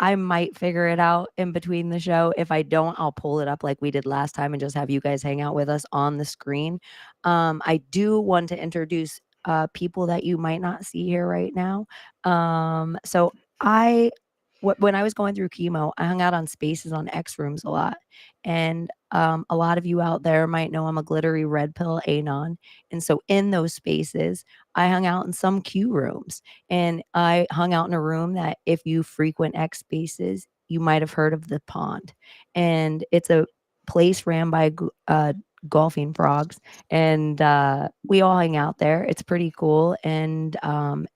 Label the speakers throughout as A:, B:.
A: I might figure it out in between the show. If I don't, I'll pull it up like we did last time and just have you guys hang out with us on the screen. I do want to introduce people that you might not see here right now. So I when I was going through chemo, I hung out on spaces on X rooms a lot. And a lot of you out there might know I'm a glittery red pill anon. And so in those spaces, I hung out in some Q rooms. And I hung out in a room that if you frequent X spaces, you might have heard of the pond. And it's a place ran by golfing frogs. And we all hang out there. It's pretty cool. And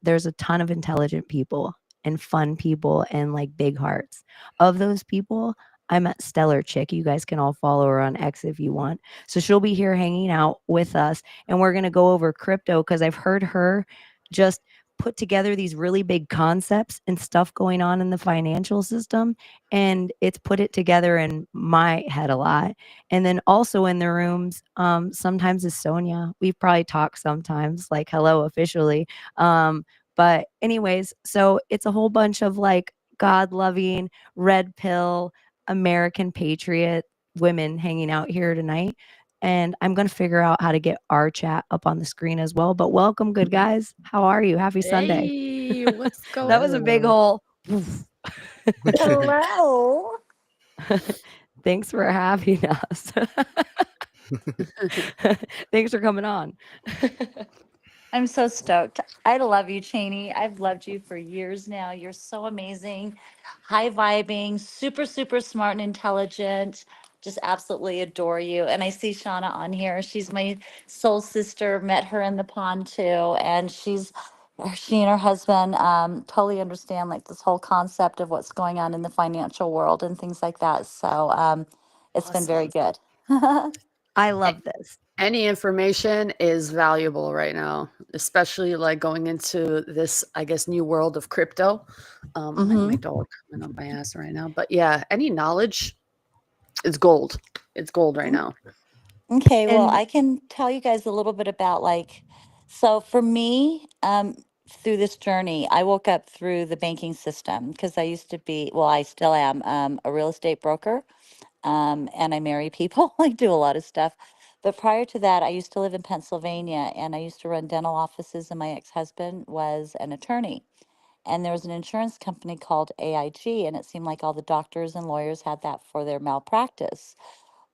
A: there's a ton of intelligent people and fun people and like big hearts. Of those people, I met Stellar Chick. You guys can all follow her on X if you want. So she'll be here hanging out with us, and we're going to go over crypto because I've heard her just put together these really big concepts and stuff going on in the financial system, and it's put it together in my head a lot. And then also in the rooms, sometimes is Sonia. We've probably talked sometimes, like hello officially. But anyways, so it's a whole bunch of like God loving, red pill, American patriot women hanging out here tonight. And I'm going to figure out how to get our chat up on the screen as well. But welcome, good guys. How are you? Happy Sunday.
B: Hey, what's going
A: That was a big hole.
C: Hello.
A: Thanks for having us. Thanks for coming on.
D: I'm so stoked. I love you, Chaney. I've loved you for years now. You're so amazing, high vibing, super, super smart and intelligent. Just absolutely adore you. And I see Shauna on here. She's my soul sister. Met her in the pond too. And she and her husband totally understand like this whole concept of what's going on in the financial world and things like that. So it's been very good.
A: I love this.
B: Any information is valuable right now, especially like going into this, I guess, new world of crypto. And my dog coming up my ass right now. But yeah, any knowledge is gold. It's gold right now.
D: Okay, well,
A: And
D: I can tell you guys a little bit about so for me, through this journey, I woke up through the banking system because I used to be, well, I still am a real estate broker, and I marry people. I do a lot of stuff. But prior to that, I used to live in Pennsylvania and I used to run dental offices, and my ex-husband was an attorney. And there was an insurance company called AIG, and it seemed like all the doctors and lawyers had that for their malpractice.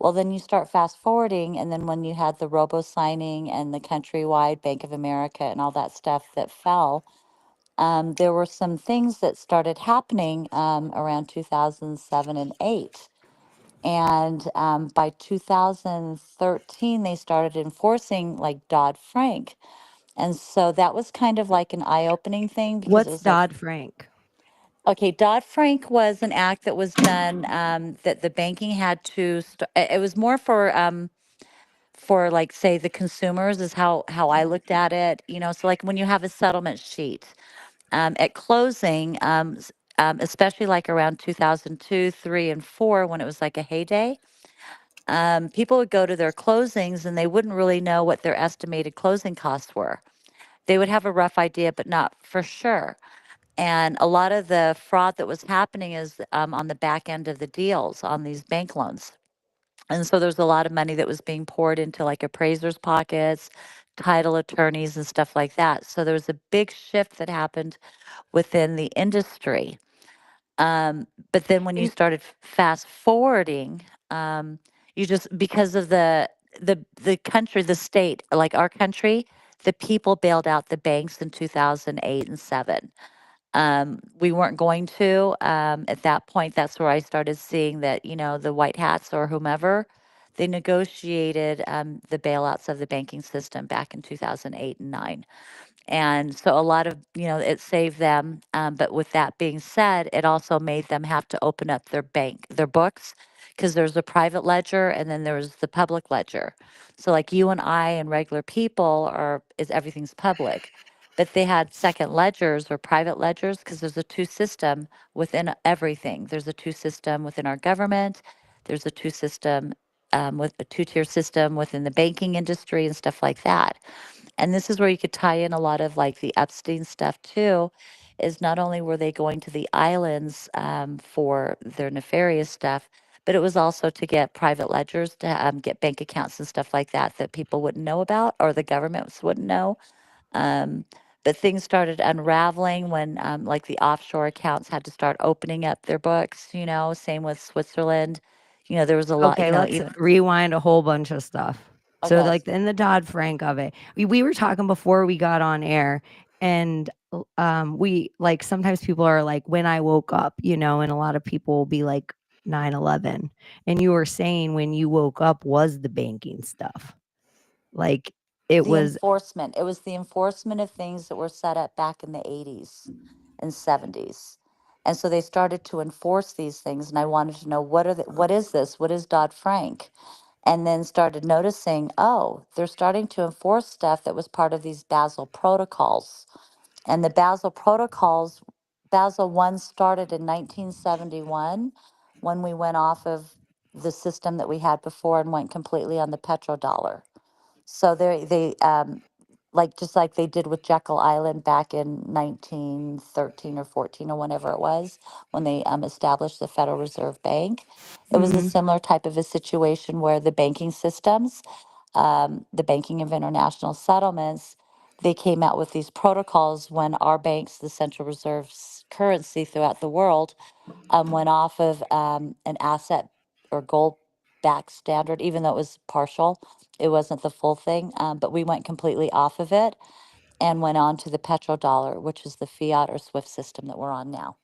D: Well, then you start fast forwarding, and then when you had the robo signing and the countrywide Bank of America and all that stuff that fell, there were some things that started happening around 2007 and 8. And by 2013, they started enforcing like Dodd Frank. And so that was kind of like an eye opening thing because it
A: what's
D: was like,
A: Dodd Frank?
D: okay, Dodd Frank was an act that was done that the banking had to, it was more for like say the consumers is how I looked at it, so like when you have a settlement sheet at closing, especially like around 2002, 3 and 4 when it was like a heyday, people would go to their closings and they wouldn't really know what their estimated closing costs were. They would have a rough idea but not for sure. And a lot of the fraud that was happening is on the back end of the deals on these bank loans. And so there's a lot of money that was being poured into like appraisers' pockets, title attorneys, and stuff like that. So there was a big shift that happened within the industry. But then when you
A: And
D: started fast forwarding, you just because of the country, the state, like our country, the people bailed out the banks in 2008 and 7. We weren't going to. At that point, that's where I started seeing that, the white hats or whomever, they negotiated the bailouts of the banking system back in 2008 and 9. And so a lot of, it saved them. But with that being said, it also made them have to open up their books, because there's a private ledger and then there's the public ledger. So like you and I and regular people everything's public. But they had second ledgers or private ledgers because there's a two system within everything. There's a two system within our government. There's a two system with a two-tier system within the banking industry and stuff like that. And this is where you could tie in a lot of like the Epstein stuff too, is not only were they going to the islands for their nefarious stuff, but it was also to get private ledgers, to get bank accounts and stuff like that that people wouldn't know about or the governments wouldn't know. Um, but things started unraveling when, like, the offshore accounts had to start opening up their books. Same with Switzerland. There was a lot.
A: Okay, let's
D: Even
A: rewind a whole bunch of stuff. So,
D: okay.
A: like in the Dodd-Frank of it, we were talking before we got on air, and we like sometimes people are like, when I woke up, and a lot of people will be like 9/11, and you were saying when you woke up was the banking stuff, like it
D: The
A: was.
D: enforcement. It was the enforcement of things that were set up back in the 80s and 70s. And so they started to enforce these things. And I wanted to know, what is this? What is Dodd-Frank? And then started noticing, oh, they're starting to enforce stuff that was part of these Basel protocols. And the Basel protocols, Basel 1 started in 1971 when we went off of the system that we had before and went completely on the petrodollar. So they like, just like they did with Jekyll Island back in 1913 or 14 or whenever it was, when they established the Federal Reserve Bank. It was a
A: Mhm.
D: similar type of a situation where the banking systems, the banking of international settlements, they came out with these protocols when our banks, the Central Reserve's currency throughout the world, went off of an asset or gold backed standard, even though it was partial. It wasn't the full thing, but we went completely off of it and went on to the petrodollar, which is the fiat or SWIFT system that we're on now.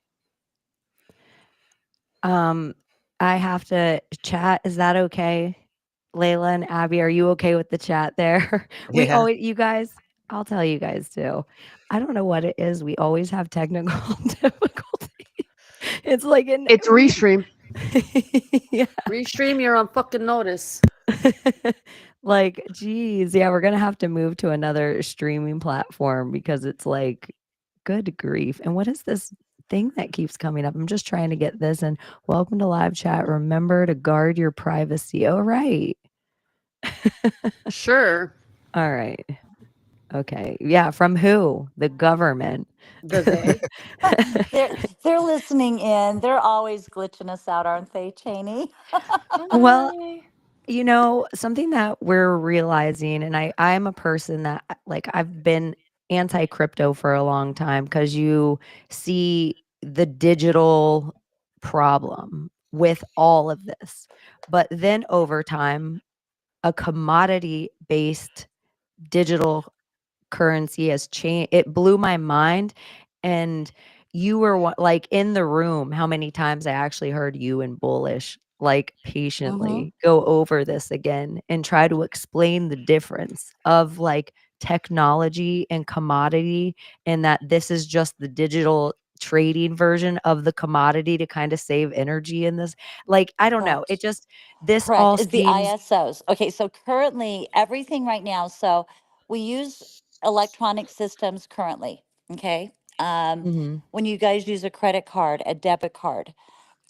A: Um, I have to chat. Is that okay? Layla and Abby, are you okay with the chat there? We
E: Yeah.
A: always, you guys, I'll tell you guys too. I don't know what it is. We always have technical difficulty. It's like in
B: It's restream.
A: yeah.
B: Restream, you're on fucking notice.
A: Like, geez, yeah, we're gonna have to move to another streaming platform because it's like, good grief. And what is this thing that keeps coming up? I'm just trying to get this. And welcome to live chat. Remember to guard your privacy. Oh, right.
B: Sure.
A: All right. Okay. Yeah. From who? The government.
B: The they.
D: They're listening in. They're always glitching us out, aren't they, Chaney?
A: Well, something that we're realizing, and I'm a person that like I've been anti-crypto for a long time because you see the digital problem with all of this. But then over time, a commodity based digital currency has changed. It blew my mind. And you were like in the room, how many times I actually heard you and Bullish like
D: Mm-hmm.
A: patiently go over this again and try to explain the difference of like technology and commodity, and that this is just the digital trading version of the commodity to kind of save energy in this. Like, I don't know. It
D: Correct.
A: just, this
D: Correct.
A: all
D: Is the
A: seems.
D: ISOs. Okay, so currently everything right now, so we use electronic systems currently. Okay.
A: Mhm.
D: When you guys use a credit card, a debit card,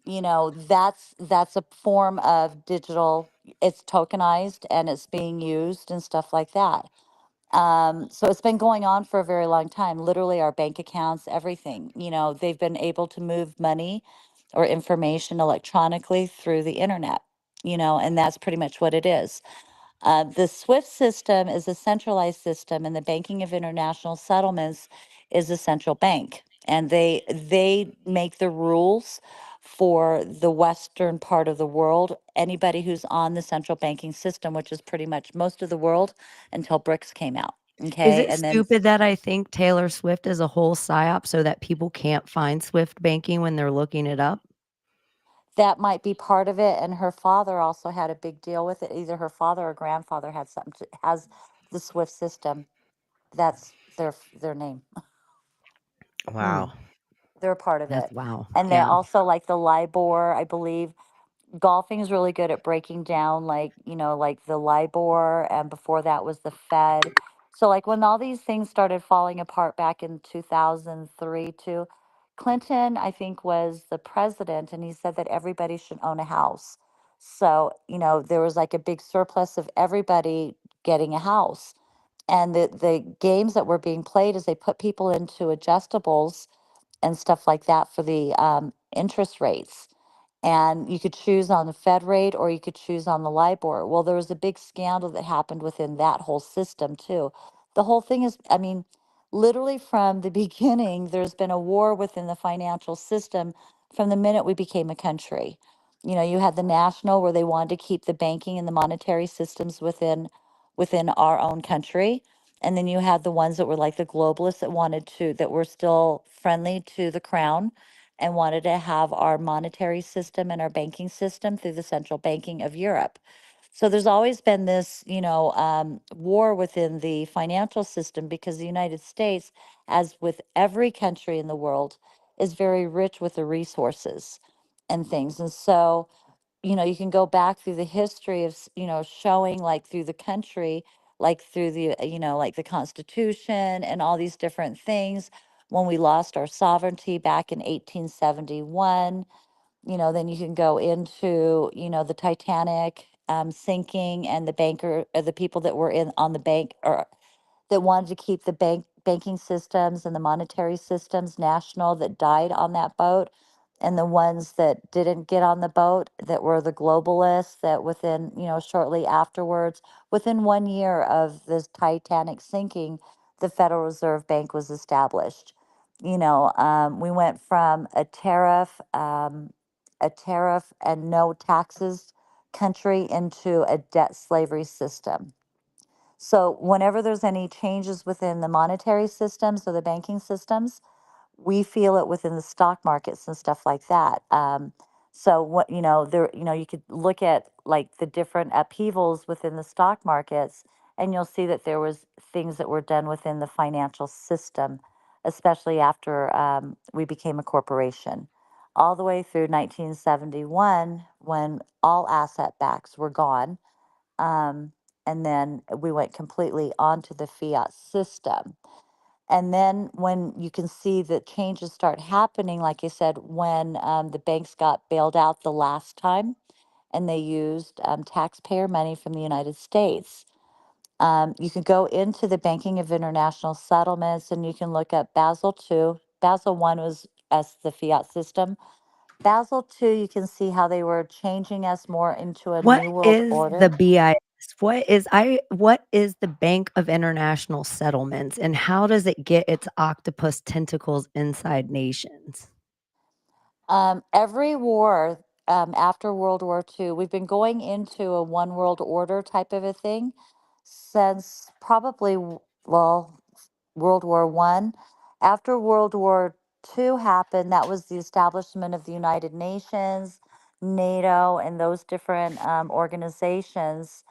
D: that's a form of digital. It's tokenized and it's being used and stuff like that. So it's been going on for a very long time. Literally, our bank accounts, everything, they've been able to move money or information electronically through the internet, and that's pretty much what it is. The SWIFT system is a centralized system, and the Banking of International Settlements is a central bank, and they make the rules for the western part of the world. Anybody who's on the central banking system, which is pretty much most of the world until BRICS came out.
A: Is
D: Okay,
A: it
D: and then
A: stupid that I think Taylor Swift is a whole psyop so that people can't find Swift banking when they're looking it up?
D: that might be part of it. And her father also had a big deal with it. Either her father or grandfather had something has the SWIFT system. That's their name.
A: Hmm.
E: Wow.
D: They're a part of
A: That's
D: it.
A: wow.
D: And they
A: Yeah.
D: also like the LIBOR, I believe. Golfing is really good at breaking down, like, like the LIBOR, and before that was the Fed. So, like, when all these things started falling apart back in 2003, too, Clinton, I think, was the president, and he said that everybody should own a house. So, there was like a big surplus of everybody getting a house. And the games that were being played is they put people into adjustables and stuff like that for the interest rates. And you could choose on the Fed rate or you could choose on the LIBOR. Well, there was a big scandal that happened within that whole system, too. The whole thing is, I mean, literally from the beginning, there's been a war within the financial system from the minute we became a country. You know, you had the national where they wanted to keep the banking and the monetary systems within our own country. And then you had the ones that were like the globalists that wanted to, that were still friendly to the crown and wanted to have our monetary system and our banking system through the central banking of Europe. So there's always been this, war within the financial system because the United States, as with every country in the world, is very rich with the resources and things. And so, you can go back through the history of, showing like through the country, like through the, like the Constitution and all these different things. When we lost our sovereignty back in 1871, then you can go into, the Titanic sinking and the people that were in on the bank or that wanted to keep the banking systems and the monetary systems national that died on that boat, and the ones that didn't get on the boat that were the globalists that within, shortly afterwards, within 1 year of this Titanic sinking, the Federal Reserve Bank was established. We went from a tariff and no taxes country into a debt slavery system. So whenever there's any changes within the monetary systems or the banking systems, we feel it within the stock markets and stuff like that. So what there, you could look at like the different upheavals within the stock markets, and you'll see that there was things that were done within the financial system, especially after we became a corporation, all the way through 1971 when all asset backs were gone, um, and then we went completely onto the fiat system. And then when you can see that changes start happening, like I said, when the banks got bailed out the last time and they used taxpayer money from the United States. You can go into the banking of international settlements and you can look at Basel II. Basel I was as the fiat system. Basel II, you can see how they were changing us more into a
A: What
D: new world
A: is the
D: order.
A: BIS? What is the Bank of International Settlements, and how does it get its octopus tentacles inside nations?
D: Every war after World War II, we've been going into a one world order type of a thing since probably, well, World War One. After World War II happened, that was the establishment of the United Nations, NATO, and those different organizations.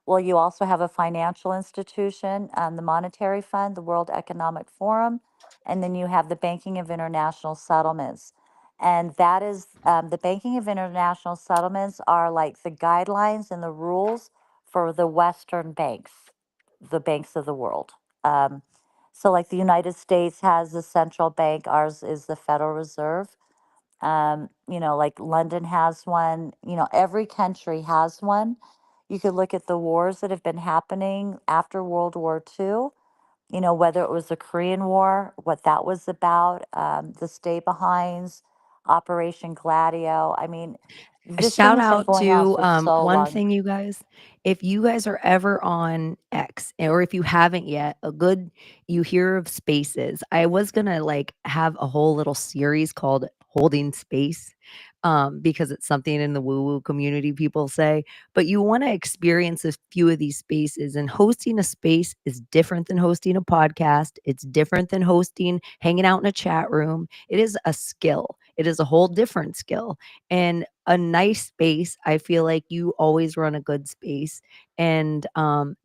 D: Well, you also have a financial institution, the Monetary Fund, the World Economic Forum, and then you have the Banking of International Settlements. And that is the Banking of International Settlements are like the guidelines and the rules for the Western banks, the banks of the world. Um, so, like the United States has the central bank, ours is the Federal Reserve. Like London has one, every country has one. You could look at the wars that have been happening after World War II, whether it was the Korean War, what that was about, the stay behinds, Operation Gladio. I mean,
A: A
D: this thing
A: shout
D: has been
A: out
D: going on
A: to
D: for so
A: one
D: long.
A: thing, you guys. If you guys are ever on X, or if you haven't yet, you hear of spaces. I was gonna like have a whole little series called Holding Space, because it's something in the woo woo community people say. But you want to experience a few of these spaces, and hosting a space is different than hosting a podcast. It's different than hanging out in a chat room. It is a skill. It is a whole different skill. And a nice space, I feel like you always run a good space. And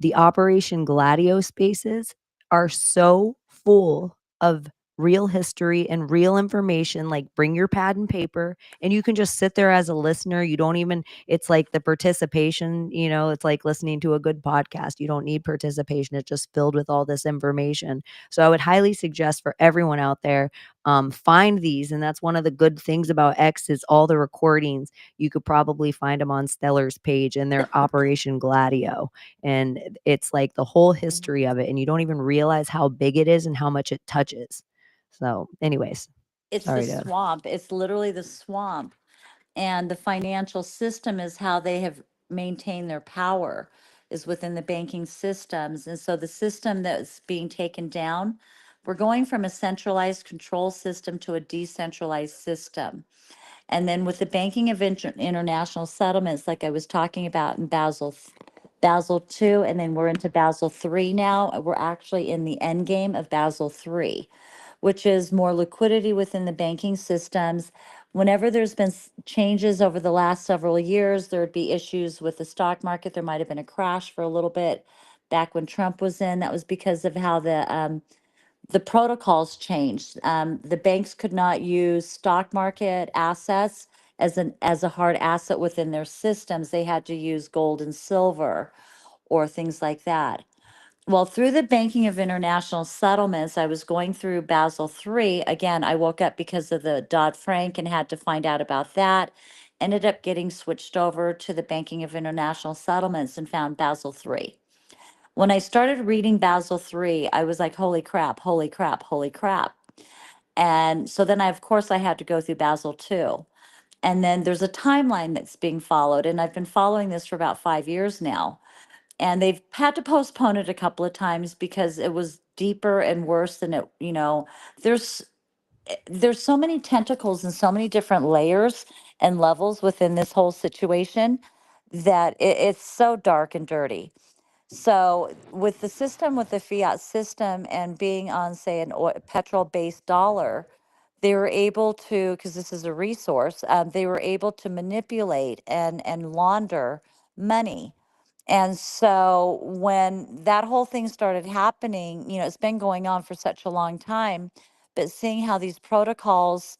A: the Operation Gladio spaces are so full of real history and real information. Like, bring your pad and paper, and you can just sit there as a listener. You don't even, it's like the participation, it's like listening to a good podcast. You don't need participation. It's just filled with all this information. So I would highly suggest for everyone out there, find these. And that's one of the good things about X is all the recordings. You could probably find them on Stellar's page and their Operation Gladio. And it's like the whole history of it. And you don't even realize how big it is and how much it touches. So anyways,
D: It's the
A: Sorry, Dad.
D: swamp. It's literally the swamp. And the financial system is how they have maintained their power, is within the banking systems. And so the system that's being taken down, we're going from a centralized control system to a decentralized system. And then with the banking of international settlements, like I was talking about in Basel 2, and then we're into Basel 3 now. We're actually in the end game of Basel 3, which is more liquidity within the banking systems. Whenever there's been changes over the last several years, there would be issues with the stock market. There might have been a crash for a little bit back when Trump was in. That was because of how the protocols changed. The banks could not use stock market assets as a hard asset within their systems. They had to use gold and silver or things like that. Well, through the banking of international settlements, I was going through Basel III. Again, I woke up because of the Dodd-Frank and had to find out about that. Ended up getting switched over to the banking of international settlements and found Basel III. When I started reading Basel III, I was like, holy crap, holy crap, holy crap. And so then of course, I had to go through Basel II. And then there's a timeline that's being followed. And I've been following this for about 5 years now. And they've had to postpone it a couple of times because it was deeper and worse than it, there's there's so many tentacles and so many different layers and levels within this whole situation that it's so dark and dirty. So with the system, with the fiat system and being on, say, an petrol-based dollar, they were able to, because this is a resource, they were able to manipulate and launder money. And so when that whole thing started happening, it's been going on for such a long time, but seeing how these protocols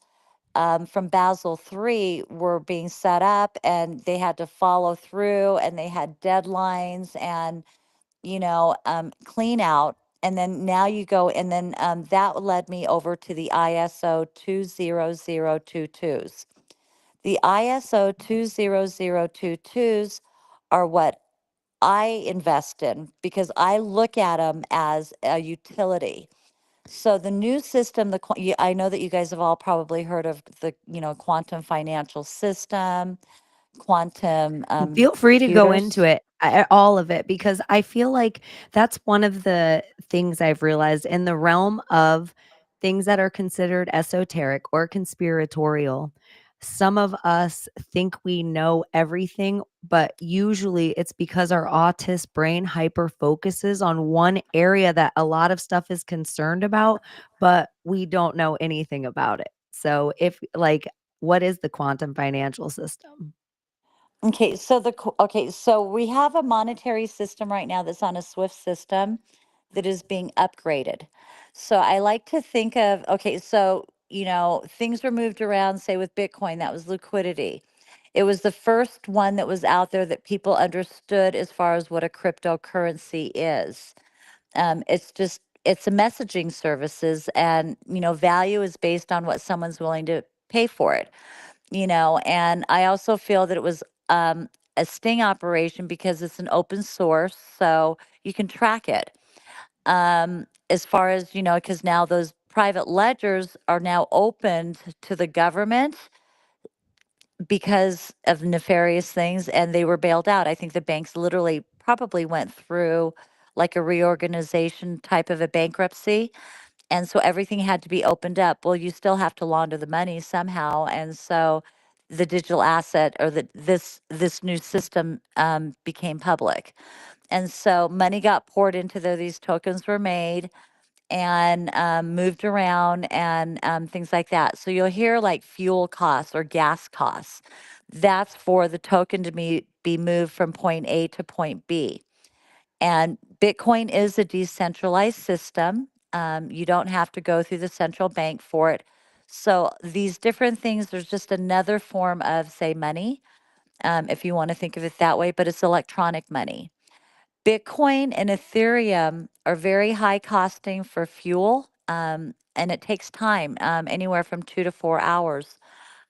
D: from Basel III were being set up and they had to follow through and they had deadlines and clean out. And then now you go, and then that led me over to the ISO 20022s. The ISO 20022s are what I invest in because I look at them as a utility. So the new system, I know that you guys have all probably heard of the, quantum financial system, quantum
A: Feel free to go into
D: computers.
A: it, all of it, because I feel like that's one of the things I've realized in the realm of things that are considered esoteric or conspiratorial. Some of us think we know everything, but usually it's because our autist brain hyper focuses on one area that a lot of stuff is concerned about, but we don't know anything about it. So what is the quantum financial system?
D: Okay, so we have a monetary system right now that's on a Swift system that is being upgraded. So I like to think of, okay, so things were moved around, say with Bitcoin, that was liquidity. It was the first one that was out there that people understood as far as what a cryptocurrency is. It's a messaging services, and value is based on what someone's willing to pay for it. And I also feel that it was a sting operation because it's an open source, so you can track it. As far as, because now those private ledgers are now opened to the government because of nefarious things and they were bailed out. I think the banks literally probably went through like a reorganization type of a bankruptcy, and so everything had to be opened up. Well, you still have to launder the money somehow, and so the digital asset or this new system became public, and so money got poured into these tokens were made and moved around and things like that. So you'll hear like fuel costs or gas costs. That's for the token to be moved from point A to point B. And Bitcoin is a decentralized system. You don't have to go through the central bank for it. So these different things, there's just another form of, say, money, if you want to think of it that way, but it's electronic money. Bitcoin and Ethereum are very high costing for fuel, and it takes time, anywhere from 2 to 4 hours.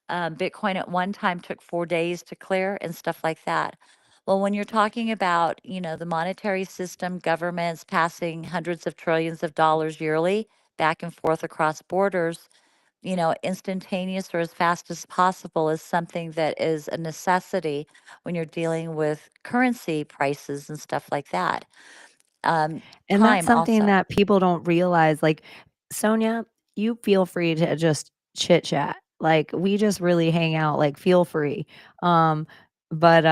D: Bitcoin at one time took 4 days to clear and stuff like that. Well, when you're talking about, the monetary system, governments passing hundreds of trillions of dollars yearly back and forth across borders, instantaneous or as fast as possible is something that is a necessity when you're dealing with currency prices and stuff like that.
A: And that's
D: Time
A: something
D: also.
A: that people don't realize. Like, Sonia, you feel free to just chit chat. Like, we just really hang out, like, feel free. Um, but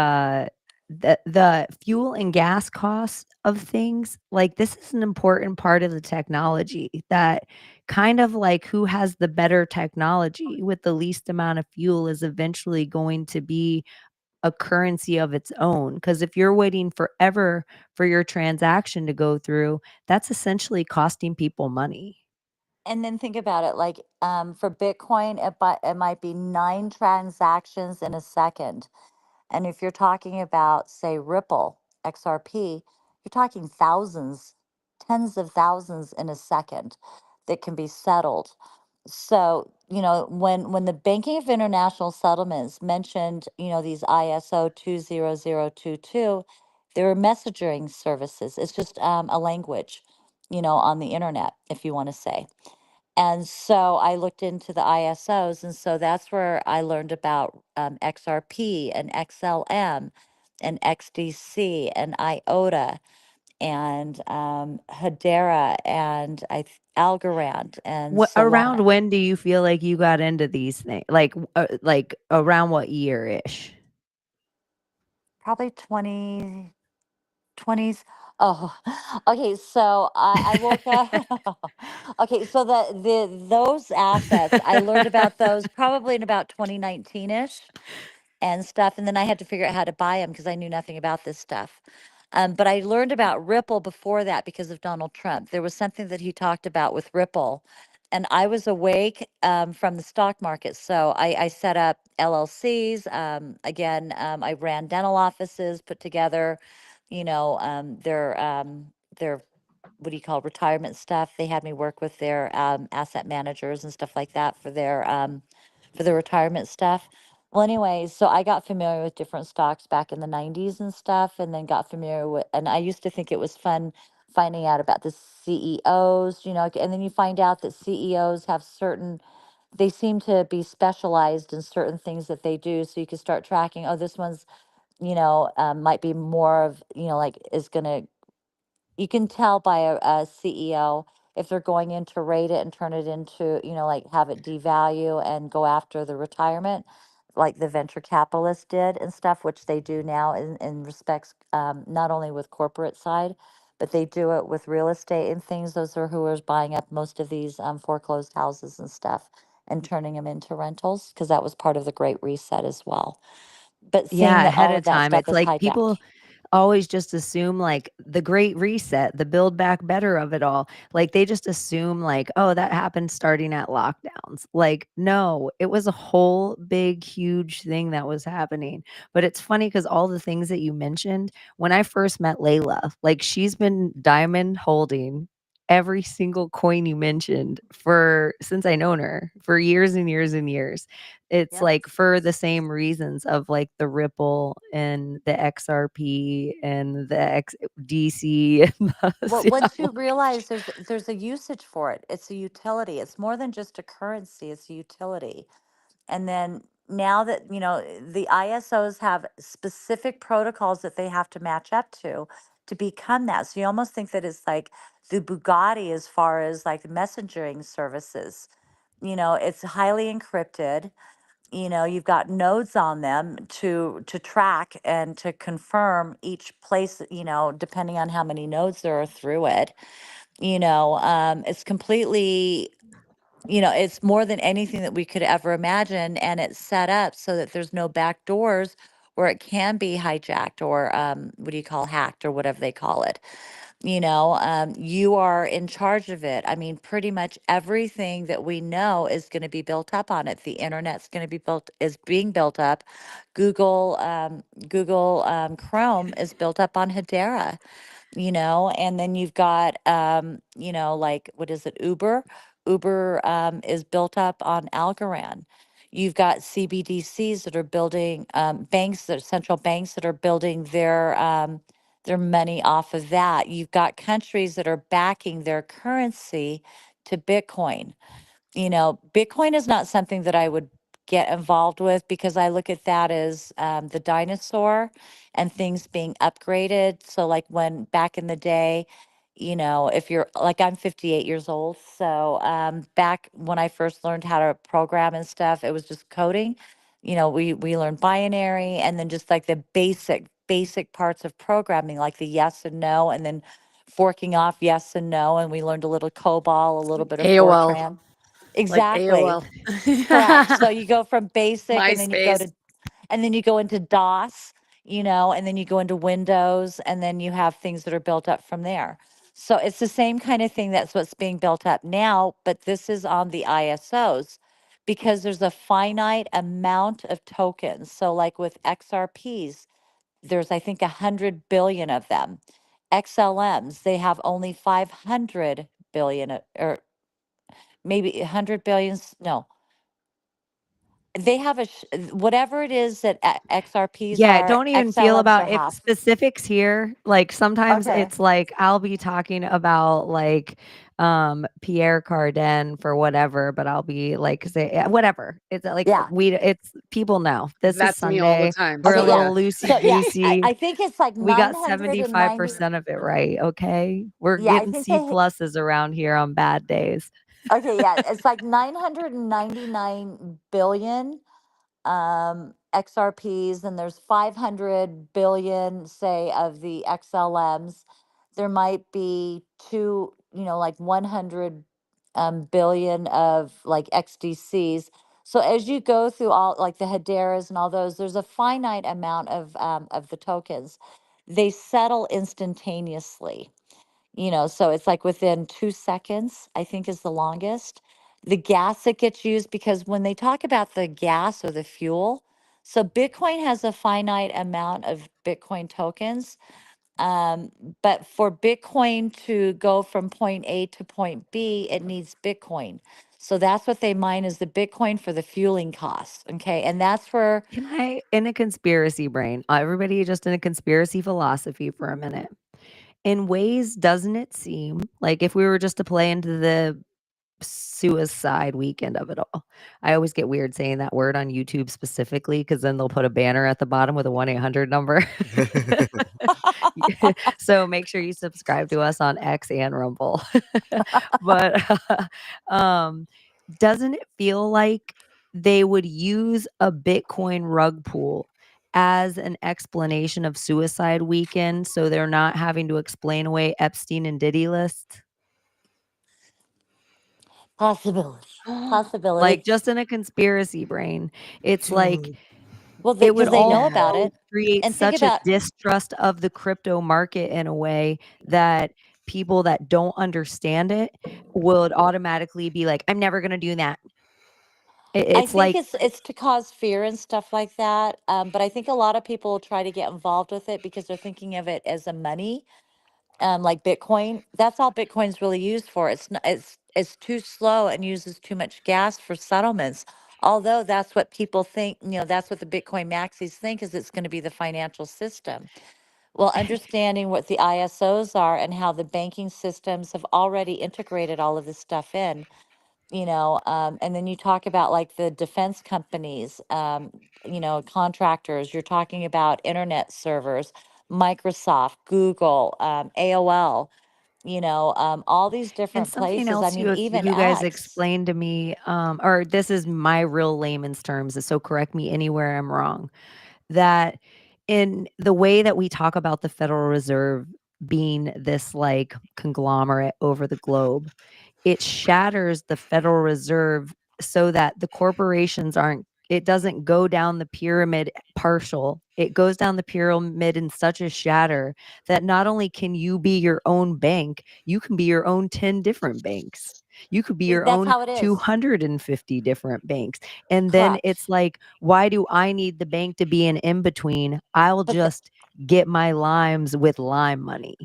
A: the fuel and gas costs of things, like, this is an important part of the technology that kind of like who has the better technology with the least amount of fuel is eventually going to be a currency of its own. Because if you're waiting forever for your transaction to go through, that's essentially costing people money.
D: And then think about it, like for Bitcoin, it might be 9 transactions in a second. And if you're talking about, say, Ripple, XRP, you're talking thousands, tens of thousands in a second that can be settled. So, when the Banking of International Settlements mentioned, these ISO 20022, they were messaging services. It's just a language, on the internet, if you want to say. And so I looked into the ISOs, and so that's where I learned about XRP and XLM and XDC and IOTA and Hedera and Algorand and
A: Around
D: Solana.
A: when do you feel like you got into these things? Like around what year ish?
D: Probably 20s. Oh, okay. So I woke up. Okay, so those assets I learned about those probably in about 2019 ish and stuff. And then I had to figure out how to buy them because I knew nothing about this stuff. But I learned about Ripple before that because of Donald Trump. There was something that he talked about with Ripple. And I was awake from the stock market. So I set up LLCs. Again, I ran dental offices, put together, their what do you call retirement stuff. They had me work with their asset managers and stuff like that for the retirement stuff. Well, anyways, so I got familiar with different stocks back in the 90s and stuff, and then got familiar with, and I used to think it was fun finding out about the CEOs, and then you find out that CEOs have they seem to be specialized in certain things that they do. So you can start tracking, oh, this one's, might be more of, like is going to you can tell by a CEO if they're going in to rate it and turn it into, like have it devalue and go after the retirement, like the venture capitalists did and stuff, which they do now in respects, not only with corporate side, but they do it with real estate and things. Those are who are buying up most of these foreclosed houses and stuff and turning them into rentals because that was part of the Great Reset as well. But seeing
A: Yeah,
D: that
A: ahead
D: all
A: of
D: of that
A: time.
D: stuff
A: It's
D: is
A: like
D: hijacked.
A: people always just assume like the great reset, the build back better of it all. Like they just assume like, oh, that happened starting at lockdowns. Like, no, it was a whole big, huge thing that was happening. But it's funny because all the things that you mentioned, when I first met Layla, like she's been diamond holding every single coin you mentioned for since I known her for years and years and years. It's
D: Yep.
A: like for the same reasons of like the Ripple and the XRP and the XDC and
D: Well,
A: the
D: once you realize there's a usage for it, it's a utility. It's more than just a currency, it's a utility. And then now that, the ISOs have specific protocols that they have to match up to become that. So you almost think that it's like the Bugatti as far as like the messaging services. It's highly encrypted. You've got nodes on them to track and to confirm each place, depending on how many nodes there are through it. It's completely, it's more than anything that we could ever imagine, and it's set up so that there's no back doors where it can be hijacked or what do you call hacked or whatever they call it. You are in charge of it. I mean, pretty much everything that we know is going to be built up on it. The internet's going to be is being built up. Google Chrome is built up on Hedera, and then you've got, like, what is it, Uber? Uber is built up on Algorand. You've got CBDCs that are building banks, that central banks that are building their money off of that. You've got countries that are backing their currency to Bitcoin. Bitcoin is not something that I would get involved with because I look at that as the dinosaur and things being upgraded. So, like when back in the day, if you're like, I'm 58 years old. So, back when I first learned how to program and stuff, it was just coding. We learned binary and then just like the basic parts of programming, like the yes and no, and then forking off yes and no. And we learned a little COBOL, a little bit of
B: AOL,
D: Fortran.
B: like
D: Exactly.
B: AOL.
D: Correct. So you go from basic and then you go
B: MySpace.
D: to and then you go into DOS, and then you go into Windows and then you have things that are built up from there. So it's the same kind of thing that's what's being built up now, but this is on the ISOs because there's a finite amount of tokens. So like with XRPs, there's I think 100 billion of them. XLMs, they have only 500 billion or maybe 100 billions. No, they have whatever it is that XRPs
A: Yeah,
D: are,
A: don't even feel
D: XLMs are
A: about if
D: half.
A: specifics here. Like sometimes
D: Okay.
A: it's like I'll be talking about like Pierre Cardin for whatever, but I'll be like say whatever. It's like
D: Yeah.
A: it's people know. This is
B: That's me all the
A: Sunday.
B: time.
A: We're a
D: Okay.
B: So
D: Yeah.
B: yeah,
A: little loosey
D: So yeah,
A: goosey.
D: I think it's like
A: We got
D: 990.
A: 75% of it right. Okay. We're
D: Yeah, I
A: getting
D: think
A: C
D: they.
A: pluses around here on bad days.
D: Okay. Yeah, it's like 999 billion XRPs, and there's 500 billion, say, of the XLMs. There might be like 100 billion of like XDCs. So as you go through all like the Hedera's and all those, there's a finite amount of the tokens. They settle instantaneously. So it's like within 2 seconds, I think is the longest. The gas that gets used, because when they talk about the gas or the fuel, so Bitcoin has a finite amount of Bitcoin tokens. Um, but for Bitcoin to go from point A to point B, it needs Bitcoin. So that's what they mine is the Bitcoin for the fueling costs. Okay. And that's where,
A: Can I, in a conspiracy brain, everybody just in a conspiracy philosophy for a minute. In ways, doesn't it seem like if we were just to play into the suicide weekend of it all? I always get weird saying that word on YouTube specifically because then they'll put a banner at the bottom with a 1-800 number. So make sure you subscribe to us on X and Rumble. But um, doesn't it feel like they would use a Bitcoin rug pull as an explanation of suicide weekend so they're not having to explain away Epstein and Diddy list?
D: possibility,
A: Like
D: possibility.
A: just in a conspiracy brain, it's like
B: dude.
D: Well,
A: it would
D: because they know about
A: also
D: it.
A: create
D: And think
A: such a
D: about,
A: distrust of the crypto market in a way that people that don't understand it would automatically be like, I'm never going to do that.
D: I
A: It's
D: think
A: like,
D: it's to cause fear and stuff like that. But I think a lot of people try to get involved with it because they're thinking of it as a money, like Bitcoin. That's all Bitcoin's really used for. It's not, it's too slow and uses too much gas for settlements. Although that's what people think, that's what the Bitcoin maxis think is it's going to be the financial system. Well, understanding what the ISOs are and how the banking systems have already integrated all of this stuff in, and then you talk about like the defense companies, contractors, you're talking about internet servers, Microsoft, Google, AOL, all these
A: and
D: different
A: something
D: places. I
A: else
D: mean, even
A: you guys
D: X.
A: explained to me, or this is my real layman's terms, so correct me anywhere I'm wrong, that in the way that we talk about the Federal Reserve being this like conglomerate over the globe, it shatters the Federal Reserve so that the corporations aren't, it doesn't go down the pyramid partial. It goes down the pyramid in such a shatter that not only can you be your own bank, you can be your own 10 different banks. You could be your
D: That's
A: own
D: how it is.
A: 250 different banks. And then
D: Correct.
A: it's like, why do I need the bank to be an in between? I'll
D: But
A: just get my limes with lime money.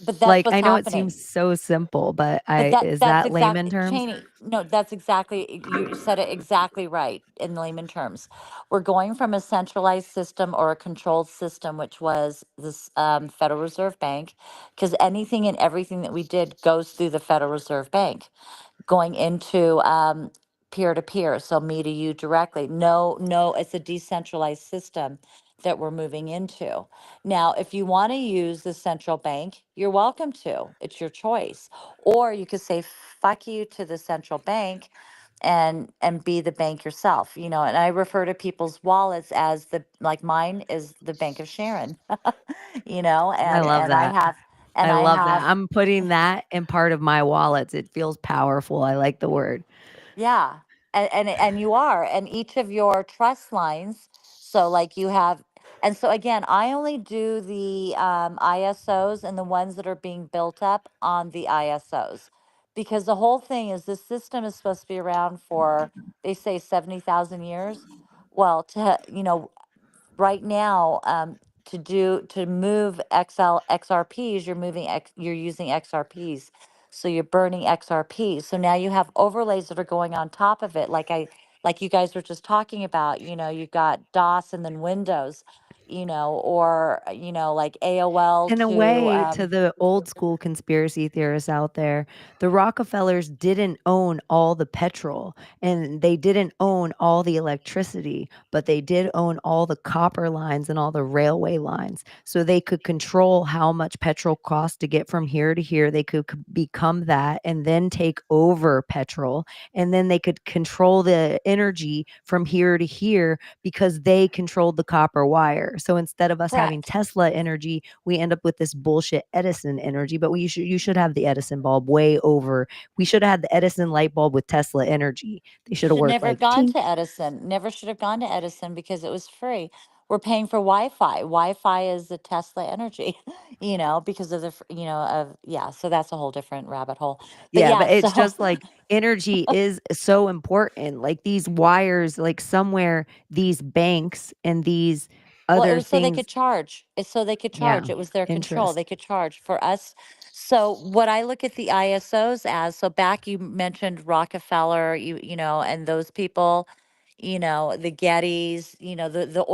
D: but that's
A: Like,
D: what's
A: I know it
D: happening.
A: seems so simple, but
D: But
A: is
D: that's
A: that layman
D: exactly,
A: terms?
D: Chaney. No, that's exactly, you said it exactly right in layman terms. We're going from a centralized system or a controlled system, which was this Federal Reserve Bank, because anything and everything that we did goes through the Federal Reserve Bank. going into peer to peer, so me to you directly. No, it's a decentralized system that we're moving into. Now, if you want to use the central bank, you're welcome to. It's your choice. Or you could say fuck you to the central bank and be the bank yourself. And I refer to people's wallets as the like mine is the Bank of Sharon.
A: I love
D: And I
A: that.
D: have and
A: I
D: I
A: love that.
D: have
A: I'm putting that in part of my wallets. It feels powerful. I like the word.
D: Yeah, and you are, and each of your trust lines. So like you have, and so again, I only do the ISOs and the ones that are being built up on the ISOs, because the whole thing is this system is supposed to be around for, they say, 70,000 years. Well, right now, to move XRPs, you're using XRPs, so you're burning XRPs. So now you have overlays that are going on top of it, like you guys were just talking about. You've got DOS and then Windows, or like AOL
A: In a
D: to
A: way, to the old school conspiracy theorists out there, the Rockefellers didn't own all the petrol and they didn't own all the electricity, but they did own all the copper lines and all the railway lines. So they could control how much petrol cost to get from here to here. They could become that and then take over petrol. And then they could control the energy from here to here because they controlled the copper wire. So instead of us having
D: correct.
A: Tesla energy, we end up with this bullshit Edison energy. But you should have the Edison bulb way over. We should have had the Edison light bulb with Tesla energy. They should have
D: Should
A: worked
D: never have
A: like
D: gone
A: tink.
D: to Edison. Never should have gone to Edison because it was free. We're paying for Wi-Fi. Wi-Fi is the Tesla energy, because of yeah. So that's a whole different rabbit hole. But
A: Yeah, but
D: yeah,
A: it's
D: so
A: just like energy is so important. Like these wires, like somewhere these banks and these
D: well, it
A: other
D: was so they could
A: things.
D: charge. It's so they could
A: Yeah,
D: charge. It was their control.
A: interest.
D: They could charge for us. So what I look at the ISOs as, so back you mentioned Rockefeller, and those people, the Gettys, the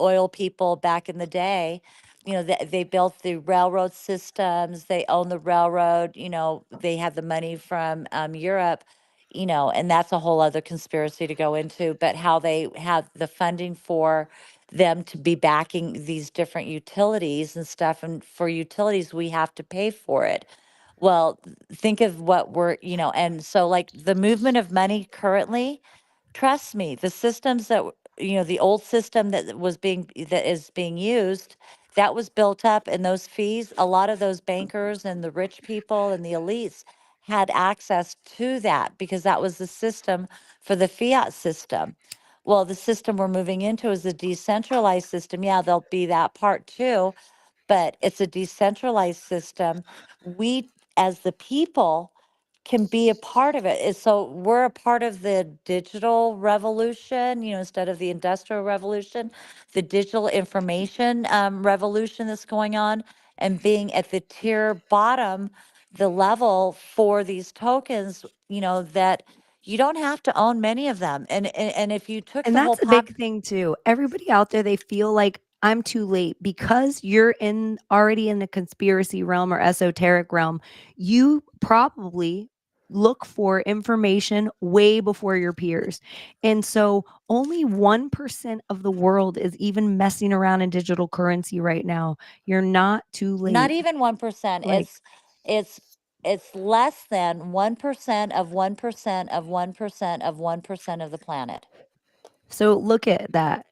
D: oil people back in the day. They built the railroad systems. They own the railroad. They had the money from Europe. And that's a whole other conspiracy to go into. But how they have the funding for them to be backing these different utilities and stuff. And for utilities, we have to pay for it. Well, think of what and so like the movement of money currently, trust me, the systems the old system that is being used, that was built up, and those fees, a lot of those bankers and the rich people and the elites had access to that because that was the system for the fiat system. Well, the system we're moving into is a decentralized system. Yeah, there'll be that part too, but it's a decentralized system. We, as the people, can be a part of it. So we're a part of the digital revolution, instead of the industrial revolution, the digital information revolution that's going on, and being at the tier bottom, the level for these tokens, that you don't have to own many of them. And if you took
A: And
D: the whole
A: that's a
D: pop,
A: big thing too. Everybody out there, they feel like I'm too late because you're already in the conspiracy realm or esoteric realm. You probably look for information way before your peers. And so only 1% of the world is even messing around in digital currency right now. You're not too
D: not
A: late.
D: even 1%.
A: Like,
D: It's it's less than 1% of 1% of 1% of 1% of the planet.
A: so look at that.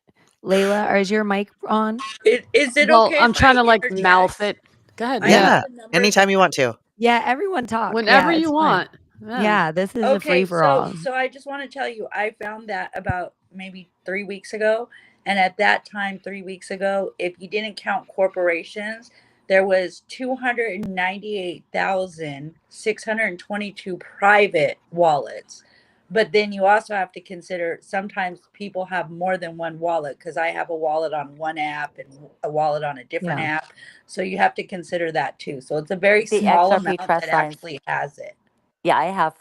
A: Layla, is your mic on?
F: Is it
B: Well,
F: okay if
B: I'm trying
F: I
B: to like mouth
F: interject?
B: it. Go ahead.
F: I
B: Yeah.
F: know
E: Yeah,
F: the numbers
E: anytime you want to.
A: Yeah, everyone talk.
B: Whenever
A: Yeah,
B: you
A: it's fine.
B: want. Yeah.
A: Yeah, this is a free
F: Okay,
A: for
F: so
A: all.
F: I just want to tell you, I found that about maybe 3 weeks ago, and at that time, 3 weeks ago, if you didn't count corporations, there was 298,622 private wallets. But then you also have to consider sometimes people have more than one wallet because I have a wallet on one app and a wallet on a different
A: Yeah.
F: app. So you have to consider that too. So it's a very
D: The
F: small
D: XRP
F: amount that
D: trust lines.
F: actually has it.
D: Yeah, I have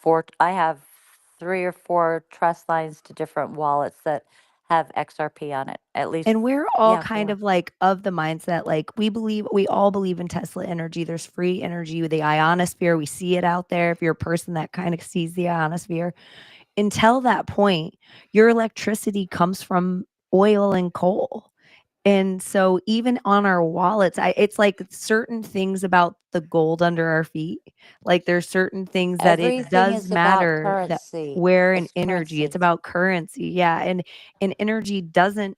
D: 3 or 4 trust lines to different wallets that have XRP on it. At least,
A: And we're all
D: yeah,
A: kind
D: yeah.
A: of like of the mindset, like we all believe in Tesla energy. There's free energy with the ionosphere. We see it out there. If you're a person that kind of sees the ionosphere, until that point, your electricity comes from oil and coal. And so even on our wallets, it's like certain things about the gold under our feet. Like there's certain things that it
D: Everything
A: does
D: is about
A: matter that
D: currency.
A: where in
D: It's
A: energy, it's
D: currency.
A: about currency. Yeah. And energy doesn't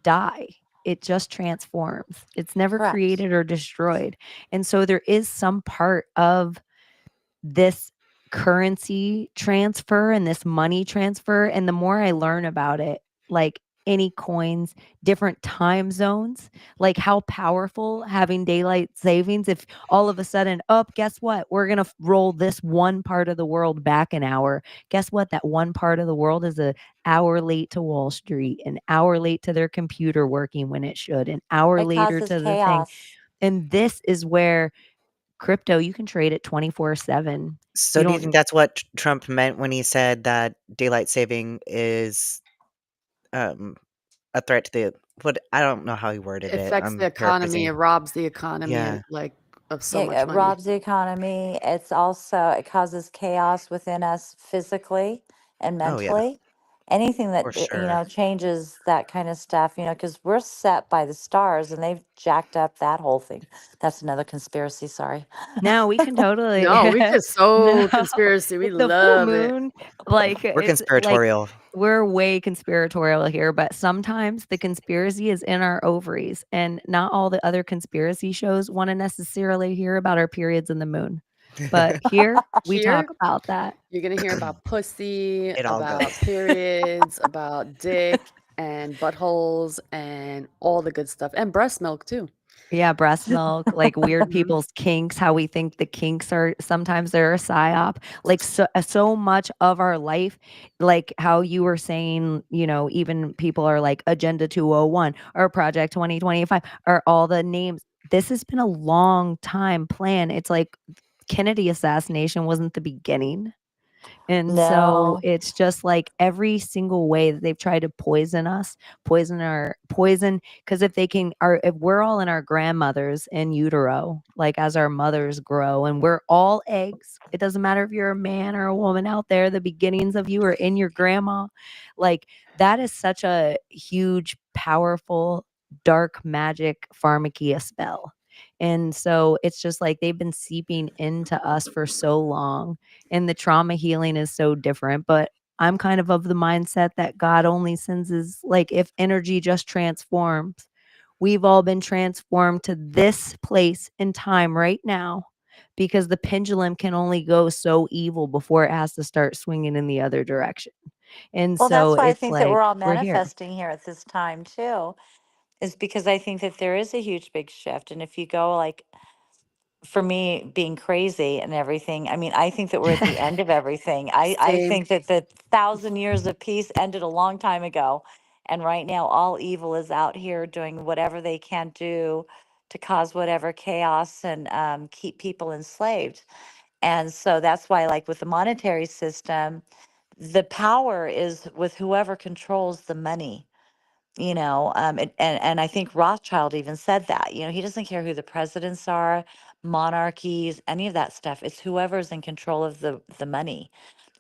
A: die. It just transforms. It's never
D: Correct.
A: created or destroyed. And so there is some part of this currency transfer and this money transfer. And the more I learn about it, like any coins, different time zones, like how powerful having daylight savings, if all of a sudden, oh, guess what? We're going to roll this one part of the world back an hour. Guess what? That one part of the world is an hour late to Wall Street, an hour late to their computer working when it should, an hour
D: It
A: later
D: causes
A: to the thing.
D: chaos.
A: And this is where crypto, you can trade it 24/7.
E: So
A: You
E: do you
A: don't
E: think that's what Trump meant when he said that daylight saving is um, a threat to the what I don't know how he worded
B: It
E: it.
B: affects the
E: I'm
B: economy. It
E: paraphrasing.
B: robs the economy
E: Yeah.
B: like of so
D: Yeah,
B: much
D: it
B: money.
D: robs the economy. It's also, it causes chaos within us physically and
E: Oh yeah,
D: mentally. Anything
E: for
D: that,
E: sure.
D: changes that kind of stuff, because we're set by the stars and they've jacked up that whole thing. That's another conspiracy. Sorry.
A: No, we can totally
B: No, we just so
A: no.
B: conspiracy. We
A: The full
B: love it.
A: moon, like,
E: We're
A: it's like
E: conspiratorial.
A: we're way conspiratorial here, but sometimes the conspiracy is in our ovaries, and not all the other conspiracy shows wanna necessarily hear about our periods in the moon. But here, we talk
B: Here,
A: about that.
B: you're gonna hear about pussy,
E: It all
B: about
E: goes.
B: periods, about dick and buttholes and all the good stuff, and breast milk too.
A: Yeah, breast milk, like weird
B: Mhm.
A: people's kinks, how we think the kinks are sometimes they're a psyop. Like so much of our life, like how you were saying, even people are like Agenda 201 or Project 2025 or all the names. This has been a long time plan. It's like Kennedy assassination wasn't the beginning. And so
D: No.
A: it's just like every single way that they've tried to poison us, because if we're all in our grandmothers in utero, like as our mothers grow, and we're all eggs, it doesn't matter if you're a man or a woman out there, the beginnings of you are in your grandma. Like that is such a huge, powerful, dark magic pharmakia spell. And so it's just like they've been seeping into us for so long, and the trauma healing is so different. But I'm kind of the mindset that God only sends is like if energy just transforms, we've all been transformed to this place in time right now because the pendulum can only go so evil before it has to start swinging in the other direction. And
D: Well,
A: so
D: that's why I
A: it's
D: think that we're
A: like
D: all
A: we're here.
D: manifesting here at this time too, is because I think that there is a huge big shift. And if you go like, for me being crazy and everything, I mean, I think that we're at the end of everything. I
B: Same.
D: think that the 1,000 years of peace ended a long time ago. And right now, all evil is out here doing whatever they can do to cause whatever chaos and keep people enslaved. And so that's why, like with the monetary system, the power is with whoever controls the money. And I think Rothschild even said that. He doesn't care who the presidents are, monarchies, any of that stuff. It's whoever's in control of the money.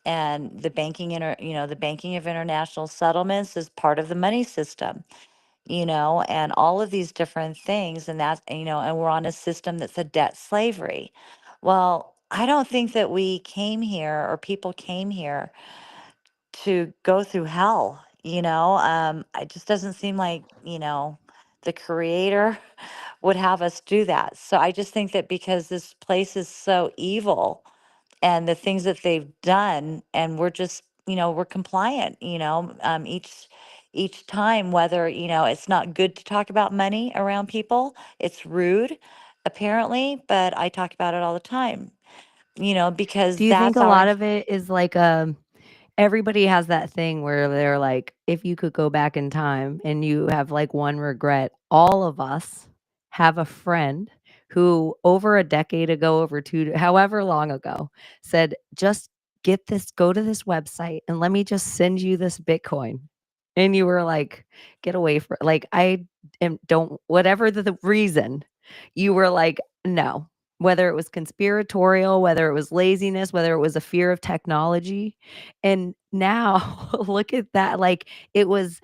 D: And the banking of international settlements is part of the money system. And all of these different things, and we're on a system that's a debt slavery. Well, I don't think that we came here or people came here to go through hell. It just doesn't seem like, the creator would have us do that. So I just think that because this place is so evil and the things that they've done, and we're just, we're compliant, each time, whether, it's not good to talk about money around people. It's rude, apparently, but I talk about it all the time, because
A: Do you think
D: that's
A: a lot
D: our.
A: of it is like everybody has that thing where they're like, if you could go back in time and you have like one regret, all of us have a friend who over a decade ago, over two, however long ago, said, just go to this website and let me just send you this Bitcoin. And you were like, get away from, like, I don't, whatever the reason, you were like, no, whether it was conspiratorial, whether it was laziness, whether it was a fear of technology. And now look at that. Like, it was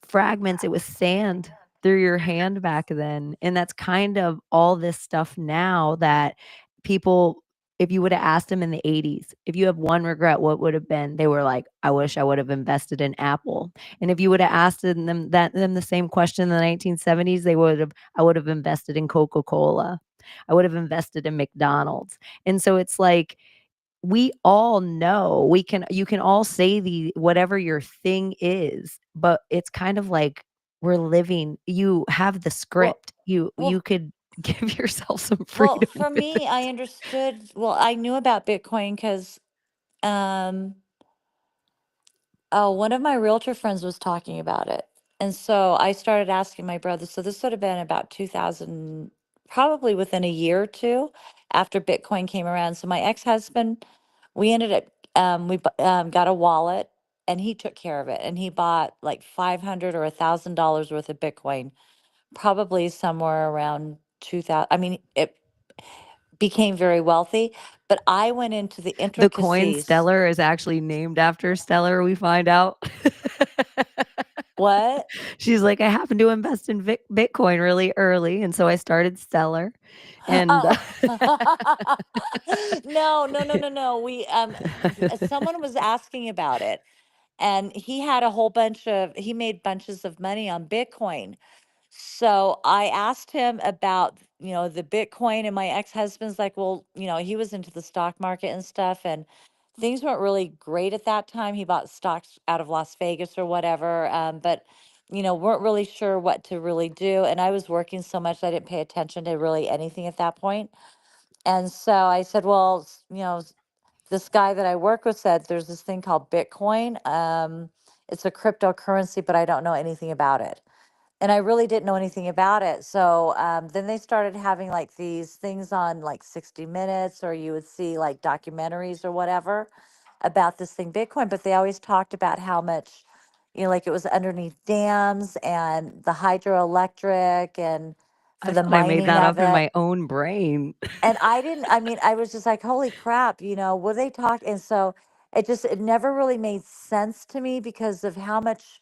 A: fragments, it was sand through your hand back then. And that's kind of all this stuff now that people, if you would have asked them in the 80s, if you have one regret, what would have been? They were like, I wish I would have invested in Apple. And if you would have asked them the same question in the 1970s, they would have, I would have invested in Coca-Cola. I would have invested in McDonald's. And so it's like, we all know, you can all say the whatever your thing is, but it's kind of like we're living, you have the
D: Well,
A: script, you
D: well,
A: could give yourself some
D: well,
A: freedom
D: for
A: with
D: me, I
A: it.
D: understood, well, I knew about Bitcoin because um oh, one of my realtor friends was talking about it. And so I started asking my brother. So this would have been about 2000, probably within a year or two after Bitcoin came around. So my ex-husband, we ended up, got a wallet and he took care of it. And he bought like 500 or $1,000 worth of Bitcoin, probably somewhere around 2000. I mean, it became very wealthy, but I went into the
A: The coin
D: intricacies.
A: Stellar is actually named after Stellar, we find out.
D: What?
A: She's like, I happened to invest in Bitcoin really early, and so I started Stellar. And
D: Oh. No, no, no, no, no. Someone was asking about it and he had a whole bunch of, he made bunches of money on Bitcoin. So I asked him about, the Bitcoin, and my ex-husband's like, well, he was into the stock market and stuff, and things weren't really great at that time. He bought stocks out of Las Vegas or whatever, but weren't really sure what to really do. And I was working so much I didn't pay attention to really anything at that point. And so I said, well, this guy that I work with said there's this thing called Bitcoin. It's a cryptocurrency, but I don't know anything about it. And I really didn't know anything about it. So then they started having like these things on like 60 Minutes, or you would see like documentaries or whatever about this thing, Bitcoin. But they always talked about how much, like it was underneath dams and the hydroelectric and for
A: I
D: the
A: thought I made
D: mining
A: that
D: of
A: up in
D: it.
A: my own brain.
D: And I didn't, I mean, I was just like, holy crap, what they talk? And so it never really made sense to me because of how much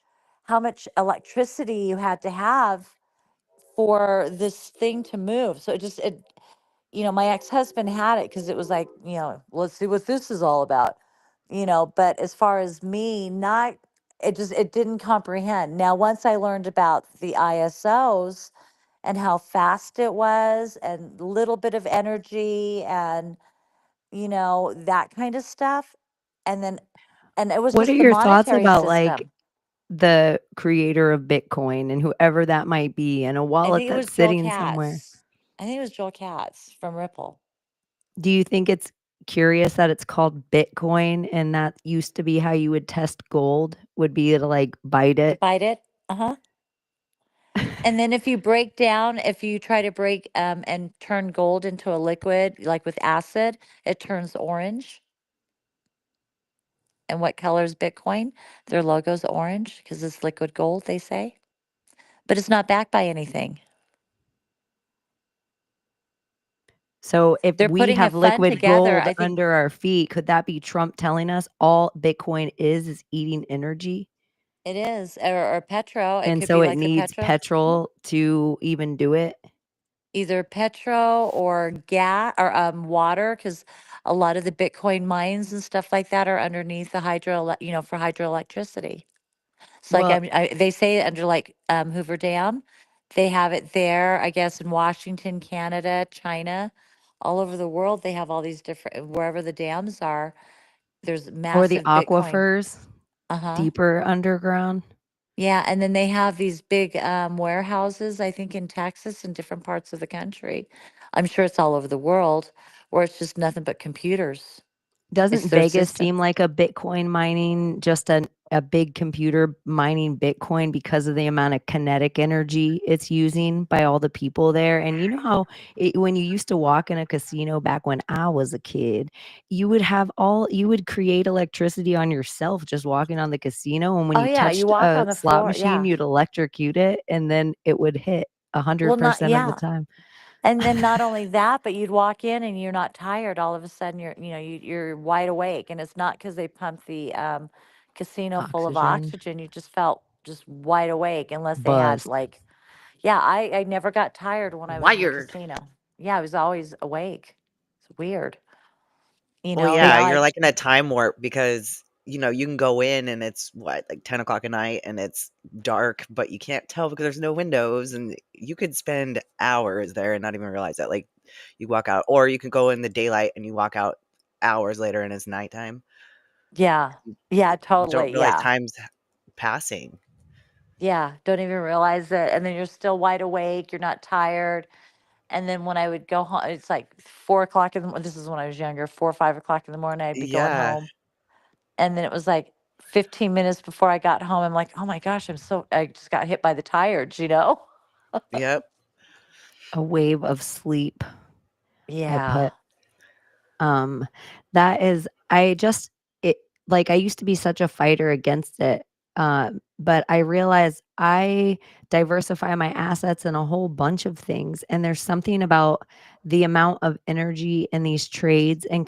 D: electricity you had to have for this thing to move. So my ex-husband had it because it was like, let's see what this is all about, but as far as me, not, it didn't comprehend. Now, once I learned about the ISOs and how fast it was and little bit of energy and, that kind of stuff. And then, and it was
A: What are
D: just the
A: your thoughts
D: monetary
A: about, like,
D: system.
A: the creator of Bitcoin and whoever that might be, and a
D: I
A: wallet
D: think it
A: that's
D: was Joel
A: sitting somewhere?
D: Katz. I think it was Joel Katz from Ripple.
A: Do you think it's curious that it's called Bitcoin and that used to be how you would test gold, would be to, like, bite
D: To
A: it?
D: bite it. Uh-huh. And then if you try to break and turn gold into a liquid, like with acid, it turns orange. And what color is Bitcoin? Their logo's orange because it's liquid gold, they say. But it's not backed by anything.
A: So if
D: They're
A: we
D: putting a
A: have
D: fund
A: liquid
D: together.
A: gold
D: I think
A: under our feet, could that be Trump telling us all Bitcoin is eating energy?
D: it is. Or petro. It
A: And
D: could
A: so
D: be
A: it
D: like the
A: needs
D: petro.
A: petrol to even do it?
D: Either petro or gas or water, because a lot of the Bitcoin mines and stuff like that are underneath the for hydroelectricity. So like
A: Well,
D: they say under like Hoover Dam, they have it there. I guess in Washington, Canada, China, all over the world, they have all these different wherever the dams are. There's
A: or the
D: massive Bitcoin.
A: aquifers
D: Uh huh.
A: deeper underground.
D: Yeah, and then they have these big warehouses, I think in Texas and different parts of the country. I'm sure it's all over the world, where it's just nothing but computers.
A: Doesn't
D: It's their
A: Vegas
D: system.
A: seem like a Bitcoin mining, just a big computer mining Bitcoin because of the amount of kinetic energy it's using by all the people there? And you know how when you used to walk in a casino back when I was a kid, you would create electricity on yourself just walking on the casino. And when
D: Oh
A: you
D: yeah, you
A: touched
D: walk
A: a
D: on the
A: slot
D: floor.
A: machine,
D: Yeah.
A: you'd electrocute it and then it would hit
D: Well, not
A: 100% of the
D: yeah.
A: time.
D: And then not only that, but you'd walk in and you're not tired. All of a sudden, you're wide awake, and it's not because they pumped the casino full of
A: Oxygen,
D: oxygen. You just felt just wide awake, unless they had
A: buzzed.
D: like, yeah. I never got tired when I was in the
B: Wired.
D: casino. Yeah, I was always awake. It's weird,
E: Well,
D: and
E: yeah,
D: now
E: you're
D: I
E: like in a time warp because, you can go in and it's what, like 10 o'clock at night and it's dark, but you can't tell because there's no windows and you could spend hours there and not even realize that. Like you walk out, or you can go in the daylight and you walk out hours later and it's nighttime.
D: yeah, yeah,
E: Don't
D: totally,
E: realize
D: yeah.
E: time's passing.
D: Yeah, don't even realize it. And then you're still wide awake, you're not tired. And then when I would go home, it's like 4 o'clock in the morning. This is when I was younger, 4 or 5 o'clock in the morning, I'd be going
E: Yeah.
D: home. And then it was like 15 minutes before I got home. I'm like, oh my gosh, I just got hit by the tires.
E: Yep.
A: A wave of sleep, I
D: Yeah.
A: put. Um, that is I just it like, I used to be such a fighter against it, but I realized I diversify my assets in a whole bunch of things, and there's something about the amount of energy in these trades and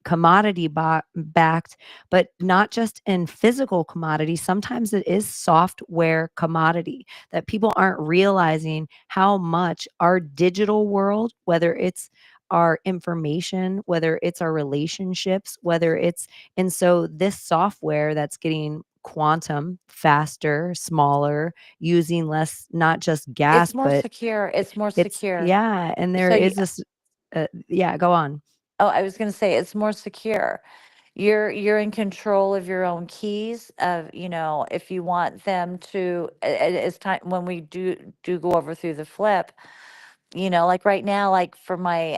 A: commodity backed, but not just in physical commodity. Sometimes it is software commodity that people aren't realizing how much our digital world, whether it's our information, whether it's our relationships, whether it's and so this software that's getting quantum faster, smaller, using less, not just gas,
D: It's more
A: but
D: secure. It's more
A: it's
D: secure.
A: yeah, and there
D: So you,
A: is this yeah, go on.
D: oh, I was going to say it's more secure. You're in control of your own keys of, if you want them to, it's time when we do go over through the flip, like right now, like for my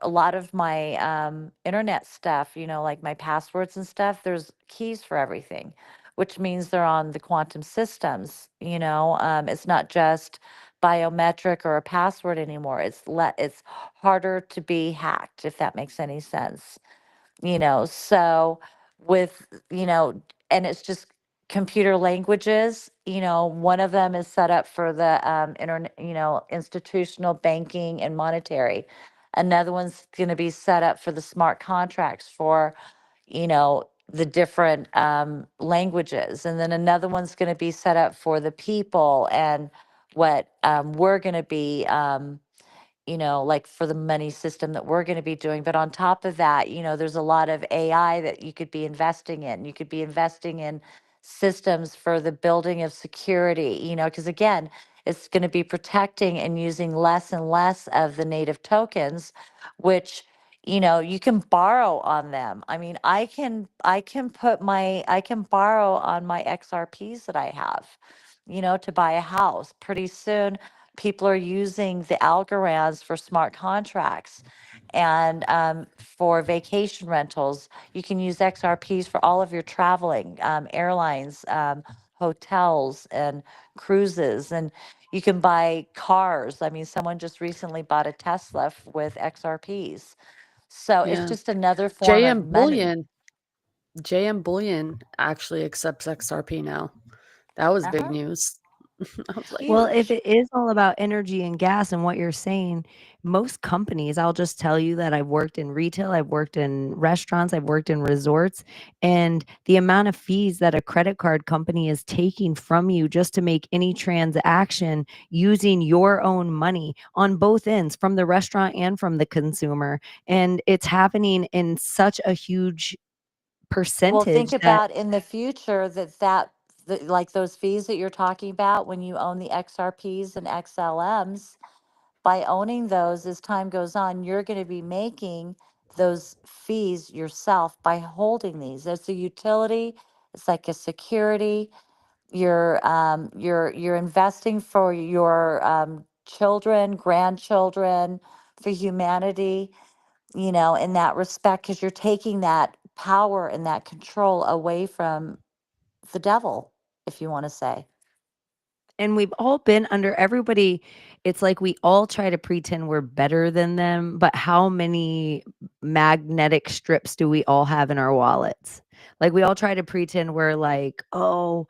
D: a lot of my internet stuff, like my passwords and stuff, there's keys for everything, which means they're on the quantum systems. It's not just biometric or a password anymore. It's harder to be hacked, if that makes any sense. So with, and it's just computer languages. One of them is set up for the internet, institutional banking and monetary. Another one's going to be set up for the smart contracts for, the different languages. And then another one's going to be set up for the people and what we're going to be like for the money system that we're going to be doing. But on top of that, there's a lot of AI that you could be investing in. You could be investing in systems for the building of security, because again, it's going to be protecting and using less and less of the native tokens, which you can borrow on them. I mean, I can borrow on my XRPs that I have, to buy a house. Pretty soon people are using the algorithms for smart contracts and for vacation rentals. You can use XRPs for all of your traveling, airlines, hotels, and cruises. And you can buy cars. I mean, someone just recently bought a Tesla with XRPs. So it's
B: Yeah.
D: just another form of
B: JM
D: money.
B: Bullion. JM Bullion actually accepts XRP now. That was big
D: Uh-huh.
B: news. I was like,
A: Well, if
D: Huge.
A: it is all about energy and gas and what you're saying, most companies, I'll just tell you that I've worked in retail, I've worked in restaurants, I've worked in resorts, and the amount of fees that a credit card company is taking from you just to make any transaction using your own money on both ends, from the restaurant and from the consumer. And it's happening in such a huge
D: Well, think
A: percentage that
D: about in the future like those fees that you're talking about when you own the XRPs and XLMs, by owning those as time goes on, you're going to be making those fees yourself by holding these. It's a utility, it's like a security. You're investing for your children, grandchildren, for humanity, in that respect, because you're taking that power and that control away from the devil, if you want to say.
A: And we've all been under everybody. It's like we all try to pretend we're better than them, but how many magnetic strips do we all have in our wallets? Like we all try to pretend we're like, oh,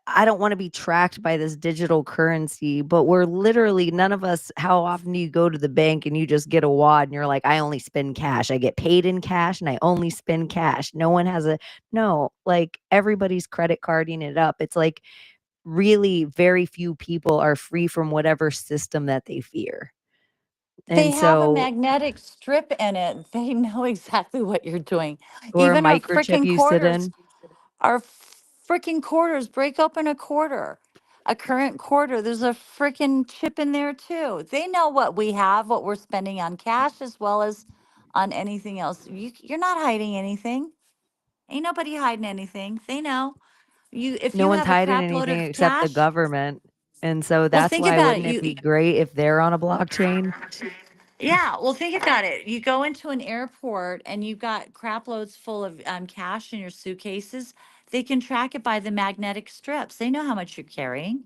A: I don't want to be tracked by this digital currency, but we're literally none of us. How often do you go to the bank and you just get a wad and you're like, I only spend cash. I get paid in cash and I only spend cash. No one has no, like everybody's credit carding it up. It's like really very few people are free from whatever system that they fear.
D: They
A: And
D: have a
A: so,
D: magnetic strip in it. They know exactly what you're doing.
A: or a
D: Even our
A: microchip
D: freaking
A: you sit
D: quarters,
A: in.
D: our freaking quarters, break open a quarter, a current quarter. There's a freaking chip in there too. They know what we have, what we're spending on cash as well as on anything else. You're not hiding anything. Ain't nobody hiding anything. They know. If
A: No
D: you
A: one's
D: have a
A: hiding
D: crap load
A: anything
D: of
A: except the
D: cash,
A: government. And so
D: well,
A: that's
D: think
A: why
D: about it.
A: wouldn't it be great if they're on a blockchain?
D: Yeah, well, think about it. You go into an airport and you've got crap loads full of cash in your suitcases. They can track it by the magnetic strips. They know how much you're carrying.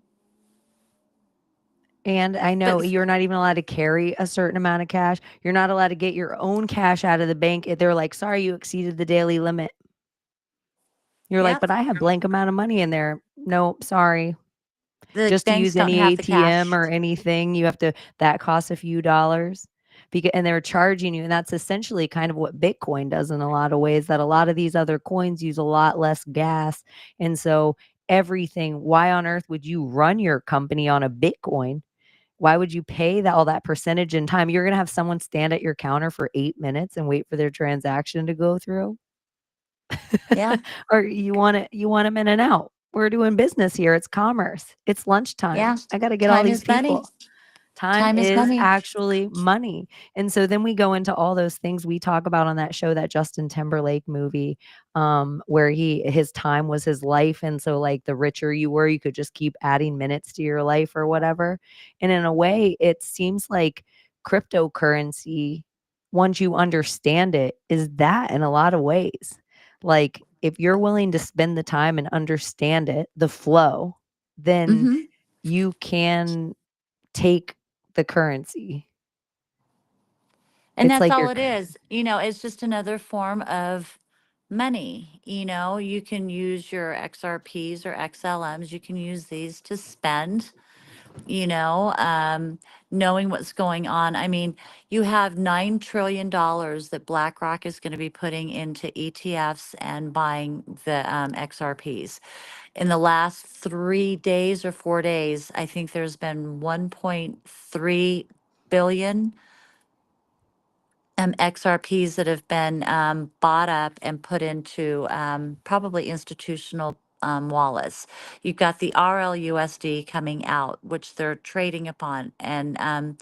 A: And I
D: But
A: know you're not even allowed to carry a certain amount of cash. You're not allowed to get your own cash out of the bank. They're like, sorry, you exceeded the daily limit. You're like,
D: yep,
A: but I have blank amount of money in there. Nope, sorry.
D: the
A: Just to
D: banks
A: use
D: don't
A: any
D: have the
A: ATM
D: cash.
A: or anything, you have to that costs a few dollars. And they're charging you. And that's essentially kind of what Bitcoin does in a lot of ways, that a lot of these other coins use a lot less gas. And so everything, why on earth would you run your company on a Bitcoin? Why would you pay all that percentage in time? You're going to have someone stand at your counter for 8 minutes and wait for their transaction to go through.
D: Yeah,
A: Or you want them in and out. We're doing business here. It's commerce. It's lunchtime.
D: yeah.
A: I got to get all
D: Time
A: these
D: is money.
A: people. Time
D: Time is
A: is
D: money.
A: actually money. And so then we go into all those things we talk about on that show, that Justin Timberlake movie, where his time was his life. And so like the richer you were, you could just keep adding minutes to your life or whatever. And in a way, it seems like cryptocurrency, once you understand it, is that in a lot of ways. Like if you're willing to spend the time and understand it, the flow, then
D: Hmm.
A: you can take the currency.
D: And
A: It's
D: that's
A: like
D: all
A: you're
D: it is. It's just another form of money. You can use your XRPs or XLMs. You can use these to spend, you know, um, knowing what's going on. I mean, you have $9 trillion that BlackRock is going to be putting into ETFs and buying the XRPs. In the last 3 days or 4 days, I think there's been 1.3 billion XRPs that have been bought up and put into probably institutional wallets. You've got the RLUSD coming out, which they're trading upon, and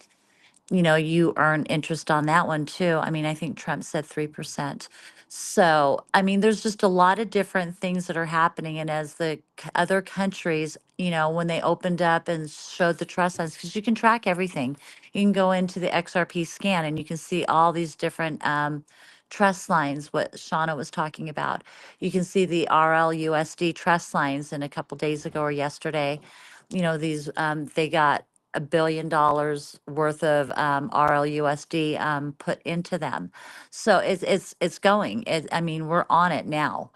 D: you earn interest on that one too. I mean, I think Trump said 3%. So, I mean, there's just a lot of different things that are happening. And as the other countries, when they opened up and showed the trust lines, because you can track everything, you can go into the XRP scan and you can see all these different trust lines, what Shauna was talking about. You can see the RLUSD trust lines, and a couple days ago or yesterday, these they got $1 billion worth of RLUSD put into them. So it's going. I mean, we're on it now.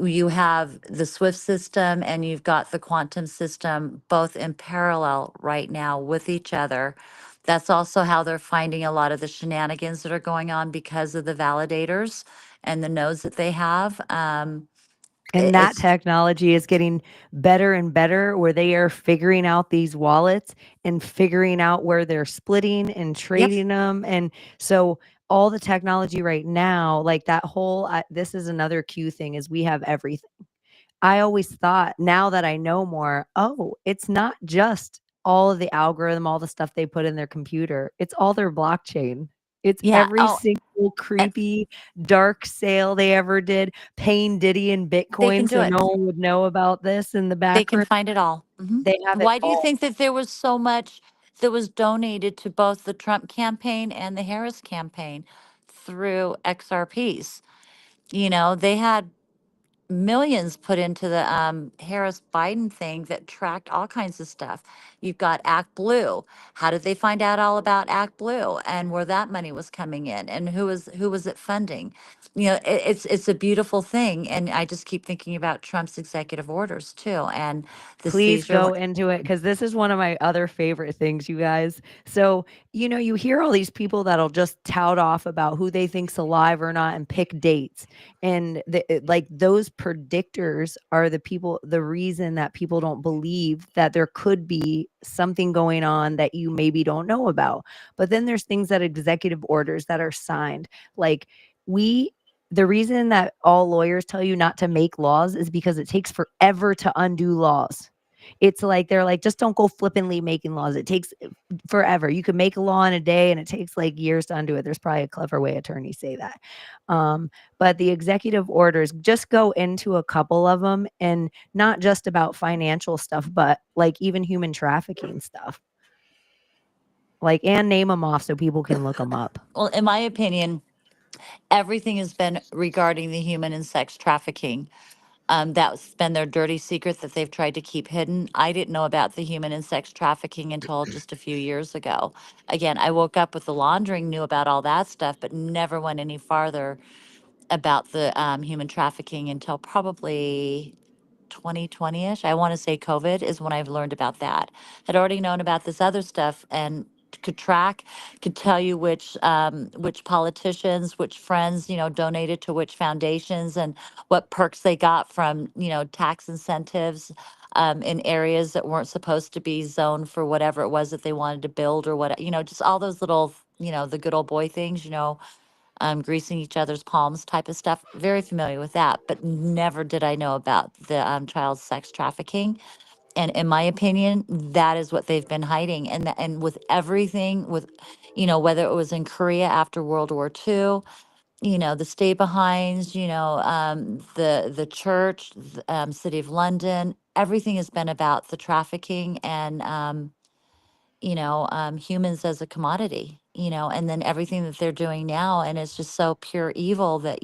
D: You have the SWIFT system and you've got the quantum system both in parallel right now with each other. That's also how they're finding a lot of the shenanigans that are going on because of the validators and the nodes that they have.
A: and that
D: It's
A: technology is getting better and better, where they are figuring out these wallets and figuring out where they're splitting and
D: Yep.
A: trading them. And so all the technology right now, like that whole this is another Q thing, is we have everything. I always thought, now that I know more, oh, it's not just all of the algorithm, all the stuff they put in their computer. It's all their blockchain. It's
D: Yeah.
A: every
D: Oh,
A: single
D: and
A: creepy dark sale they ever did, paying Diddy in
D: they can
A: Bitcoin
D: do
A: so
D: it.
A: no one would know about this in the
D: They can
A: background.
D: find it all.
A: They have it
D: Why do you
A: all.
D: think that there was so much that was donated to both the Trump campaign and the Harris campaign through XRPs? They had millions put into the Harris Biden thing that tracked all kinds of stuff. You've got Act Blue. How did they find out all about Act Blue and where that money was coming in and who was it funding? It's a beautiful thing, and I just keep thinking about Trump's executive orders too, and the
A: Please
D: seizure.
A: go into it because this is one of my other favorite things, you guys. So, you hear all these people that'll just tout off about who they think's alive or not and pick dates. And like those predictors are the reason that people don't believe that there could be something going on that you maybe don't know about. But then there's things that executive orders that are signed. Like the reason that all lawyers tell you not to make laws is because it takes forever to undo laws. It's like they're like, just don't go flippantly making laws. It takes forever. You could make a law in a day and it takes like years to undo it. There's probably a clever way attorneys say that. But the executive orders, just go into a couple of them, and not just about financial stuff, but like even human trafficking stuff. And name them off so people can look them up.
D: Well, in my opinion, everything has been regarding the human and sex trafficking. That's been their dirty secret that they've tried to keep hidden. I didn't know about the human and sex trafficking until just a few years ago. Again, I woke up with the laundering, knew about all that stuff, but never went any farther about the human trafficking until probably 2020-ish. I want to say COVID is when I've learned about that. Had already known about this other stuff and could tell you which politicians, which friends, donated to which foundations and what perks they got from, tax incentives in areas that weren't supposed to be zoned for whatever it was that they wanted to build or what, just all those little, the good old boy things, greasing each other's palms type of stuff. Very familiar with that, but never did I know about the child sex trafficking. And in my opinion, that is what they've been hiding. And with everything, with whether it was in Korea after World War II, the stay behinds, the church, City of London, everything has been about the trafficking and humans as a commodity, and then everything that they're doing now. And it's just so pure evil that,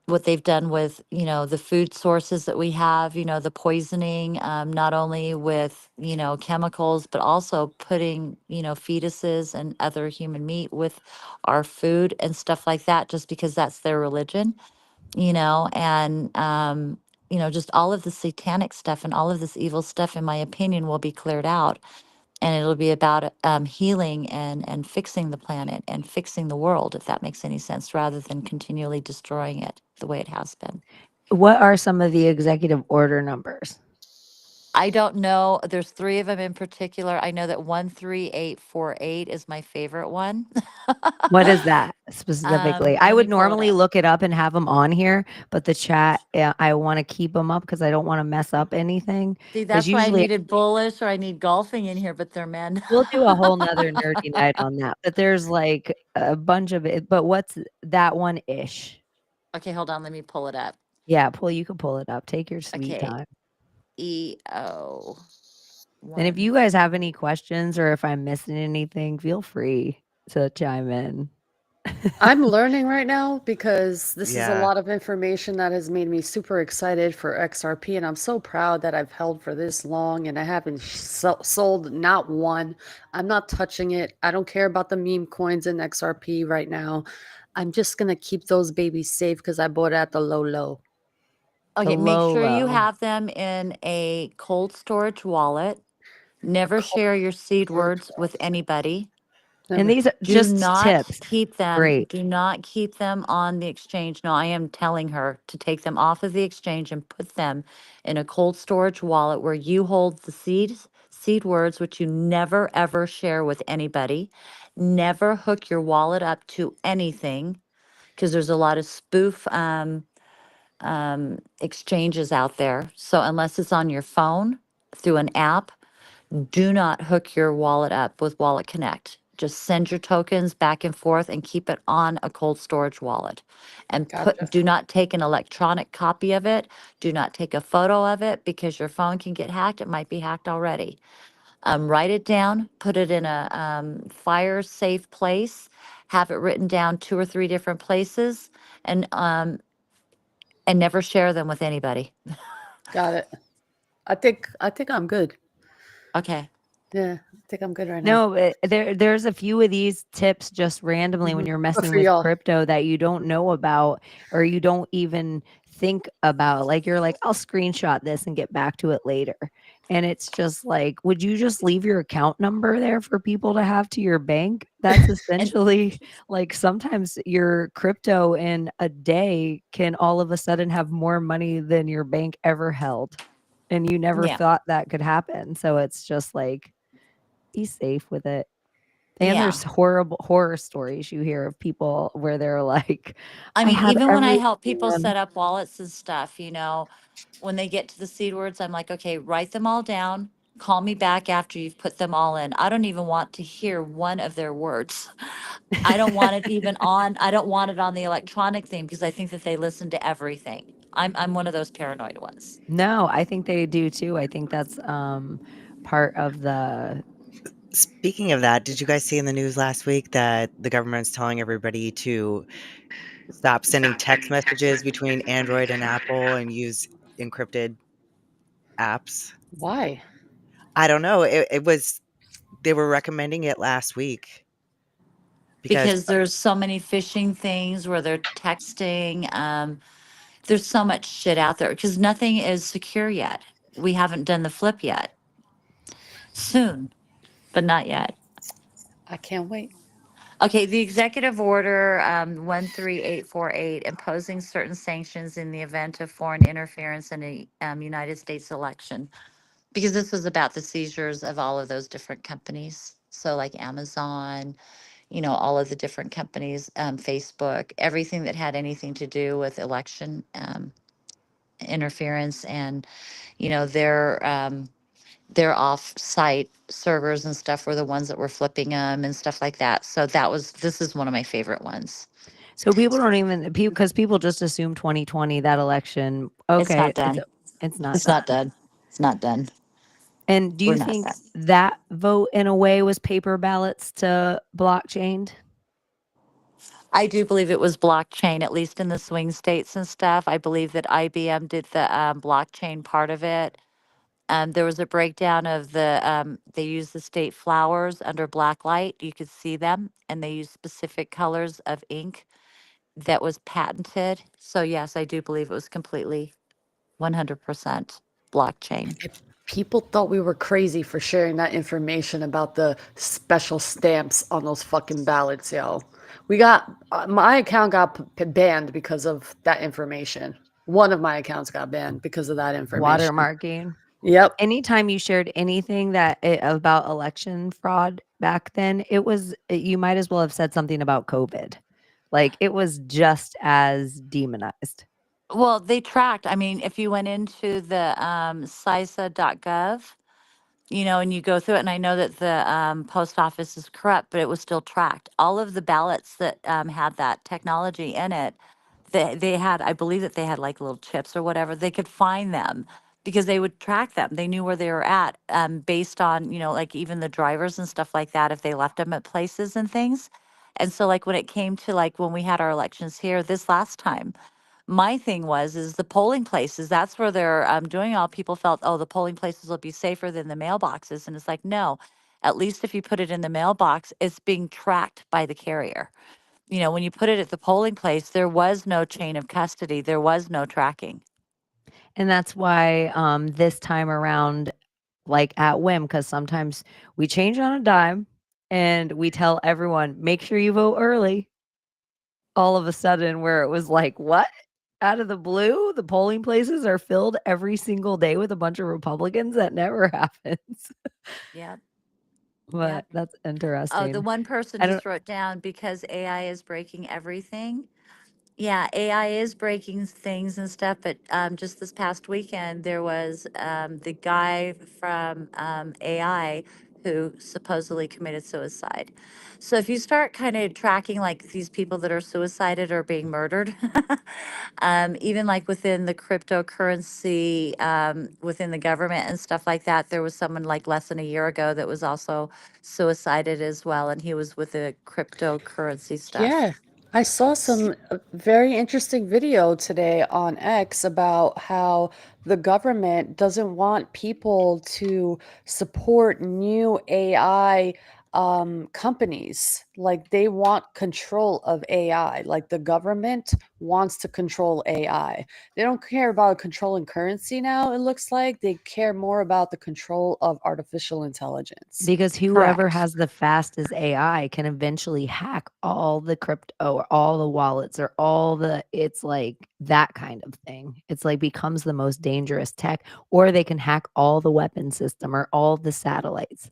D: what they've done with, the food sources that we have, the poisoning, not only with, chemicals, but also putting, fetuses and other human meat with our food and stuff like that, just because that's their religion, and, just all of the satanic stuff and all of this evil stuff, in my opinion, will be cleared out, and it'll be about healing and fixing the planet and fixing the world, if that makes any sense, rather than continually destroying it the way it has been.
A: What are some of the executive order numbers?
D: I don't know. There's three of them in particular. I know that 13848 is my favorite one.
A: What is that specifically? I
D: Let me
A: would
D: pull it
A: normally
D: up.
A: look it up and have them on here, but the chat, I want to keep them up because I don't want to mess up anything.
D: See,
A: Because
D: that's why I
A: usually
D: needed bullish or I need golfing in here, but they're men.
A: we'll do a whole nother nerdy night on that. But there's like a bunch of it. But what's that one ish?
D: Okay, hold on. Let me pull it up.
A: Yeah, you can pull it up. Take your sweet
D: Okay.
A: time.
D: EO.
A: And if you guys have any questions or if I'm missing anything, feel free to chime in.
B: I'm learning right now because this is a
E: Yeah.
B: lot of information that has made me super excited for XRP, and I'm so proud that I've held for this long and I haven't sold not one. I'm not touching it. I don't care about the meme coins in XRP right now. I'm just gonna keep those babies safe because I bought it at the low.
D: Okay, make sure you
A: low.
D: have them in a cold storage wallet. Never share your seed words with anybody.
A: And these are
D: Do
A: just
D: not
A: tips.
D: keep them.
A: Great.
D: Do not keep them on the exchange. No, I am telling her to take them off of the exchange and put them in a cold storage wallet where you hold the seed words, which you never ever share with anybody. Never hook your wallet up to anything because there's a lot of spoof exchanges out there. So unless it's on your phone through an app, do not hook your wallet up with Wallet Connect. Just send your tokens back and forth and keep it on a cold storage wallet. And
B: Gotcha.
D: do not take an electronic copy of it. Do not take a photo of it because your phone can get hacked. It might be hacked already. Write it down, put it in a fire safe place, have it written down 2 or 3 different places, and never share them with anybody.
B: Got it. I think I'm good.
D: Okay.
B: Yeah, I think I'm good right now.
A: No, there's a few of these tips just randomly when
B: Mhm.
A: you're
B: Good
A: messing
B: for
A: with
B: y'all.
A: crypto that you don't know about or you don't even think about. Like you're like, I'll screenshot this and get back to it later. And it's just like, would you just leave your account number there for people to have to your bank? That's
D: And
A: essentially like sometimes your crypto in a day can all of a sudden have more money than your bank ever held. And you never
D: yeah.
A: thought that could happen. So it's just like, be safe with it. And
D: Yeah.
A: there's horrible horror stories you hear of people where they're like,
D: I
A: I
D: mean,
A: have
D: even when I
A: everything
D: help people
A: on.
D: set up wallets and stuff, when they get to the seed words, I'm like, okay, write them all down. Call me back after you've put them all in. I don't even want to hear one of their words. I don't want it even on, I don't want it on the electronic thing because I think that they listen to everything. I'm one of those paranoid ones.
A: No, I think they do too. I think that's part of the
E: Speaking of that, did you guys see in the news last week that the government's telling everybody to stop sending text messages between Android and Apple and use encrypted apps?
B: Why?
E: I don't know. It was they were recommending it last week because
D: Because there's so many phishing things where they're texting. There's so much shit out there because nothing is secure yet. We haven't done the flip yet. Soon, but not yet.
B: I can't wait.
D: Okay, the executive order 13848 imposing certain sanctions in the event of foreign interference in a United States election, because this was about the seizures of all of those different companies. So, like Amazon, all of the different companies, Facebook, everything that had anything to do with election interference, and you know their their off-site servers and stuff were the ones that were flipping them and stuff like that. So this is one of my favorite ones.
A: so people don't even because people just assume 2020 that election.
D: It's
A: Okay,
D: not done.
A: it's not
D: It's
A: done.
D: not done. It's not done.
A: And do
D: We're
A: you
D: not
A: think
D: done.
A: that vote in a way was paper ballots to blockchain?
D: I do believe it was blockchain, at least in the swing states and stuff. I believe that IBM did the blockchain part of it. There was a breakdown of they used the state flowers under black light. You could see them, and they used specific colors of ink that was patented. So, yes, I do believe it was completely 100% blockchain.
B: People thought we were crazy for sharing that information about the special stamps on those fucking ballots, yo. We got my account got banned because of that information. One of my accounts got banned because of that information.
A: Watermarking.
B: Yep.
A: Anytime you shared anything about election fraud back then, you might as well have said something about COVID. Like it was just as demonized.
D: Well, they tracked. I mean, if you went into the CISA.gov, and you go through it, and I know that the post office is corrupt, but it was still tracked. All of the ballots that had that technology in it, they had, I believe that they had like little chips or whatever. They could find them because they would track them. They knew where they were at based on, like even the drivers and stuff like that, if they left them at places and things. And so, like, when it came to like when we had our elections here this last time, my thing is the polling places. That's where they're doing all. People felt, oh, the polling places will be safer than the mailboxes, and it's like, no. At least if you put it in the mailbox, it's being tracked by the carrier. When you put it at the polling place, there was no chain of custody. There was no tracking.
A: And that's why this time around, like at whim, because sometimes we change on a dime and we tell everyone, make sure you vote early. All of a sudden, where it was like, what? Out of the blue, the polling places are filled every single day with a bunch of Republicans. That never happens.
D: Yep.
A: But
D: Yep.
A: that's
D: Oh, the
A: interesting.
D: one person
A: I don't
D: just wrote down because AI is breaking everything. Yeah, AI is breaking things and stuff, but just this past weekend, there was the guy from AI who supposedly committed suicide. So if you start kind of tracking like these people that are suicided or being murdered, even like within the cryptocurrency, within the government and stuff like that, there was someone like less than a year ago that was also suicided as well, and he was with the cryptocurrency stuff.
B: Yeah, I saw some very interesting video today on X about how the government doesn't want people to support new AI companies. Like they want control of AI. Like the government wants to control AI. They don't care about controlling currency now, it looks like. They care more about the control of artificial intelligence.
A: Because whoever
D: Correct.
A: has the fastest AI can eventually hack all the crypto or all the wallets or all the, it's like that kind of thing. It's like becomes the most dangerous tech, or they can hack all the weapon system or all the satellites.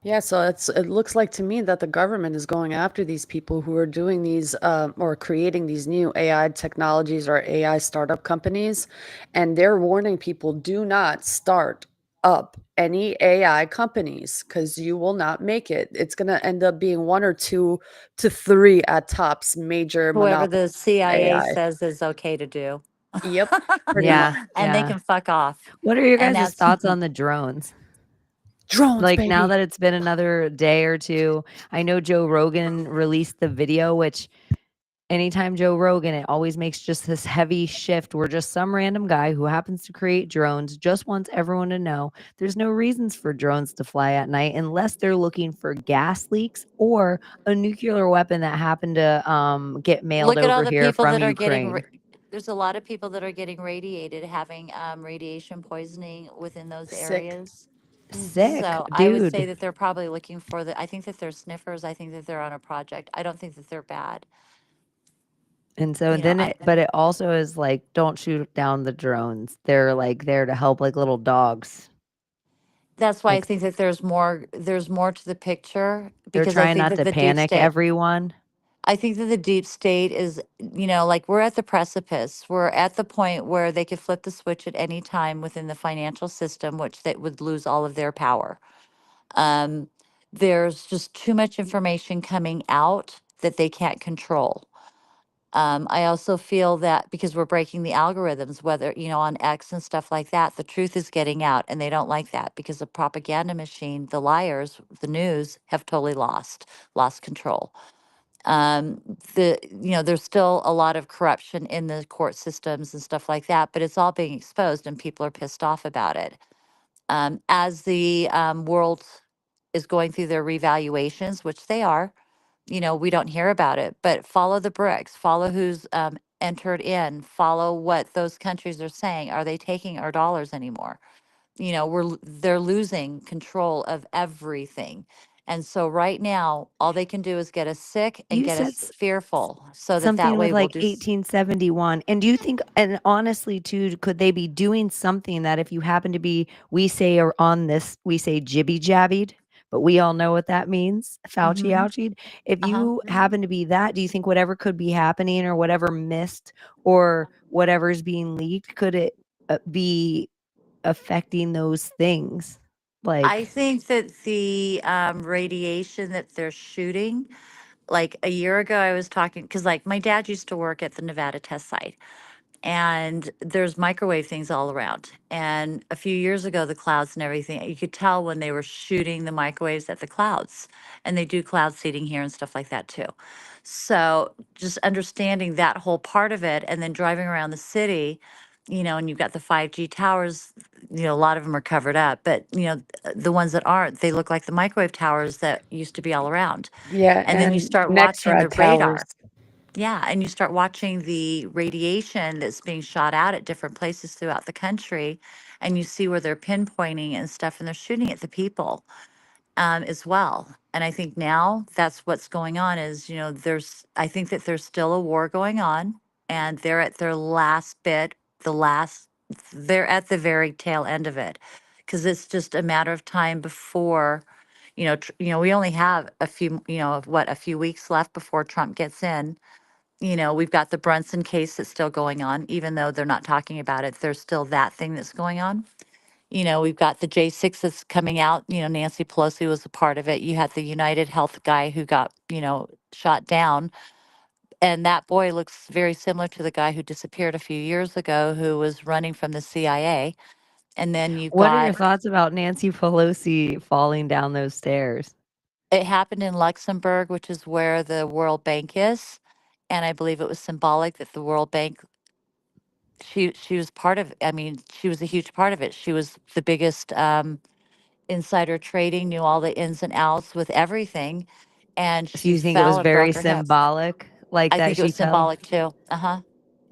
B: Yeah, so it looks like to me that the government is going after these people who are doing these or creating these new AI technologies or AI startup companies, and they're warning people, do not start up any AI companies because you will not make it. It's going to end up being one or two to three at tops major
D: Whoever
B: monopoly
D: the CIA
B: AI.
D: says is okay to do.
B: Yep, pretty much.
A: Yeah,
D: And they
A: yeah.
D: can fuck off.
A: What are your
D: And
A: guys'
D: that's
A: thoughts on the drones?
B: Drones,
A: Like now
B: baby.
A: that it's been another day or two, I know Joe Rogan released the video, which anytime Joe Rogan, it always makes just this heavy shift where just some random guy who happens to create drones just wants everyone to know there's no reasons for drones to fly at night unless they're looking for gas leaks or a nuclear weapon that happened to get mailed
D: look at all
A: over
D: the
A: here
D: people
A: from
D: that are getting
A: Ukraine.
D: there's a lot of people that are getting radiated, having radiation poisoning within those
B: Sick.
D: areas.
A: Sick,
D: So I would say
A: dude.
D: that they're probably looking for I think that they're sniffers. I think that they're on a project. I don't think that they're bad.
A: And so
D: You know,
A: then but it also is like, don't shoot down the drones. They're like there to help like little dogs.
D: that's why I
A: Like
D: think that there's more to the picture,
A: they're
D: because I
A: trying
D: think
A: not
D: that
A: to
D: the deep
A: panic
D: state
A: everyone.
D: I think that the deep state is, like we're at the precipice. We're at the point where they could flip the switch at any time within the financial system, which they would lose all of their power. Um, there's just too much information coming out that they can't control. I also feel that because we're breaking the algorithms, whether, on X and stuff like that, the truth is getting out, and they don't like that because the propaganda machine, the liars, the news have totally lost control. um there's still a lot of corruption in the court systems and stuff like that, but it's all being exposed and people are pissed off about it. As the world is going through their revaluations, which they are, we don't hear about it, but follow the bricks, follow who's entered in, follow what those countries are saying. Are they taking our dollars anymore? They're losing control of everything. And so right now, all they can do is get us sick and
A: You
D: get
A: said
D: us fearful, so that
A: something with
D: way we'll
A: like
D: do
A: 1871. And do you think, and honestly too, could they be doing something that if you happen to be, we say, or on this, we say jibby jabbied, but we all know what that means, Fauci
D: hmm
A: ouchied. If
D: uh-huh.
A: you happen to be that, do you think whatever could be happening or whatever missed or whatever's being leaked, could it be affecting those things?
D: I
A: Like,
D: think that the radiation that they're shooting, like a year ago, I was talking because, like, my dad used to work at the Nevada test site, and there's microwave things all around. And a few years ago, the clouds and everything, you could tell when they were shooting the microwaves at the clouds. And they do cloud seeding here and stuff like that too. So just understanding that whole part of it, and then driving around the city, and you've got the 5G towers, a lot of them are covered up, but the ones that aren't, they look like the microwave towers that used to be all around.
B: Yeah,
D: And then you
B: and
D: start
B: next
D: watching the
B: rad towers.
D: radar. Yeah, and you start watching the radiation that's being shot out at different places throughout the country, and you see where they're pinpointing and stuff, and they're shooting at the people as well. And I think now that's what's going on is, I think that there's still a war going on, and they're at their last bit, they're at the very tail end of it, because it's just a matter of time before, we only have a few, a few weeks left before Trump gets in. We've got the Brunson case that's still going on, even though they're not talking about it. There's still that thing that's going on. We've got the J6 that's coming out. Nancy Pelosi was a part of it. You had the United Health guy who got, shot down. And that boy looks very similar to the guy who disappeared a few years ago who was running from the CIA. And then you've
A: What are your
D: got,
A: thoughts about Nancy Pelosi falling down those stairs?
D: it happened in Luxembourg, which is where the World Bank is. And I believe it was symbolic that the World Bank, she was part of, she was a huge part of it. She was the biggest insider trading, knew all the ins and outs with everything. And
A: So
D: she
A: you think it was
D: fell and
A: very
D: broke her hip.
A: symbolic, like
D: I
A: that
D: think it
A: she
D: was
A: fell?
D: symbolic too. Uh-huh.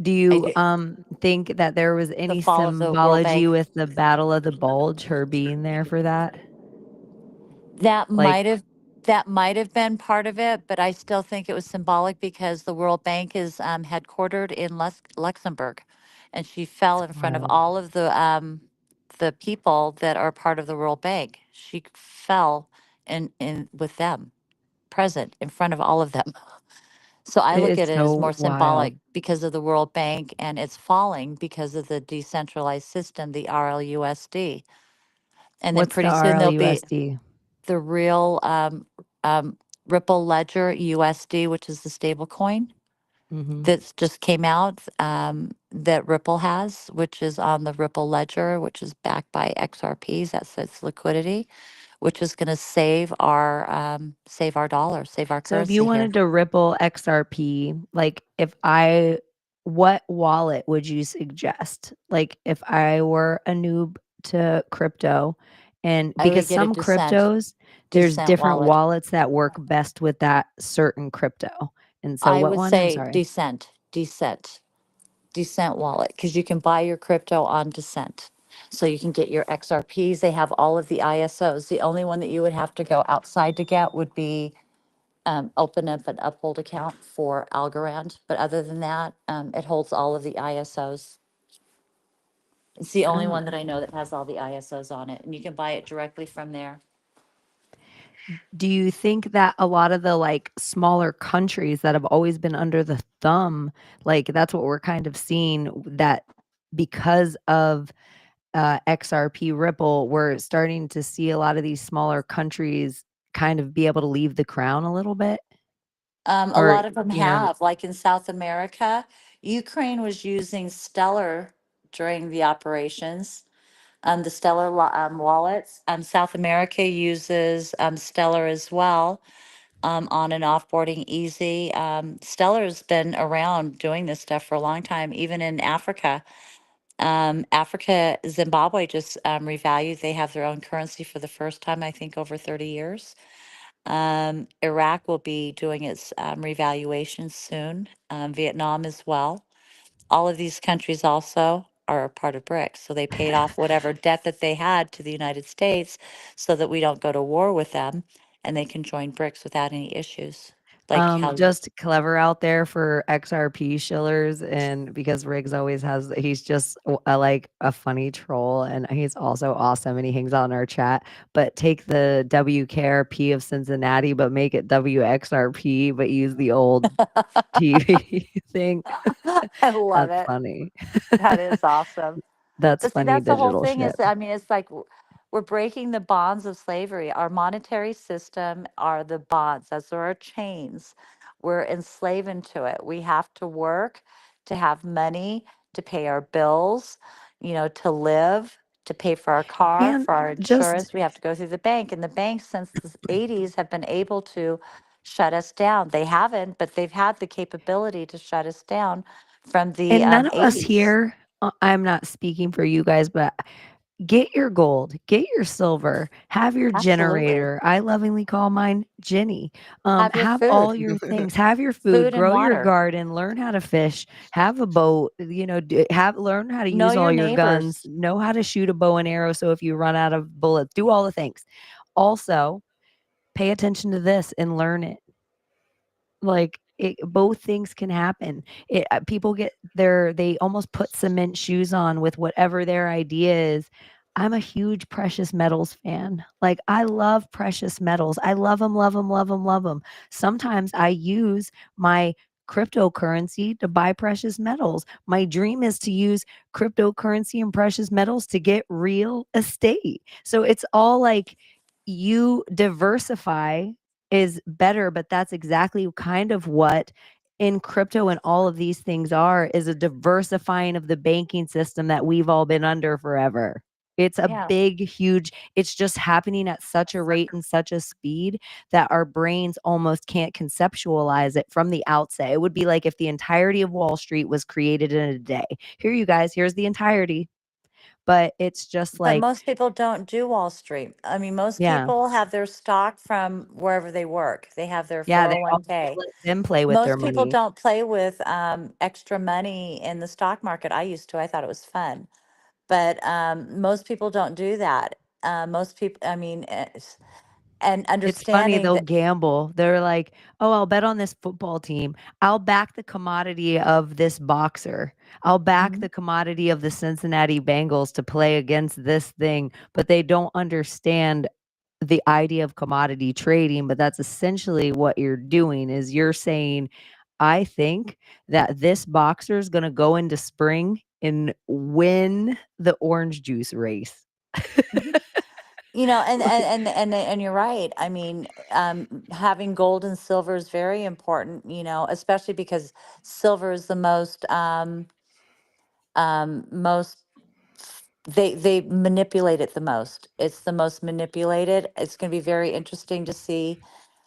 A: Do
D: I
A: you
D: do.
A: think that there was
D: The
A: any
D: fall of the World
A: symbology
D: Bank.
A: with the Battle of the Bulge, her being there for that?
D: That
A: Like,
D: might have that might have been part of it, but I still think it was symbolic because the World Bank is headquartered in Luxembourg, and she fell in front of
A: wild.
D: all of the people that are part of the World Bank. She fell in with them, present in front of all of them. So I
A: It
D: look
A: is
D: at it as more
A: so
D: symbolic
A: wild.
D: because of the World Bank, and it's falling because of the decentralized system, the RLUSD. And then
A: What's the
D: pretty soon there'll be
A: RLUSD?
D: the real um, Ripple Ledger USD, which is the stable coin
A: Mhm.
D: that's just came out, that Ripple has, which is on the Ripple Ledger, which is backed by XRPs. That's its liquidity, which is going to save our dollar, save our
A: So if you
D: currency here.
A: wanted to Ripple XRP, like what wallet would you suggest? Like if I were a noob to crypto, and
D: I would
A: because
D: get a
A: some cryptos, there's
D: Decent
A: different
D: wallet.
A: wallets that work best with that certain crypto. And so
D: I
A: what
D: would
A: one? I'm
D: say
A: sorry.
D: Decent wallet, because you can buy your crypto on Decent. So you can get your XRPs. They have all of the ISOs. The only one that you would have to go outside to get would be open up an Uphold account for Algorand. But other than that, it holds all of the ISOs. It's the only
A: Oh.
D: one that I know that has all the ISOs on it, and you can buy it directly from there.
A: Do you think that a lot of the like smaller countries that have always been under the thumb, like that's what we're kind of seeing, that because of XRP Ripple, we're starting to see a lot of these smaller countries kind of be able to leave the crown a little bit?
D: A
A: Or,
D: lot of them
A: you know,
D: have, like in South America, Ukraine was using Stellar during the operations. The Stellar wallets. South America uses Stellar as well, on and offboarding easy. Stellar has been around doing this stuff for a long time, even in Africa. Zimbabwe just revalued. They have their own currency for the first time, I think, over 30 years. Iraq will be doing its revaluation soon. Vietnam as well. All of these countries also are a part of BRICS. So they paid off whatever debt that they had to the United States so that we don't go to war with them, and they can join BRICS without any issues. Like how
A: just clever out there for XRP shillers, and because Riggs always has, he's just like a funny troll, and he's also awesome, and he hangs out in our chat. But take the WKRP of Cincinnati, but make it WXRP, but use the old TV thing.
D: I love
A: That's
D: it.
A: funny.
D: That is awesome.
A: That's
D: But see,
A: funny
D: that's the whole
A: digital
D: thing
A: shit.
D: is, it's like we're breaking the bonds of slavery. Our monetary system are the bonds, that's our chains. We're enslaved to it. We have to work to have money, to pay our bills, to live, to pay for our car,
A: And
D: for our
A: just
D: insurance. We have to go through the bank. And the banks, since the 80s, have been able to shut us down. They haven't, but they've had the capability to shut us down from the
A: and none of us
D: 80s.
A: here, I'm not speaking for you guys, but get your gold, get your silver, have your
D: Absolutely.
A: generator. I lovingly call mine Jenny.
D: Have your
A: Have all
D: food,
A: your things, have your food,
D: food and
A: grow your
D: water.
A: garden, learn how to fish, have a boat, learn how to
D: Know
A: use all
D: your
A: your guns,
D: neighbors.
A: know how to shoot a bow and arrow. So if you run out of bullets, do all the things. Also, pay attention to this and learn it. Like both things can happen. People they almost put cement shoes on with whatever their idea is. I'm a huge precious metals fan. Like I love precious metals. I love them, love them, love them, love them. Sometimes I use my cryptocurrency to buy precious metals. My dream is to use cryptocurrency and precious metals to get real estate. So it's all like you diversify is better, but that's exactly kind of what in crypto and all of these things are, is a diversifying of the banking system that we've all been under forever. It's a
D: Yeah.
A: big, huge, it's just happening at such a rate and such a speed that our brains almost can't conceptualize it from the outset. It would be like if the entirety of Wall Street was created in a day. Here, you guys, here's the entirety. But it's just
D: But
A: like,
D: most people don't do Wall Street. I mean, most
A: yeah,
D: people have their stock from wherever they work. They have their
A: yeah, they all
D: 401k.
A: let them play with their
D: Most people
A: money.
D: don't play with extra money in the stock market. I used to. I thought it was fun. But most people don't do that. Most people, I mean, and
A: It's funny,
D: understanding
A: they'll
D: that.
A: gamble. They're like, "Oh, I'll bet on this football team. I'll back the commodity of this boxer. I'll back
D: Mhm.
A: the commodity of the Cincinnati Bengals to play against this thing." But they don't understand the idea of commodity trading, but that's essentially what you're doing is you're saying, "I think that this boxer is gonna go into spring and win the orange juice race."
D: Mhm. And you're right. I mean, having gold and silver is very important. Especially because silver is the most they manipulate it the most. It's the most manipulated. It's going to be very interesting to see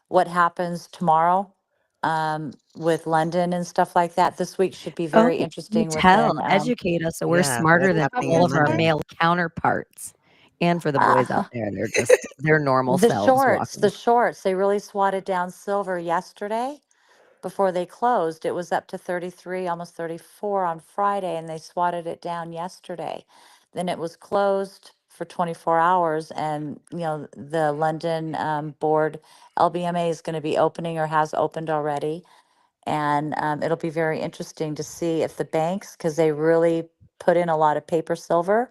D: what happens tomorrow with London and stuff like that. This week should be
A: Oh,
D: very
A: you
D: interesting
A: tell,
D: within
A: educate us so we're
E: Yeah,
A: smarter
E: what's
A: than
E: happening
A: all
E: in
A: of our
E: London?
A: male counterparts. And for the boys out
D: uh,
A: there, they're just their normal
D: the
A: selves
D: shorts, the
A: walking.
D: shorts, they really swatted down silver yesterday before they closed. It was up to 33, almost 34 on Friday, and they swatted it down yesterday. Then it was closed for 24 hours, and the London board LBMA is going to be opening or has opened already, and it'll be very interesting to see if the banks, because they really put in a lot of paper silver,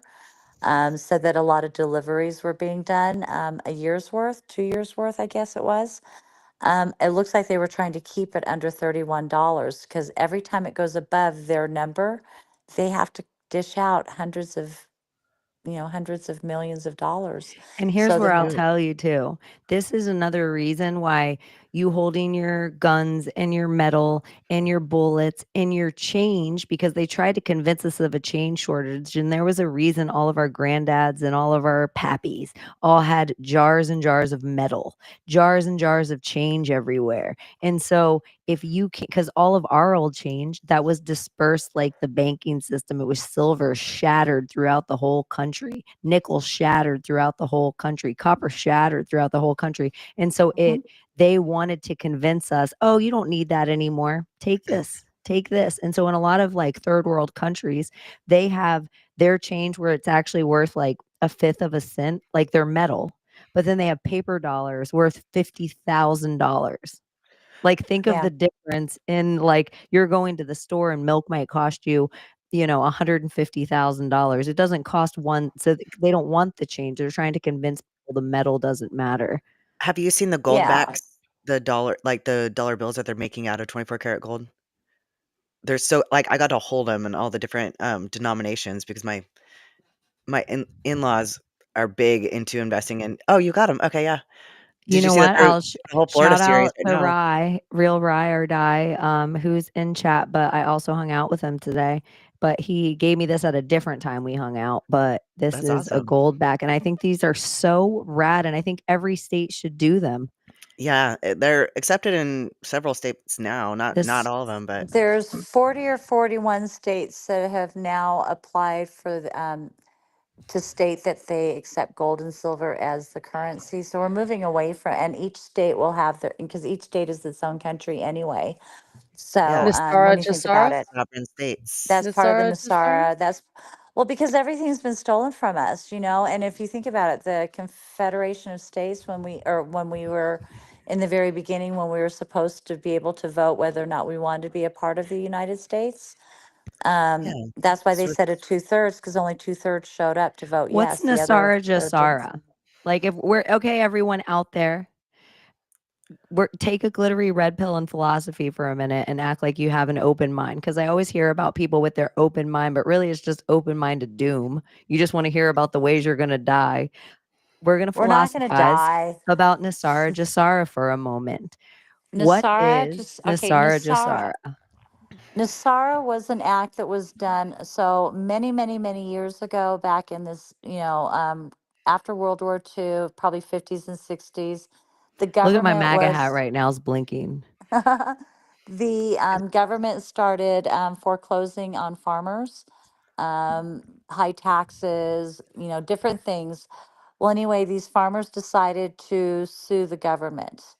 D: said that a lot of deliveries were being done, a year's worth, 2 years worth, I guess it was. It looks like they were trying to keep it under $31 because every time it goes above their number, they have to dish out hundreds of millions of dollars.
A: And here's
D: So
A: where I'll
D: the
A: tell you too. This is another reason why you holding your guns and your metal and your bullets and your change, because they tried to convince us of a change shortage. And there was a reason all of our granddads and all of our pappies all had jars and jars of metal, jars and jars of change everywhere. And so if you can, because all of our old change that was dispersed like the banking system, it was silver shattered throughout the whole country, nickel shattered throughout the whole country, copper shattered throughout the whole country. And so they wanted to convince us, oh, you don't need that anymore. Take this. Take this. And so in a lot of like third world countries, they have their change where it's actually worth like a fifth of a cent, like their metal. But then they have paper dollars worth $50,000. Like, think of
D: Yeah.
A: the difference in like you're going to the store and milk might cost you, $150,000. It doesn't cost one, so they don't want the change. They're trying to convince people the metal doesn't matter.
E: Have you seen the gold
D: Yeah.
E: backs? The dollar bills that they're making out of 24 karat gold? They're so like, I got to hold them in all the different, denominations because my in-laws are big into investing in. Oh, you got them. Okay, yeah.
A: You
E: Did you
A: know
E: see that
A: what?
E: they're
A: I'll
E: a whole Florida
A: shout
E: series
A: out
E: right
A: to
E: now?
A: Rye, real Rye or Die, who's in chat, but I also hung out with him today. But he gave me this at a different time we hung out. But this
E: That's
A: is a
E: awesome.
A: gold back, and I think these are so rad, and I think every state should do them.
E: Yeah, they're accepted in several states now, not
A: This
E: all of them, but
D: There's 40 or 41 states that have now applied to state that they accept gold and silver as the currency. So we're moving away from, and each state will have their, because each state is its own country anyway. So
E: yeah,
D: when
B: Nasara
D: you think about
B: Jasara?
D: it,
E: sovereign states.
D: that's part of the
B: Nasara Jasara?
D: Nasara. Well, because everything's been stolen from us, and if you think about it, the Confederation of States, when we were in the very beginning, when we were supposed to be able to vote whether or not we wanted to be a part of the United States,
E: Yeah,
D: that's why they
E: sort
D: said a 2/3, because only 2/3 showed up to vote
A: What's
D: yes. The other
A: Nasara
D: third didn't.
A: Jasara? Like, if we're okay, everyone out there, take a glittery red pill in philosophy for a minute and act like you have an open mind. Because I always hear about people with their open mind, but really it's just open minded doom. You just want to hear about the ways you're going to die. We're going to
D: We're not going to
A: philosophize
D: die.
A: about Nasara Jasara for a moment. What
D: Nasara,
A: is
D: just okay.
A: Nasara Jasara?
D: Nasara was an act that was done so many, many, many years ago, back in this, after World War II, probably 50s and 60s. The
A: Look at my
D: government
A: MAGA hat
D: was
A: right now. It's blinking.
D: the government started foreclosing on farmers, high taxes, different things. Well, anyway, these farmers decided to sue the government.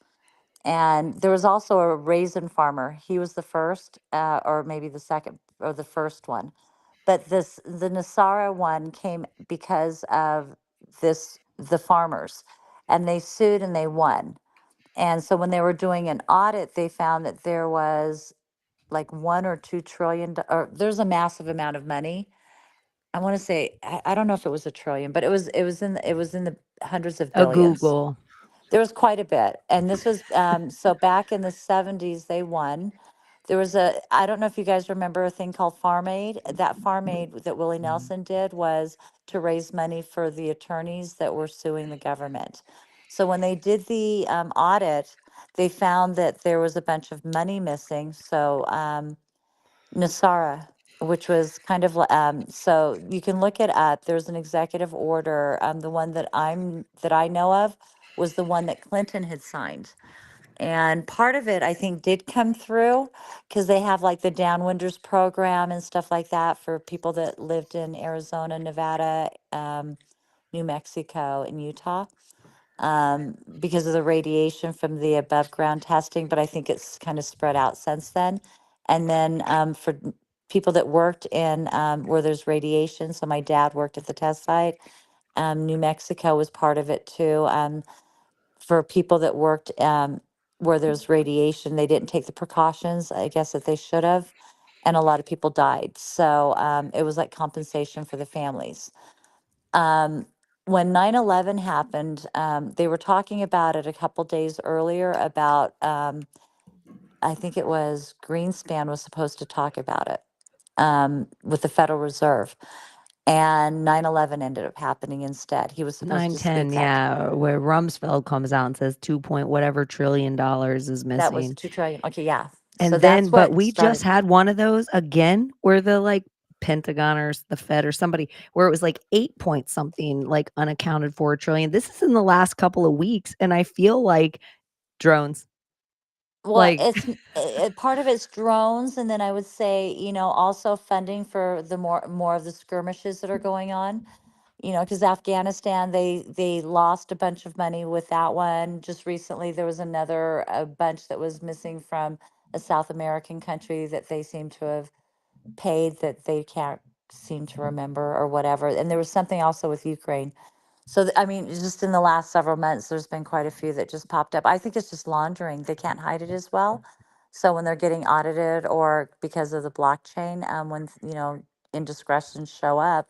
D: And there was also a raisin farmer. He was the first, or maybe the second, or the first one. But the Nasara one came because of the farmers, and they sued and they won. And so when they were doing an audit, they found that there was like 1 or 2 trillion, or there's a massive amount of money. I want to say, I don't know if it was a trillion, but it was in the hundreds of
A: A
D: billions.
A: Google.
D: There was quite a bit. And this was, so back in the 70s, they won. There was I don't know if you guys remember a thing called Farm Aid. That Farm Aid that Willie Nelson did was to raise money for the attorneys that were suing the government. So when they did the audit, they found that there was a bunch of money missing. So Nasara, which was kind of so you can look it up. There's an executive order. The one that I know of was the one that Clinton had signed. And part of it, I think, did come through because they have like the Downwinders program and stuff like that for people that lived in Arizona, Nevada, New Mexico, and Utah, because of the radiation from the above ground testing. But I think it's kind of spread out since then. And then for people that worked in where there's radiation, so my dad worked at the test site. New Mexico was part of it too. For people that worked where there's radiation, they didn't take the precautions, I guess, that they should have. And a lot of people died. So it was like compensation for the families. When 9/11 happened, they were talking about it a couple days earlier about, I think it was Greenspan was supposed to talk about it with the Federal Reserve. And 9/11 ended up happening instead. He was supposed to
A: 910,
D: speak up.
A: yeah, where Rumsfeld comes out and says 2 point whatever trillion dollars is
D: That was
A: missing.
D: 2 trillion. Okay, yeah. So
A: And then,
D: that's
A: but
D: what
A: we just
D: started.
A: had one of those again where the like Pentagon or the Fed or somebody where it was like 8 point something like unaccounted for trillion. This is in the last couple of weeks. And I feel like drones.
D: Well,
A: Like
D: part of it's drones, and then I would say, also funding for the more of the skirmishes that are going on. Because Afghanistan, they lost a bunch of money with that one. Just recently, there was another a bunch that was missing from a South American country that they seem to have paid that they can't seem to remember or whatever. And there was something also with Ukraine. So, I mean, just in the last several months, there's been quite a few that just popped up. I think it's just laundering. They can't hide it as well. So when they're getting audited or because of the blockchain, when, indiscretions show up,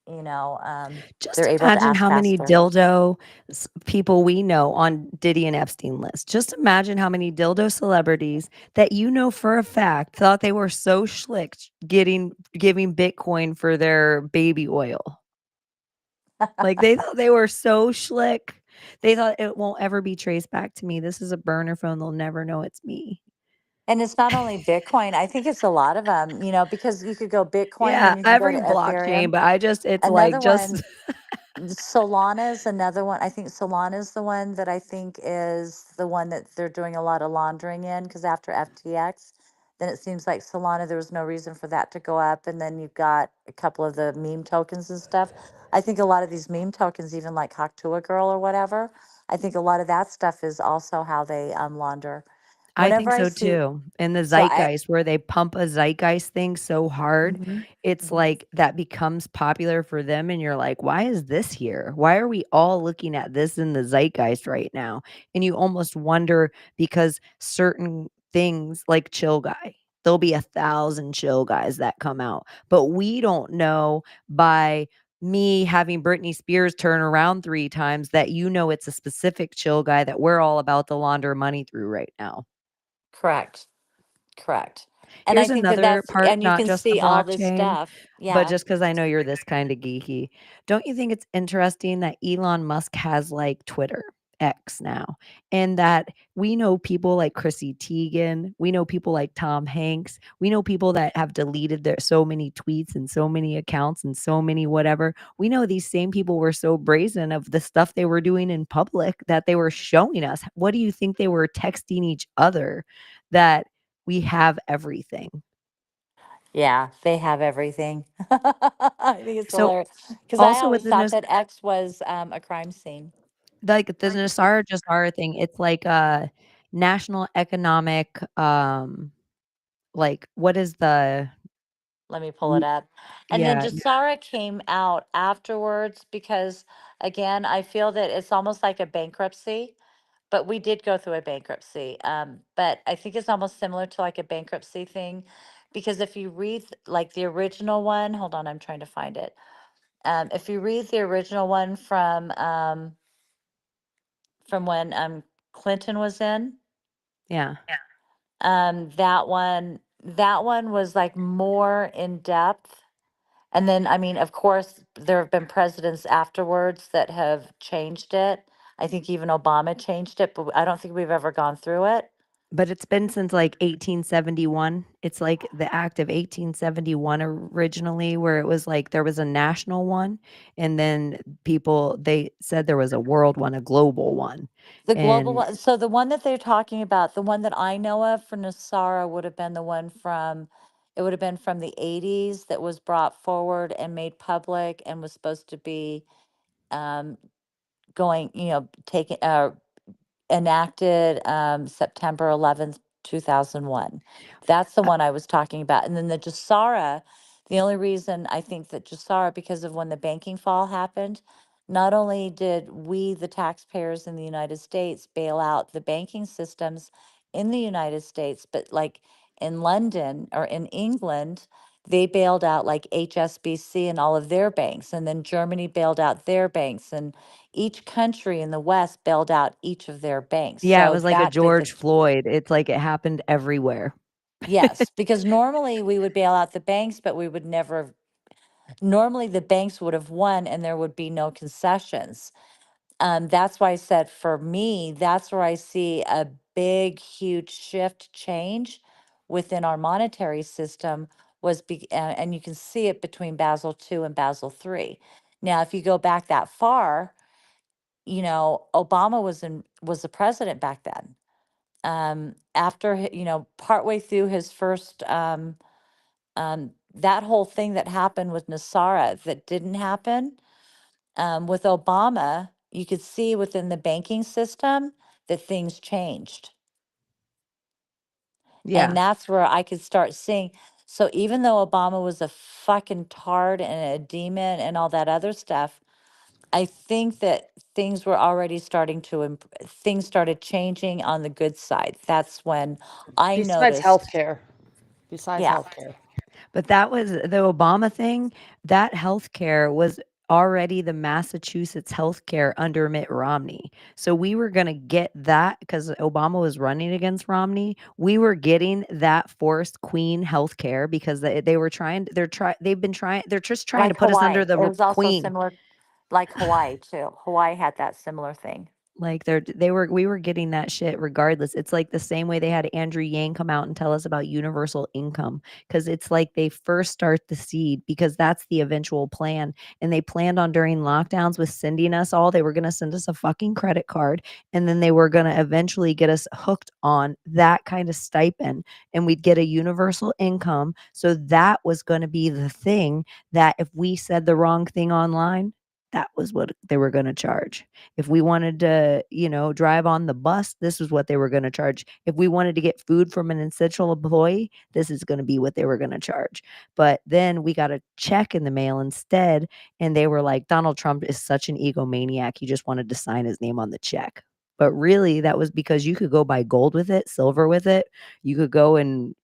D: you know, um,
A: just
D: they're able to
A: imagine
D: ask
A: how many
D: faster.
A: dildo people we know on Diddy and Epstein list. Just imagine how many dildo celebrities that you know for a fact thought they were so schlick giving Bitcoin for their baby oil. Like they thought they were so slick. They thought it won't ever be traced back to me. This is a burner phone. They'll never know it's me.
D: And it's not only Bitcoin. I think it's a lot of them, because you could go Bitcoin,
A: Yeah,
D: then you can go to
A: every blockchain,
D: Ethereum.
A: but it's like
D: Another
A: just
D: one, Solana is another one. I think Solana is the one that I think is the one that they're doing a lot of laundering in, because after FTX, then it seems like Solana, there was no reason for that to go up. And then you've got a couple of the meme tokens and stuff. I think a lot of these meme tokens, even like Haktua Girl or whatever, I think a lot of that stuff is also how they launder.
A: I
D: Whenever
A: think
D: I
A: so
D: see,
A: too. And the
D: so I,
A: zeitgeist where they pump a zeitgeist thing so hard,
D: Mhm,
A: it's
D: mhm.
A: like that becomes popular for them and you're like, "Why is this here? Why are we all looking at this in the zeitgeist right now?" And you almost wonder because certain things like Chill Guy, there'll be 1,000 Chill Guys that come out, but we don't know by me having Britney Spears turn around 3 times that it's a specific chill guy that we're all about to launder money through right now.
D: Correct. And I
A: Here's
D: think that
A: another
D: that's,
A: part,
D: and you
A: not
D: can
A: just the
D: see all this
A: blockchain,
D: stuff.
A: but
D: Yeah.
A: just because I know you're this kind of geeky. Don't you think it's interesting that Elon Musk has like Twitter, X now, and that we know people like Chrissy Teigen, we know people like Tom Hanks, we know people that have deleted their so many tweets and so many accounts and so many whatever. We know these same people were so brazen of the stuff they were doing in public that they were showing us. What do you think they were texting each other that we have everything?
D: Yeah, they have everything. I think it's
A: So
D: hilarious because I
A: also with
D: always
A: the
D: thought that X was a crime scene.
A: like the Nassar Jassar thing, it's like a national economic like what is the
D: Let me pull it up. And then
A: yeah,
D: Jasara came out afterwards because, again, I feel that it's almost like a bankruptcy, but we did go through a bankruptcy. But I think it's almost similar to like a bankruptcy thing because if you read like the original one, hold on, I'm trying to find it. If you read the original one from when Clinton was in,
A: yeah.
D: that one was like more in depth. And then, I mean, of course, there have been presidents afterwards that have changed it. I think even Obama changed it, but I don't think we've ever gone through it.
A: But it's been since like 1871. It's like the act of 1871 originally, where it was like there was a national one, and then they said there was a world one, a global one.
D: The global
A: And
D: one, so the one that they're talking about, the one that I know of for Nasara would have been the one it would have been from the 80s that was brought forward and made public and was supposed to be um, going, taken, enacted September 11th, 2001. That's the one I was talking about. And then the Jasara, the only reason I think that Jasara, because of when the banking fall happened, not only did we, the taxpayers in the United States, bail out the banking systems in the United States, but like in London or in England, they bailed out like HSBC and all of their banks. And then Germany bailed out their banks. And each country in the West bailed out each of their banks.
A: yeah, it
D: So
A: was like a
D: that big,
A: George Floyd. It's like it happened everywhere.
D: yes, because normally we would bail out the banks, but we would never, normally the banks would have won and there would be no concessions. That's why I said for me, that's where I see a big, huge shift change within our monetary system and you can see it between Basel II and Basel III. Now, if you go back that far, Obama was the president back then. After partway through his first that whole thing that happened with Nasara that didn't happen with Obama, you could see within the banking system that things changed,
A: Yeah.
D: and that's where I could start seeing. So even though Obama was a fucking tard and a demon and all that other stuff, I think that things were already starting to things started changing on the good side. That's when I
B: Besides
D: noticed.
B: healthcare. Besides
D: Yeah.
B: healthcare.
A: But that was the Obama thing. That healthcare was already the Massachusetts healthcare under Mitt Romney. So we were going to get that because Obama was running against Romney. We were getting that forced queen healthcare because they're just trying to
D: Like
A: put us under
D: Hawaii.
A: the
D: It was also
A: queen.
D: similar, like Hawaii too. Hawaii had that similar thing.
A: Like we were getting that shit regardless. It's like the same way they had Andrew Yang come out and tell us about universal income because it's like they first start the seed because that's the eventual plan. And they planned on during lockdowns with sending us all, they were going to send us a fucking credit card and then they were going to eventually get us hooked on that kind of stipend and we'd get a universal income. So that was going to be the thing that if we said the wrong thing online, that was what they were going to charge. If we wanted to, drive on the bus, this is what they were going to charge. If we wanted to get food from an essential employee, this is going to be what they were going to charge. But then we got a check in the mail instead. And they were like, Donald Trump is such an egomaniac. He just wanted to sign his name on the check. But really, that was because you could go buy gold with it, silver with it. You could go and,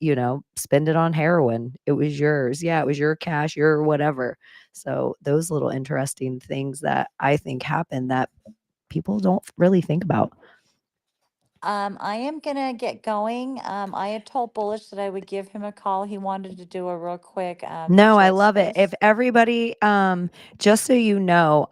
A: spend it on heroin. It was yours. Yeah, it was your cash, your whatever. So those little interesting things that I think happen that people don't really think about.
D: I am gonna get going. I had told Bullish that I would give him a call. He wanted to do a real quick
A: No, I
D: short
A: love it.
D: space.
A: If everybody, just so you know,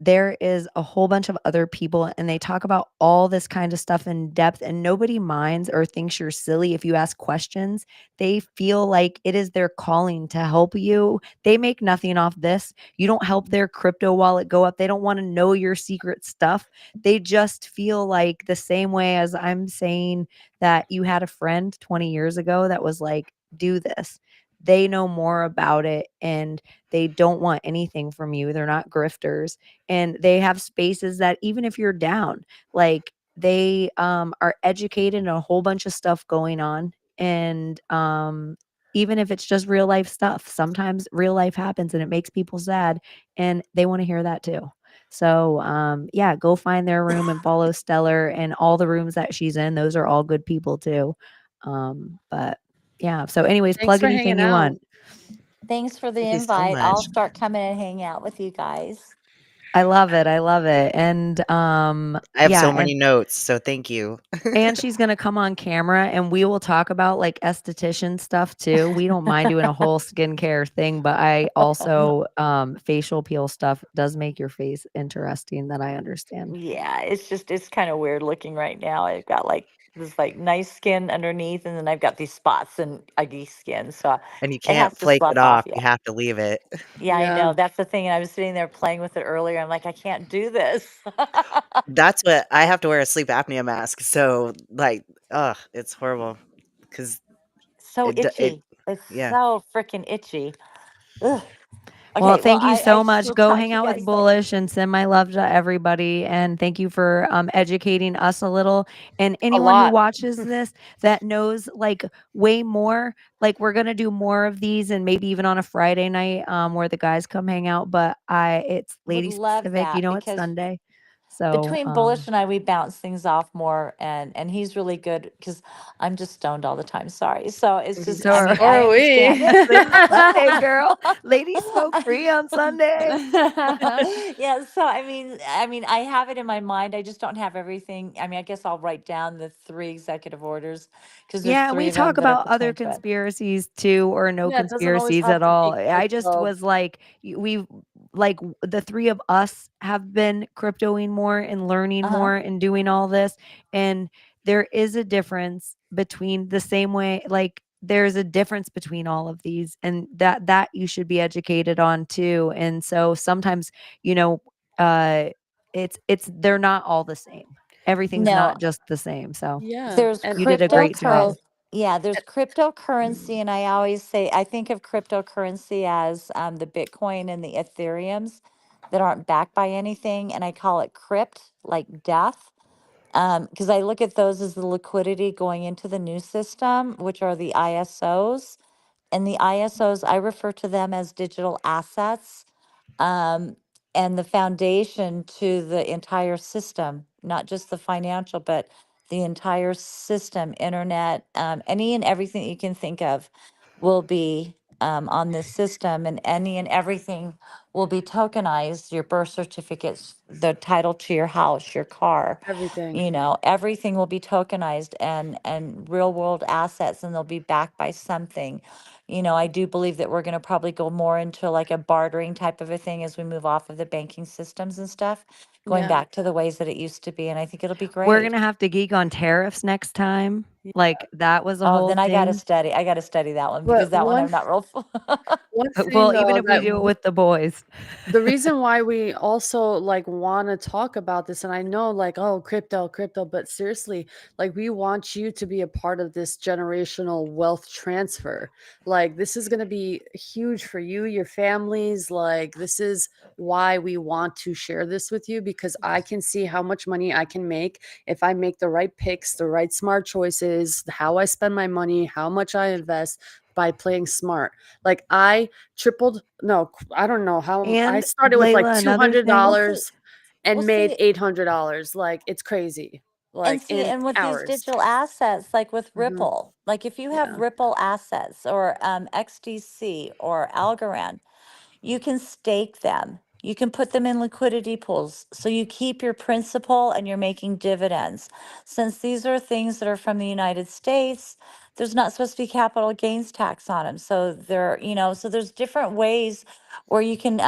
A: there is a whole bunch of other people and they talk about all this kind of stuff in depth and nobody minds or thinks you're silly if you ask questions. They feel like it is their calling to help you. They make nothing off this. You don't help their crypto wallet go up. They don't want to know your secret stuff. They just feel like the same way as I'm saying that you had a friend 20 years ago that was like, do this. They know more about it and they don't want anything from you. They're not grifters and they have spaces that even if you're down, like they are educated in a whole bunch of stuff going on. And even if it's just real life stuff, sometimes real life happens and it makes people sad and they want to hear that too. So yeah, go find their room and follow Stellar and all the rooms that she's in. Those are all good people too. But yeah. So anyways,
B: Thanks
A: plug
B: for
A: anything
B: hanging
A: you
B: out.
A: want.
D: Thanks for the
E: Thank you so
D: invite. I'll
E: much.
D: start coming and hanging out with you guys.
A: I love it. I love it. And
E: I have
A: yeah,
E: so many notes, so thank you.
A: and she's gonna come on camera and we will talk about like esthetician stuff too. We don't mind doing a whole skincare thing, but I also facial peel stuff does make your face interesting that I understand.
D: Yeah, it's kind of weird looking right now. I've got like this like nice skin underneath, and then I've got these spots and ugly skin. So
E: And you
D: it
E: can't
D: has to
E: flake it
D: slough off.
E: off,
D: Yeah.
E: you have to leave it.
D: Yeah, I
B: Yeah.
D: know. That's the thing. And I was sitting there playing with it earlier. I'm like, I can't do this.
E: That's what I have to wear a sleep apnea mask, so, like, ugh, it's horrible because
D: So
E: it
D: itchy. It's
E: yeah.
D: so freaking itchy. Ugh.
A: Well,
D: Okay, well,
A: thank you
D: I
A: so
D: just
A: much.
D: will
A: Go
D: talk
A: hang
D: to you
A: out with
D: guys later.
A: Bullish and send my love to everybody. And thank you for educating us a little. And
B: A
A: anyone who
B: lot.
A: watches this that knows like way more, like we're gonna do more of these and maybe even on a Friday night where the guys come hang out. But it's
D: Would
A: lady
D: love
A: specific.
D: that
A: It's
D: because
A: Sunday. So
D: between Bullish and I, we bounce things off more, and he's really good because I'm just stoned all the time. Sorry, so it's just,
A: so
D: I
A: are,
D: mean, I
B: Or we.
D: understand.
A: yes, it's Sunday, girl. Ladies smoke free on Sunday.
D: Yeah, so I mean, I have it in my mind. I just don't have everything. I mean, I guess I'll write down the 3 executive orders because there's
A: Yeah, and
D: three
A: we
D: of them
A: talk
D: that are
A: about other
D: pertaining to it.
A: conspiracies too, or no
B: Yeah, it doesn't always
A: conspiracies
B: have
A: at
B: to
A: all.
B: be
A: I just
B: crypto.
A: was like, we like the three of us have been cryptoing more and learning
D: Uh-huh.
A: more and doing all this. And there is a difference between the same way, like there's a difference between all of these, and that you should be educated on too. And so sometimes, you know, uh it's they're not all the same. Everything's
D: No,
A: not just the same. So
B: Yeah.
D: there's
B: And
A: you did a great job.
B: also,
D: yeah, there's cryptocurrency, and I always say I think of cryptocurrency as the Bitcoin and the Ethereums that aren't backed by anything, and I call it crypt, like death, because I look at those as the liquidity going into the new system, which are the ISOs, and the ISOs I refer to them as digital assets, um, and the foundation to the entire system, not just the financial, but the entire system, internet, any and everything you can think of will be on this system, and any and everything will be tokenized. Your birth certificates, the title to your house, your car,
B: everything.
D: everything will be tokenized and real world assets, and they'll be backed by something. I do believe that we're going to probably go more into like a bartering type of a thing as we move off of the banking systems and stuff, going
B: Yeah.
D: back to the ways that it used to be, and I think it'll be
A: We're
D: great.
A: gonna have to geek on tariffs next time.
B: Yeah.
A: Like that was a
D: Oh,
A: whole
D: then
A: thing.
D: I got to study that one because
B: But
D: that one I'm not real
B: one thing
A: Well, even
B: though
A: if we
B: that
A: do it with the boys.
B: the reason why we also like want to talk about this, and I know like, oh, crypto, but seriously, like we want you to be a part of this generational wealth transfer. Like this is going to be huge for you, your families. Like this is why we want to share this with you, because I can see how much money I can make if I make the right picks, the right smart choices, how I spend my money, how much I invest by playing smart. Like I tripled, no, I don't know how I
A: And
B: started with like
A: Layla, another thing.
B: $200 and
D: Well,
B: made
D: see,
B: $800. Like, it's crazy.
D: and
B: Like,
D: see,
B: in
D: and with these
B: hours.
D: digital assets, like with
B: Mhm.
D: Ripple, like if you have
B: Yeah.
D: Ripple assets or XDC or Algorand, you can stake them. You can put them in liquidity pools. So you keep your principal and you're making dividends. Since these are things that are from the United States, there's not supposed to be capital gains tax on them. So so there's different ways where you can,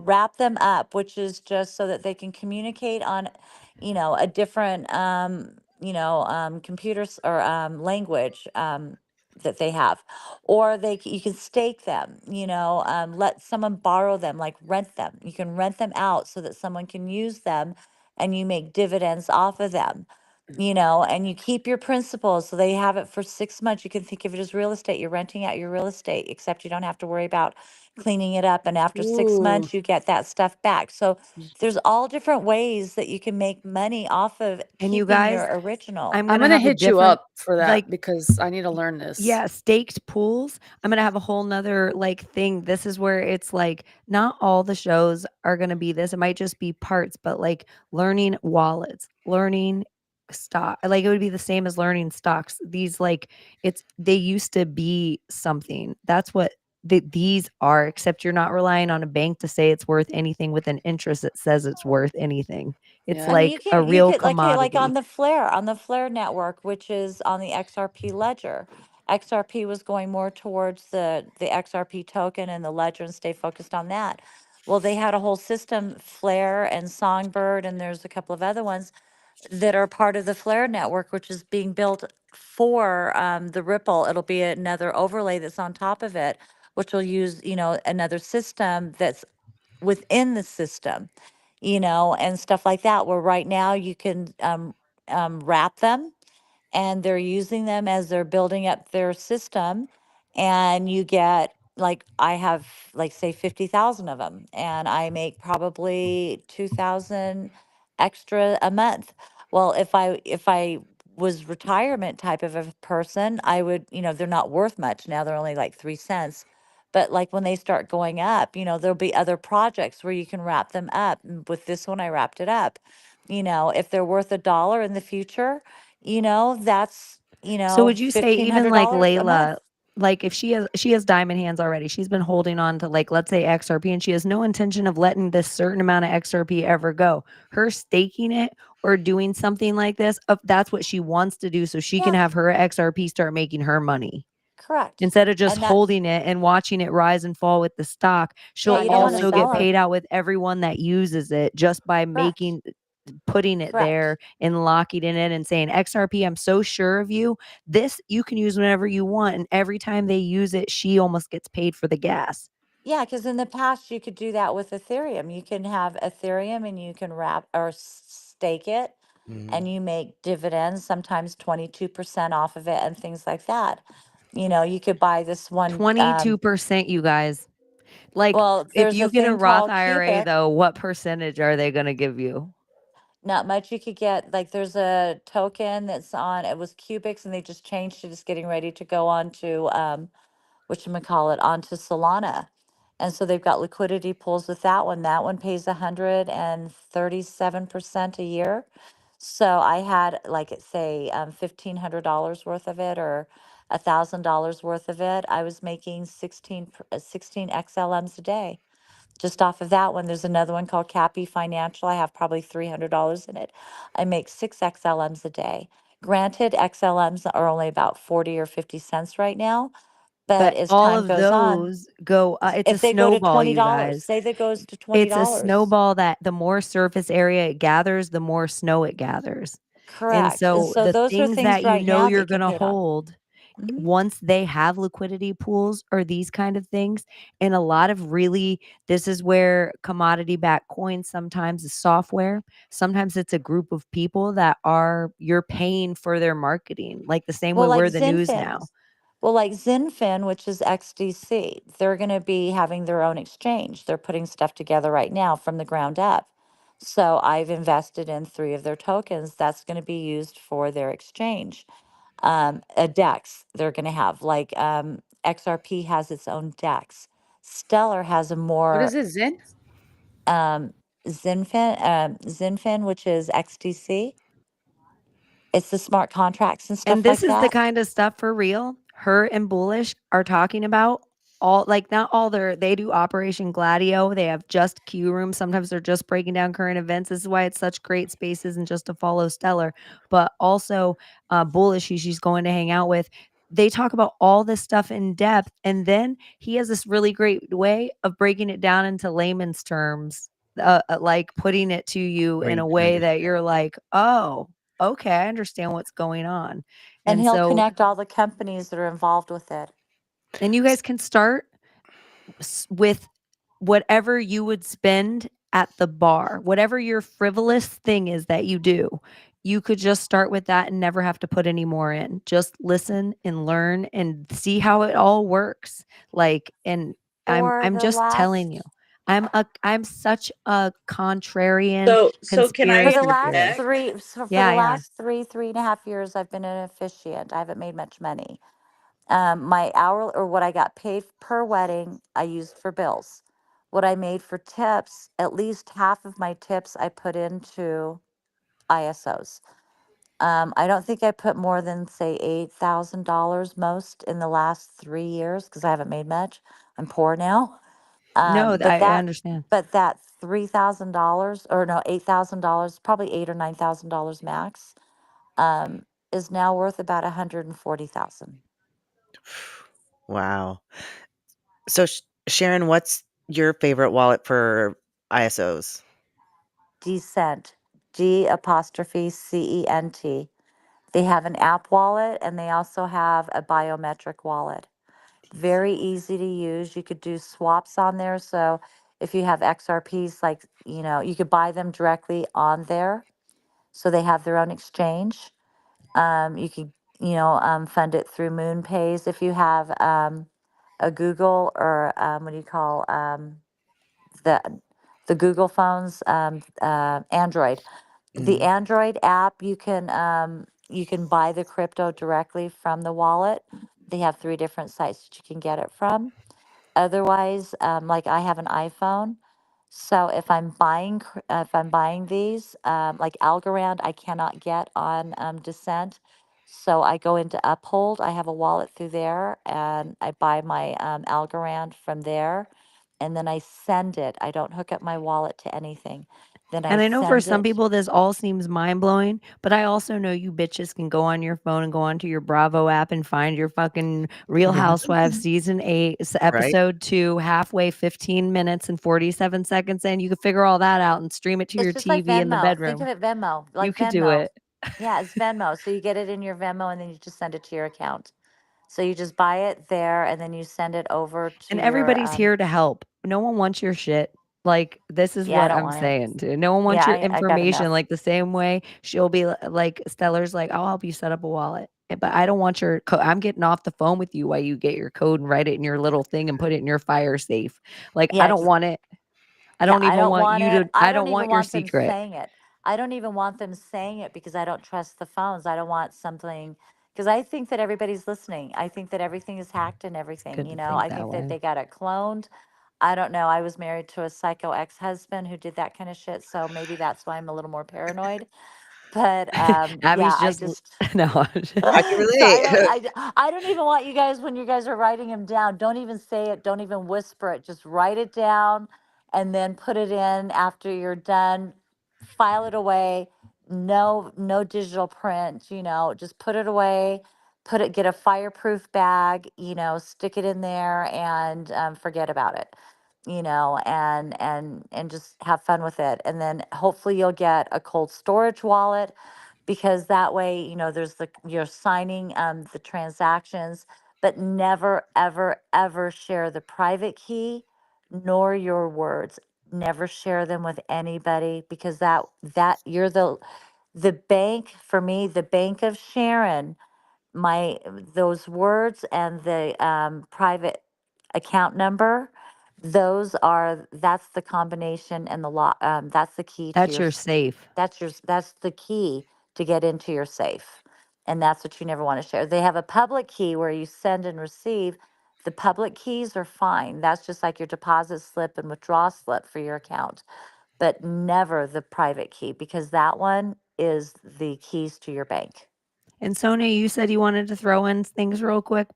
D: wrap them up, which is just so that they can communicate on, a different, computers or language that they have, or you can stake them, let someone borrow them, like rent them. You can rent them out so that someone can use them and you make dividends off of them, and you keep your principal, so they have it for 6 months. You can think of it as real estate. You're renting out your real estate, except you don't have to worry about cleaning it up, and after six
B: Ooh.
D: months you get that stuff back. So there's all different ways that you can make money off of
A: And you
D: keeping your
A: guys,
D: original.
A: I'm
B: I'm
A: gonna
B: gonna
A: have a
B: hit you
A: different,
B: up for
A: like,
B: that because I need to learn this.
A: yeah, staked pools. I'm gonna have a whole nother like thing. This is where it's like not all the shows are gonna be this. It might just be parts, but like learning wallets, learning stock. Like it would be the same as learning stocks. These like they used to be something. That's what these are, except you're not relying on a bank to say it's worth anything with an interest that says it's worth anything. It's
B: Yeah.
D: I mean, you
A: like a
D: can you
A: real
D: could like hey, like
A: commodity.
D: on the Flare network, which is on the XRP ledger. XRP was going more towards the XRP token and the ledger and stay focused on that. Well, they had a whole system, Flare and Songbird, and there's a couple of other ones that are part of the Flare network, which is being built for the Ripple. It'll be another overlay that's on top of it, which will use, another system that's within the system, and stuff like that. Where right now you can wrap them, and they're using them as they're building up their system, and you get, like, I have, like, say 50,000 of them, and I make probably 2,000 extra a month. Well, if I was retirement type of a person, I would, they're not worth much now, they're only like 3 cents. But like when they start going up, there'll be other projects where you can wrap them up. And with this one, I wrapped it up. If they're worth $1 in the future, that's,
A: So would you say even like
D: $1,500 a month.
A: Layla, like if she has diamond hands already, she's been holding on to like let's say XRP and she has no intention of letting this certain amount of XRP ever go. Her staking it or doing something like this, that's what she wants to do so she can
D: Yeah,
A: have her XRP start making her money.
D: correct.
A: Instead of just
D: And that's,
A: holding it and watching it rise and fall with the stock,
D: yeah,
A: she'll
D: you don't want to
A: also get
D: sell them.
A: paid out with everyone that uses it just by
D: Correct.
A: putting it
D: Correct.
A: there and locking it in and saying, XRP, I'm so sure of you. This you can use whenever you want. And every time they use it, she almost gets paid for the gas.
D: Yeah, because in the past you could do that with Ethereum. You can have Ethereum and you can wrap or stake it,
E: Mhm.
D: and you make dividends, sometimes 22% off of it and things like that. You could buy this one.
A: 22%, you guys. Like
D: Well,
A: if
D: there's a
A: you get a
D: thing
A: Roth
D: called
A: IRA,
D: Cubic.
A: though, what percentage are they going to give you?
D: Not much. You could get, like, there's a token that's on, it was Cubics, and they just changed it. It's getting ready to go on to whatchamacallit, onto Solana. And so they've got liquidity pools with that one. That one pays 137% a year. So I had, like, say, $1,500 worth of it, or $1,000 worth of it. I was making 16 XLMs a day just off of that one. There's another one called Cappy Financial. I have probably $300 in it. I make 6 XLMs a day. Granted, XLMs are only about 40 or 50 cents right now, but
A: But
D: as
A: all
D: time
A: of
D: goes on,
A: those go, it's a
D: if they go to
A: snowball, you
D: $20,
A: guys.
D: say that goes to
A: It's a
D: $20.
A: snowball that the more surface area it gathers, the more snow it gathers. And
D: Correct. And
A: so
D: so
A: the
D: those are
A: things
D: things
A: that you
D: right
A: know
D: now that
A: you're
D: you
A: going
D: can
A: to
D: put on.
A: hold,
D: Mhm.
A: once they have liquidity pools or these kind of things, and a lot of really, this is where commodity backed coins sometimes is software. Sometimes it's a group of people that you're paying for their marketing, like the same way
D: Well, like
A: we're the news
D: Zinfin.
A: now.
D: Well, like Zinfin, which is XDC, they're going to be having their own exchange. They're putting stuff together right now from the ground up. So I've invested in 3 of their tokens. That's going to be used for their exchange. A DEX they're going to have, like, XRP has its own DEX. Stellar has a
B: What
D: more,
B: is it, Zen?
D: um, Zinfin, which is XDC. It's the smart contracts and
A: And
D: stuff
A: this
D: like
A: is the
D: that.
A: kind of stuff for real. Her and Bullish are talking about all like not all they do Operation Gladio. They have just Q room. Sometimes they're just breaking down current events. This is why it's such great spaces and just to follow Stellar. But also Bullish, who she's going to hang out with. They talk about all this stuff in depth. And then he has this really great way of breaking it down into layman's terms, like putting it to you
E: Where
A: in
E: you
A: a
E: can
A: way that
E: understand.
A: you're like, oh, okay, I understand what's going on.
D: And
A: And
D: he'll
A: so,
D: connect all the companies that are involved with it.
A: and you guys can start with whatever you would spend at the bar, whatever your frivolous thing is that you do. You could just start with that and never have to put any more in. Just listen and learn and see how it all works. Like, and
D: For
A: I'm
D: the
A: just telling you,
D: last
A: I'm such a contrarian
F: So can
D: for
F: I
D: the
A: conspiracy
D: last
A: theorist.
F: interject?
D: for the
A: Yeah, yeah.
D: last 3.5 years, I've been an officiant. I haven't made much money. My hour or what I got paid per wedding, I used for bills. What I made for tips, at least half of my tips I put into ISOs. I don't think I put more than say $8,000 most in the last 3 years because I haven't made much. I'm poor now.
A: No,
D: But
A: I
D: that
A: understand.
D: $3,000 or no $8,000, probably $8 or $9,000 max, um, is now worth about 140,000.
E: Wow. So, Sharon, what's your favorite wallet for ISOs?
D: Decent, G''CENT. They have an app wallet and they also have a biometric wallet. Very easy to use. You could do swaps on there. So if you have XRPs, like, you could buy them directly on there. So they have their own exchange. You could, fund it through MoonPays. If you have a Google or what do you call the the Google phones, Android. The
E: Mhm.
D: Android app, you can buy the crypto directly from the wallet. They have 3 different sites that you can get it from. Otherwise, like I have an iPhone, so if I'm buying these, like Algorand, I cannot get on Descent. So I go into Uphold. I have a wallet through there, and I buy my Algorand from there, and then I send it. I don't hook up my wallet to anything. Then I
A: And I know for
D: send
A: some
D: it.
A: people this all seems mind blowing, but I also know you bitches can go on your phone and go onto your Bravo app and find your fucking Real Housewives season 8,
E: Right?
A: episode 2, halfway 15 minutes and 47 seconds in. You can figure all that out and stream it to
D: It's
A: your
D: just like
A: TV in the
D: Venmo. Think of
A: bedroom.
D: it Venmo,
A: You
D: like
A: could do
D: Venmo.
A: it.
D: Yeah, it's Venmo. So you get it in your Venmo and then you just send it to your account. So you just buy it there and then you send it over to
A: And
D: your
A: everybody's here to help. No one wants your shit. Like, this is
D: yeah, I
A: what
D: don't
A: I'm
D: want it.
A: saying too. No one
D: Yeah,
A: wants your
D: I got
A: information.
D: enough.
A: Like the same way she'll be like Stellar's like, I'll help you set up a wallet. But I don't want your code. I'm getting off the phone with you while you get your code and write it in your little thing and put it in your fire safe. Like, I
D: Yeah,
A: don't want it. I
D: yeah,
A: don't
D: I
A: even
D: don't
A: want
D: want
A: you
D: it.
A: to,
D: I
A: I
D: don't
A: don't
D: even
A: want your
D: want them
A: secret.
D: saying it. I don't even want them saying it because I don't trust the phones. I don't want something because I think that everybody's listening. I think that everything is hacked and
A: It's
D: everything,
A: good to think
D: I
A: that
D: think that
A: way.
D: they got it cloned. I don't know. I was married to a psycho ex-husband who did that kind of shit, so maybe that's why I'm a little more paranoid. But yeah,
A: Abby's
D: I
A: just,
D: just
A: no.
E: I can
D: so
E: relate.
D: I don't even want you guys when you guys are writing them down. Don't even say it. Don't even whisper it. Just write it down, and then put it in after you're done. File it away. No digital print. Just put it away. Get a fireproof bag. Stick it in there and forget about it. And just have fun with it. And then hopefully you'll get a cold storage wallet because that way, there's you're signing the transactions, but never, ever, ever share the private key nor your words. Never share them with anybody because that you're the bank for me, the bank of Sharon, my those words and the private account number, that's the combination and the law, that's the key to
A: That's
D: your
A: your safe.
D: that's the key to get into your safe. And that's what you never want to share. They have a public key where you send and receive. The public keys are fine. That's just like your deposit slip and withdrawal slip for your account. but never the private key, because that one is the keys to your bank.
A: And Sonia, you said you wanted to throw in things real quick.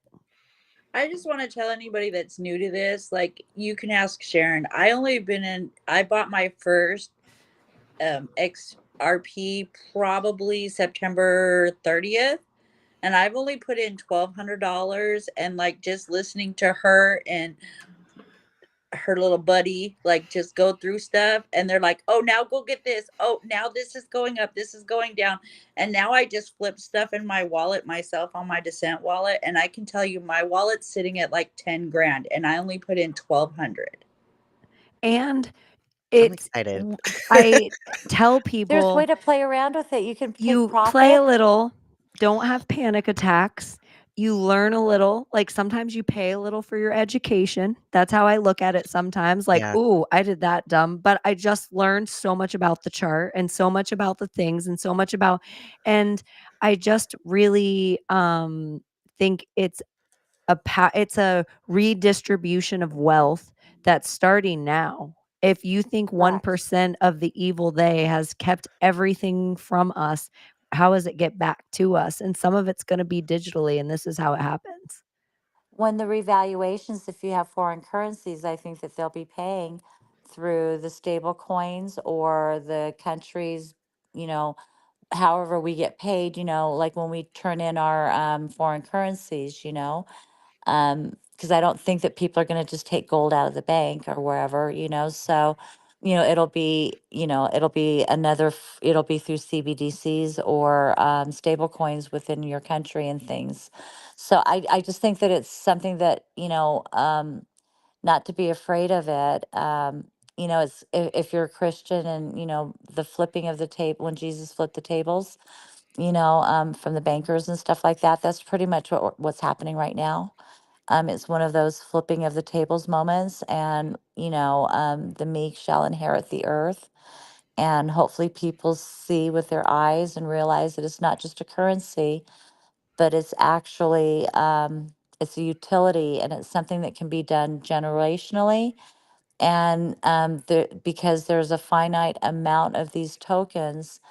F: I just want to tell anybody that's new to this, like, you can ask Sharon. I bought my first XRP probably September 30th, and I've only put in $1,200, and like just listening to her and her little buddy like just go through stuff, and they're like, oh, now go get this, oh, now this is going up, this is going down, and now I just flip stuff in my wallet myself on my Descent wallet, and I can tell you my wallet's sitting at like 10 grand and I only put in 1,200.
A: And
E: I'm
A: it's
E: excited.
A: I tell
D: There's a way
A: people
D: to play around with it. You can take
A: you play a
D: profit.
A: little, don't have panic attacks. You learn a little, like sometimes you pay a little for your education. That's how I look at it sometimes. Like,
E: Yeah.
A: ooh, I did that dumb, but I just learned so much about the chart and so much about the things and so much about, and I just really think it's a redistribution of wealth that's starting now. If you think
D: Correct.
A: 1% of the evil they has kept everything from us, how does it get back to us? And some of it's going to be digitally, and this is how it happens.
D: When the revaluations, if you have foreign currencies, I think that they'll be paying through the stable coins or the countries, you know, however we get paid, like when we turn in our foreign currencies, because I don't think that people are going to just take gold out of the bank or wherever, so it'll be it'll be through CBDCs or stable coins within your country and things. So I just think that it's something that not to be afraid of it. It's if you're a Christian, and the flipping of the table, when Jesus flipped the tables, from the bankers and stuff like that, that's pretty much what's happening right now. It's one of those flipping of the tables moments, and the meek shall inherit the earth. And hopefully people see with their eyes and realize that it's not just a currency, but it's actually it's a utility, and it's something that can be done generationally. And because there's a finite amount of these tokens,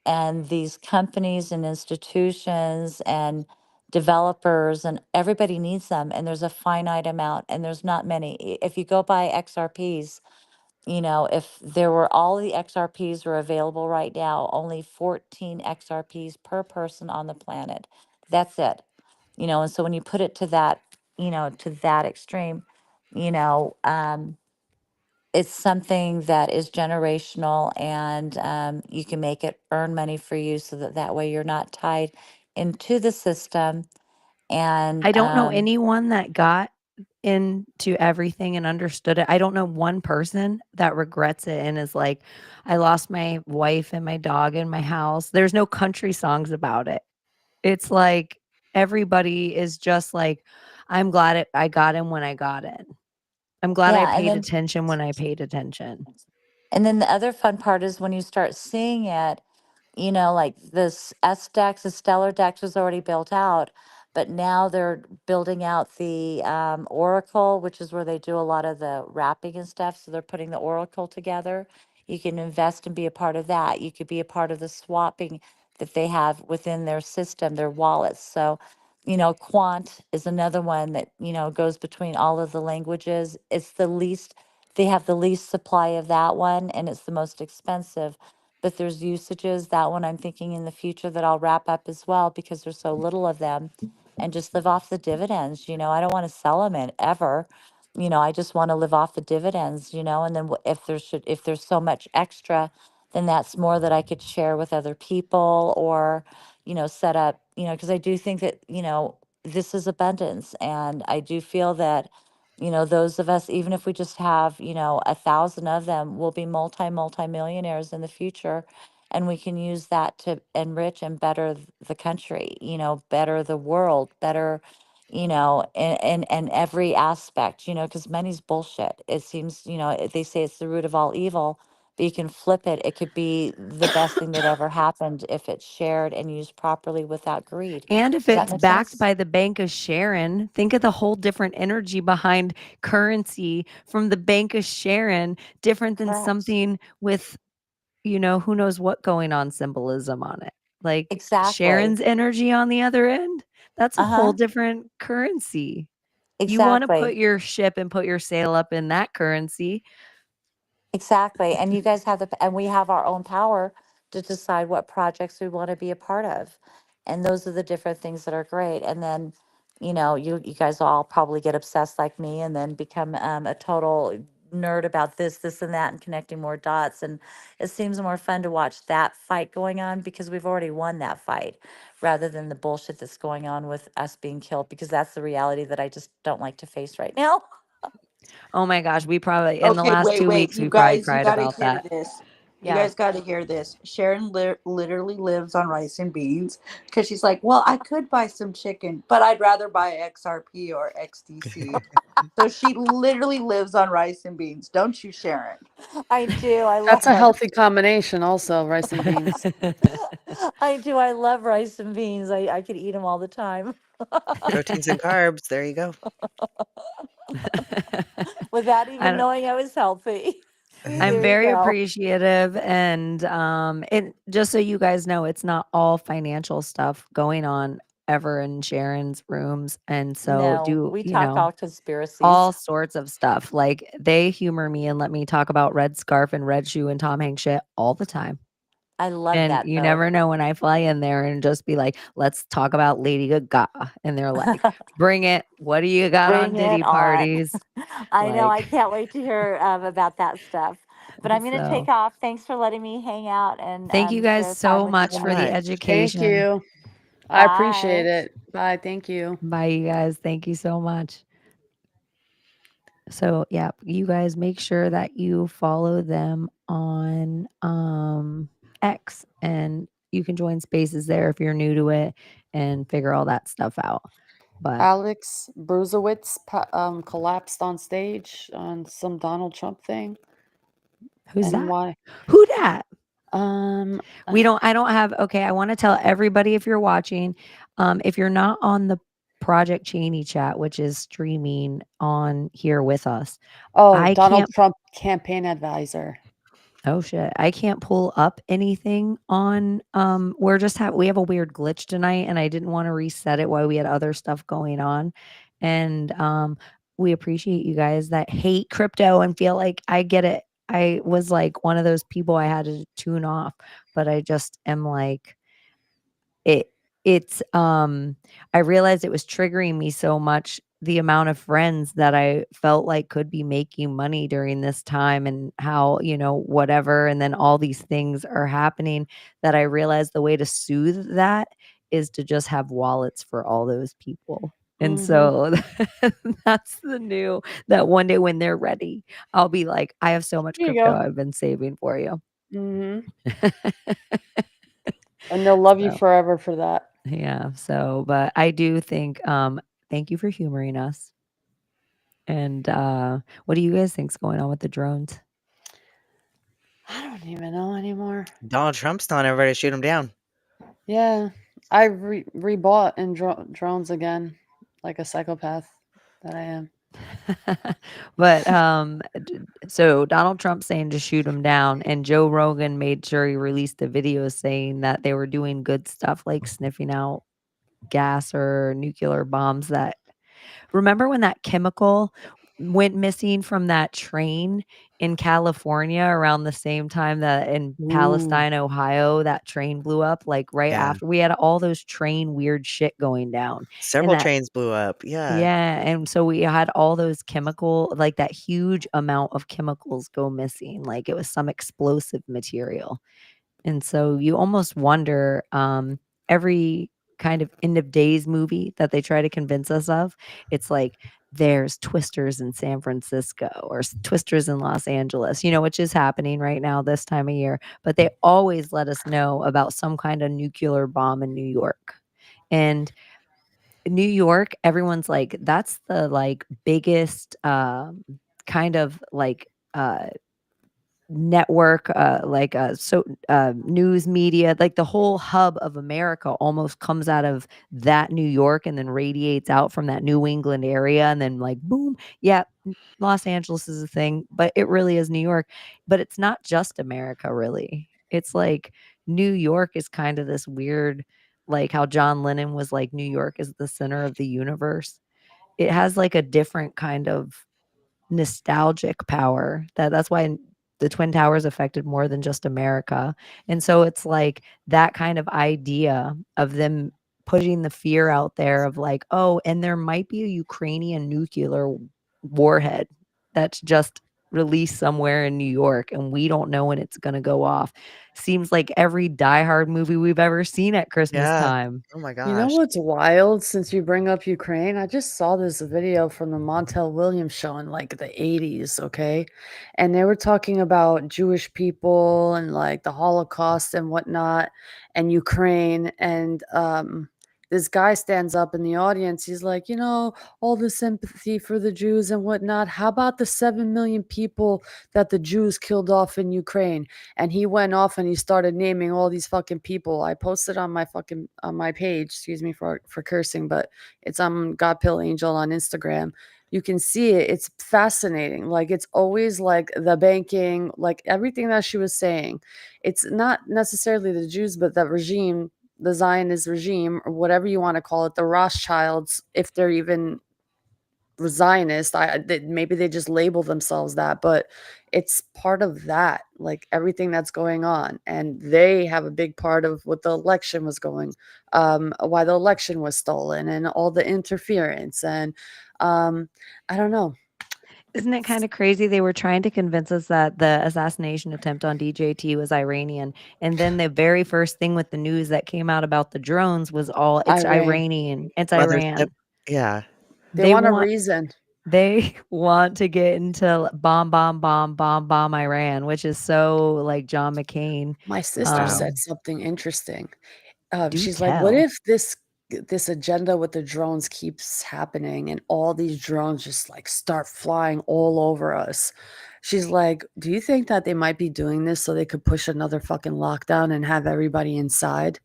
D: and these companies and institutions and developers and everybody needs them, and there's a finite amount, and there's not many. If you go buy XRPs, if there were all the XRPs were available right now, only 14 XRPs per person on the planet. That's it. And so when you put it to that extreme, you know um it's something that is generational, and you can make it earn money for you, so that way you're not tied into the system. And
A: I don't know anyone that got into everything and understood it. I don't know one person that regrets it and is like, I lost my wife and my dog in my house. There's no country songs about it. It's like everybody is just like, I'm glad I got in when I got in. I'm glad I
D: yeah,
A: paid attention when I paid attention.
D: and then the other fun part is when you start seeing it, like this S-Dex, the Stellar Dex was already built out, but now they're building out the Oracle, which is where they do a lot of the wrapping and stuff. So they're putting the Oracle together. You can invest and be a part of that. You could be a part of the swapping that they have within their system, their wallets. So, Quant is another one that, goes between all of the languages. They have the least supply of that one, and it's the most expensive, but there's usages. That one I'm thinking in the future that I'll wrap up as well, because there's so little of them, and just live off the dividends. I don't want to sell them ever. I just want to live off the dividends, and then if there's so much extra, then that's more that I could share with other people, or, set up, because I do think that, this is abundance. And I do feel that, those of us, even if we just have, 1,000 of them, will be multi millionaires in the future. And we can use that to enrich and better the country, better the world, better, in every aspect, because money's bullshit. It seems, they say it's the root of all evil, but you can flip it. It could be the best thing that ever happened if it's shared and used properly without greed.
A: And if
D: Does that
A: it's
D: make
A: backed
D: sense?
A: by the Bank of Sharon, think of the whole different energy behind currency from the Bank of Sharon, different than
D: Correct.
A: something with, who knows what going on symbolism on it. Like
D: Exactly.
A: Sharon's energy on the other end, that's a whole
D: Uh-huh.
A: different currency. You want to
D: Exactly.
A: put your ship and put your sail up in that currency.
D: Exactly. And you guys have and we have our own power to decide what projects we want to be a part of. And those are the different things that are great. And then, you guys all probably get obsessed like me and then become a total nerd about this and that and connecting more dots. And it seems more fun to watch that fight going on because we've already won that fight rather than the bullshit that's going on with us being killed, because that's the reality that I just don't like to face right now.
A: Oh my gosh, we probably in the
F: Okay,
A: last
F: wait,
A: 2
F: wait.
A: weeks
F: You
A: we probably
F: guys, you
A: cried
F: got to
A: about
F: hear
A: that.
F: this. You
A: Yeah.
F: guys got to hear this. Sharon literally lives on rice and beans because she's like, well, I could buy some chicken, but I'd rather buy XRP or XDC. So she literally lives on rice and beans. Don't you, Sharon?
D: I do. I
B: That's
D: love
B: a
D: rice.
B: healthy combination, also rice and beans.
D: I do. I love rice and beans. I could eat them all the time
E: Proteins and carbs. There you go.
D: without
A: I
D: even
A: don't
D: knowing I was healthy. See,
A: I'm
D: there you
A: very
D: go.
A: appreciative, and just so you guys know, it's not all financial stuff going on ever in Sharon's rooms, and so
D: No,
A: do
D: we talk all conspiracies.
A: all sorts of stuff. Like they humor me and let me talk about red scarf and red shoe and Tom Hanks shit all the time.
D: I love
A: And
D: that
A: you
D: though.
A: never know when I fly in there and just be like, let's talk about Lady Gaga. And they're like, bring it. What do you got on
D: Bring it
A: Diddy
D: on.
A: parties?
D: I know. I
A: Like,
D: can't wait to hear about that stuff. But I'm going to take
A: so
D: off. Thanks for letting me hang out and
A: thank you guys
D: share time
A: so
D: with you
A: much
E: So
A: for the
D: guys.
E: much.
B: Thank
A: education.
B: you. I appreciate
D: Bye.
B: it. Bye. Thank you.
A: Bye, you guys. Thank you so much. So yeah, you guys make sure that you follow them on X, and you can join spaces there if you're new to it and figure all that stuff out. But
B: Alex Bruzowitz collapsed on stage on some Donald Trump thing.
A: who's
B: And
A: that?
B: why?
A: Who dat?
B: Um,
A: I don't have, okay, I want to tell everybody, if you're watching, if you're not on the Project Chaney chat, which is streaming on here with us, I
B: Donald
A: can't
B: Trump campaign advisor.
A: Oh shit. I can't pull up anything on we have a weird glitch tonight, and I didn't want to reset it while we had other stuff going on. And we appreciate you guys that hate crypto and feel like I get it. I was like one of those people I had to tune off, but I just am like it I realized it was triggering me so much, the amount of friends that I felt like could be making money during this time, and how, whatever, and then all these things are happening, that I realized the way to soothe that is to just have wallets for all those people. And
B: Mhm.
A: so that's the new, that one day when they're ready, I'll be like, I have so much
B: There you
A: crypto
B: go.
A: I've been saving for you.
B: Mhm. And they'll love you
A: So
B: forever for that.
A: yeah. So, but I do think, thank you for humoring us. And what do you guys think's going on with the drones?
B: I don't even know anymore.
E: Donald Trump's telling everybody to shoot him down.
B: Yeah, I rebought in drones again, like a psychopath that I am.
A: But so Donald Trump saying to shoot him down, and Joe Rogan made sure he released a video saying that they were doing good stuff like sniffing out gas or nuclear bombs. That remember when that chemical went missing from that train in California around the same time that in
B: Ooh.
A: Palestine, Ohio, that train blew up, like right
E: Yeah.
A: after we had all those train weird shit going down. And
E: Several trains blew up. Yeah.
A: yeah, and so we had all those chemical, like that huge amount of chemicals go missing, like it was some explosive material. And so you almost wonder, every kind of end of days movie that they try to convince us of, it's like there's twisters in San Francisco or twisters in Los Angeles, which is happening right now this time of year. But they always let us know about some kind of nuclear bomb in New York. And New York, everyone's like, that's the like biggest kind of like network, news media, like the whole hub of America almost comes out of that New York and then radiates out from that New England area and then like boom, yeah, Los Angeles is a thing, but it really is New York. But it's not just America, really. It's like New York is kind of this weird, like how John Lennon was like New York is the center of the universe. It has like a different kind of nostalgic power that's why the Twin Towers affected more than just America. And so it's like that kind of idea of them putting the fear out there of like, oh, and there might be a Ukrainian nuclear warhead that's just released somewhere in New York and we don't know when it's going to go off. Seems like every Die Hard movie we've ever seen at Christmas
E: Yeah.
A: time.
E: Oh my
B: You know
E: gosh.
B: what's wild since you bring up Ukraine? I just saw this video from the Montel Williams show in like the 80s, okay? And they were talking about Jewish people and like the Holocaust and whatnot and Ukraine. And this guy stands up in the audience. He's like, you know, all the sympathy for the Jews and whatnot. How about the 7 million people that the Jews killed off in Ukraine? And he went off and he started naming all these fucking people. I posted on my page, excuse me for cursing, but it's on God Pill Angel on Instagram. You can see it. It's fascinating. Like it's always like the banking, like everything that she was saying. It's not necessarily the Jews, but the regime, the Zionist regime, or whatever you want to call it, the Rothschilds, if they're even Zionist, maybe they just label themselves that, but it's part of that, like everything that's going on, and they have a big part of what the election was going, why the election was stolen, and all the interference, and I don't know.
A: Isn't it kind of crazy? They were trying to convince us that the assassination attempt on DJT was Iranian. And then the very first thing with the news that came out about the drones was all it's Iranian. It's Iran.
E: Yeah.
B: They want a reason.
A: They want to get into bomb Iran, which is so like John McCain.
B: My sister said something interesting. She's like, what
A: tell.
B: if this agenda with the drones keeps happening and all these drones just like start flying all over us? She's like, do you think that they might be doing this so they could push another fucking lockdown and have everybody inside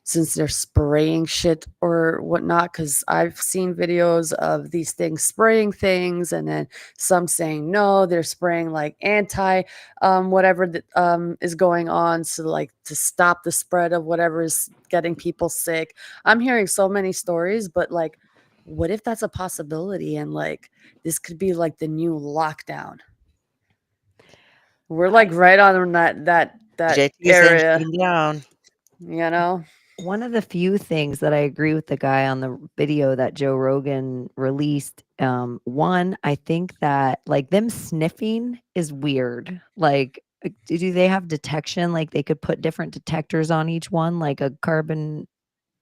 B: since they're spraying shit or whatnot? Because I've seen videos of these things spraying things and then some saying no, they're spraying like anti whatever that is going on, so like to stop the spread of whatever is getting people sick. I'm hearing so many stories, but like what if that's a possibility and like this could be like the new lockdown? We're like right on that
E: JT
B: area,
E: saying down.
B: you know.
A: One of the few things that I agree with the guy on the video that Joe Rogan released, one, I think that like them sniffing is weird. Like, do they have detection? Like they could put different detectors on each one, like a carbon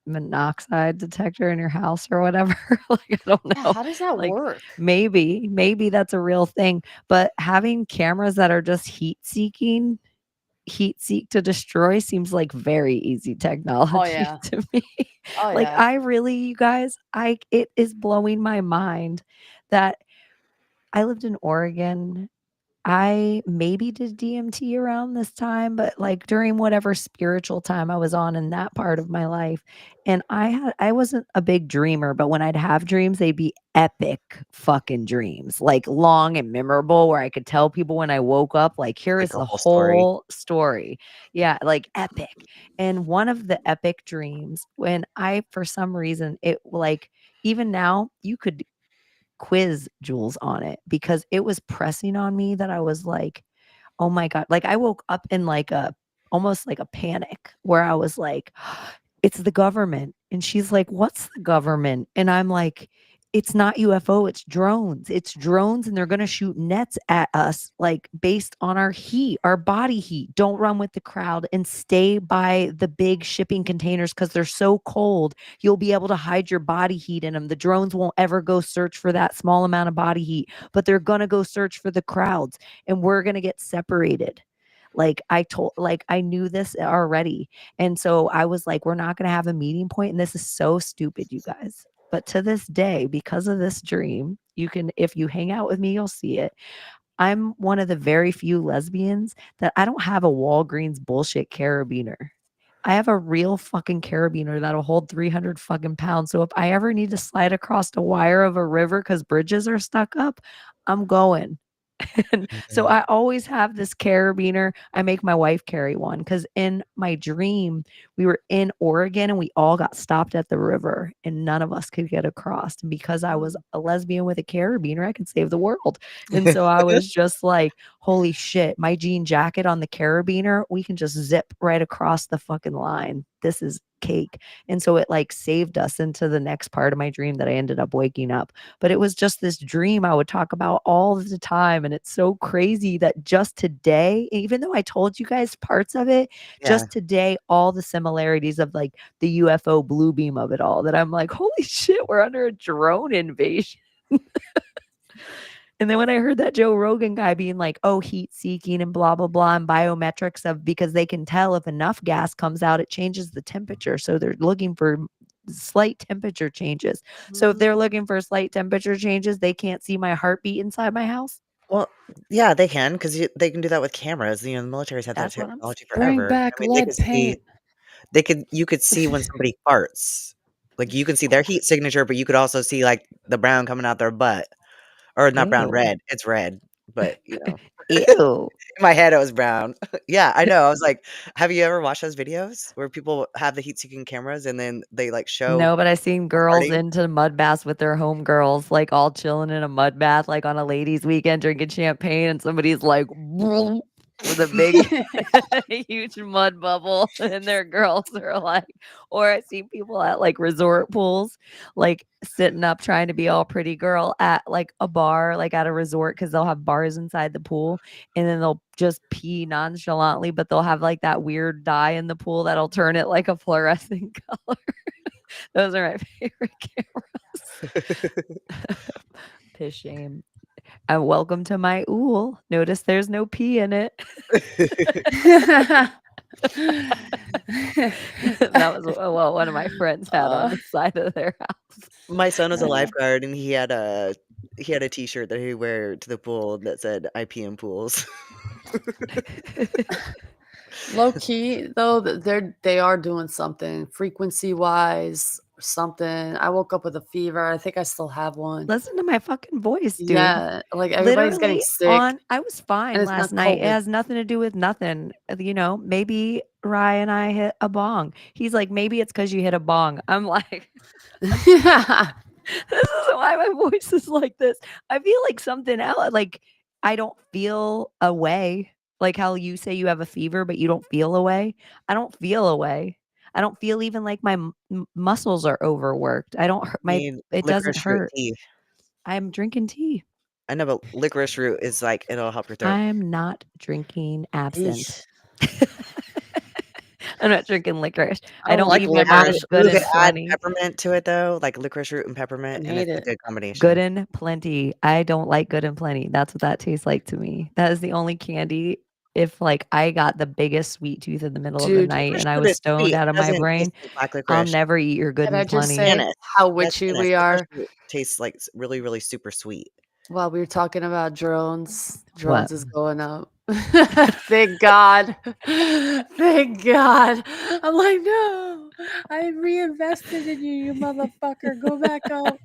A: monoxide detector in your house or whatever. Like I don't know.
B: Yeah, how does that
A: like
B: work?
A: maybe that's a real thing. But having cameras that are just heat seek to destroy seems like very easy technology to me. Like I really, you guys, it is blowing my mind that I lived in Oregon. I maybe did DMT around this time, but like during whatever spiritual time I was on in that part of my life. And I wasn't a big dreamer, but when I'd have dreams, they'd be epic fucking dreams, like long and memorable, where I could tell people when I woke up, like, here is the whole story. Yeah, like epic. And one of the epic dreams, when for some reason, it like, even now, you could quiz Jules on it because it was pressing on me that I was like, oh my God. Like I woke up in like almost like a panic where I was like, it's the government. And she's like, what's the government? And I'm like, it's not UFO, it's drones. It's drones, and they're going to shoot nets at us, like based on our heat, our body heat. Don't run with the crowd and stay by the big shipping containers because they're so cold. You'll be able to hide your body heat in them. The drones won't ever go search for that small amount of body heat, but they're going to go search for the crowds, and we're going to get separated. Like I knew this already. And so I was like, we're not going to have a meeting point. And this is so stupid, you guys. But to this day, because of this dream, you can, if you hang out with me, you'll see it. I'm one of the very few lesbians that I don't have a Walgreens bullshit carabiner. I have a real fucking carabiner that'll hold 300 fucking pounds. So if I ever need to slide across the wire of a river because bridges are stuck up, I'm going. And so
E: Mhm.
A: I always have this carabiner. I make my wife carry one because in my dream, we were in Oregon and we all got stopped at the river and none of us could get across. And because I was a lesbian with a carabiner, I could save the world. And so I was just like, holy shit, my jean jacket on the carabiner, we can just zip right across the fucking line. This is cake. And so it like saved us into the next part of my dream that I ended up waking up. But it was just this dream I would talk about all the time. And it's so crazy that just today, even though I told you guys parts of it,
E: Yeah.
A: just today, all the similarities of like the UFO blue beam of it all, that I'm like, holy shit, we're under a drone invasion. And then when I heard that Joe Rogan guy being like, oh, heat seeking and blah, blah, blah, and biometrics of because they can tell if enough gas comes out, it changes the temperature. So they're looking for slight temperature changes. So if they're looking for slight temperature changes, they can't see my heartbeat inside my house.
E: Well, yeah, they can because they can do that with cameras. The military's had that
A: That's what I'm
E: technology
B: Bring
E: forever.
B: back
E: I mean, they
B: lead
E: could see
B: paint.
E: you could see when somebody farts. Like, you can see their heat signature, but you could also see, like, the brown coming out their butt. Or not brown,
A: Ew.
E: red. It's red, but,
A: Ew.
E: in my head, it was brown. Yeah, I know. I was like, have you ever watched those videos where people have the heat-seeking cameras and then they, like, show
A: No, but I seen
E: people
A: girls
E: farting?
A: into mud baths with their home girls, like all chilling in a mud bath, like on a ladies' weekend, drinking champagne, and somebody's like with a big, huge mud bubble, and their girls are like, or I see people at like resort pools, like sitting up trying to be all pretty girl at like a bar, like at a resort, because they'll have bars inside the pool, and then they'll just pee nonchalantly, but they'll have like that weird dye in the pool that'll turn it like a fluorescent color. Those are my favorite cameras. Piss shame. And welcome to my ool. Notice there's no pee in it. That was what one of my friends had on the side of their house.
E: My son was a lifeguard, and he had a T-shirt that he'd wear to the pool that said, "I pee in pools."
B: Low key though, they are doing something frequency wise, something. I woke up with a fever. I think I still have one.
A: Listen to my fucking voice, dude.
B: Yeah, like everybody's getting
A: Literally
B: sick.
A: I was fine
B: and it's
A: last
B: not
A: night. It
B: COVID.
A: has nothing to do with nothing. Maybe Rye and I hit a bong. He's like, maybe it's because you hit a bong. I'm like,
B: Yeah.
A: this is why my voice is like this. I feel like something else. Like I don't feel away. Like how you say you have a fever, but you don't feel away. I don't feel away. I don't feel even like my muscles are overworked. I don't hurt
E: Need
A: it doesn't
E: licorice root
A: hurt.
E: tea.
A: I'm drinking tea.
E: I know, but licorice root is like it'll help your throat.
A: I'm not drinking absinthe.
B: Eesh.
A: I'm not drinking licorice.
B: I
A: I
B: don't
A: don't
B: like
A: leave my mouth
B: licorice.
A: good
E: You
A: and
E: could add
A: plenty.
E: peppermint to it though, like licorice root and peppermint, and
B: hate
E: it's a
B: it.
E: good combination.
A: Good and plenty. I don't like good and plenty. That's what that tastes like to me. That is the only candy. If like I got the biggest sweet tooth in the middle of the
B: Dude,
A: night
E: Licorice
A: and I
E: root
A: was
E: is
A: stoned
E: sweet.
A: out
E: It
A: of my
E: doesn't
A: brain,
E: taste like black
A: I'll
E: licorice.
A: never eat your good
B: can I
A: and
B: just
A: plenty.
B: say
E: Anise.
B: how
E: That's
B: witchy
E: anise.
B: we
E: Licorice
B: are?
E: root tastes like really, really super sweet.
B: While we were talking about drones,
A: What?
B: drones is going up. Thank God. Thank God. I'm like, no, I reinvested in you, you motherfucker. Go back up.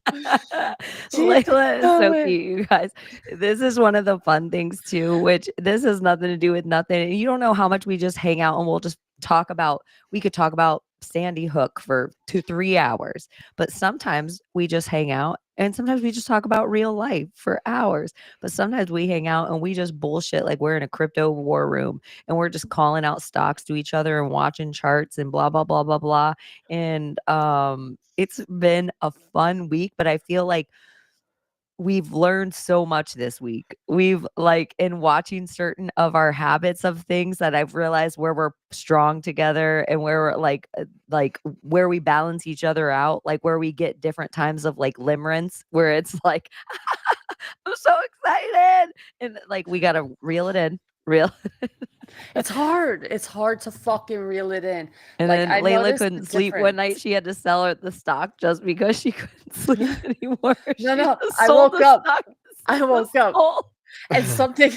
B: Keep
A: Layla is so
B: going.
A: cute, you guys. This is one of the fun things too, which this has nothing to do with nothing. And you don't know how much we just hang out and we'll just talk about, we could talk about Sandy Hook for 2-3 hours, but sometimes we just hang out and sometimes we just talk about real life for hours, but sometimes we hang out and we just bullshit like we're in a crypto war room and we're just calling out stocks to each other and watching charts and blah, blah, blah, blah, blah. And it's been a fun week, but I feel like we've learned so much this week. We've like in watching certain of our habits of things that I've realized where we're strong together and where we're like where we balance each other out, like where we get different times of like limerence where it's like I'm so excited and like we gotta reel it in.
B: It's hard. It's hard to fucking reel it in.
A: And
B: Like,
A: then
B: I
A: Layla
B: noticed the
A: couldn't sleep one night.
B: difference.
A: She had to sell her the stock just because she couldn't sleep anymore.
B: No,
A: She
B: no,
A: just
B: I
A: sold
B: woke
A: the
B: up.
A: stock.
B: I
A: It was
B: woke up.
A: sold.
B: and something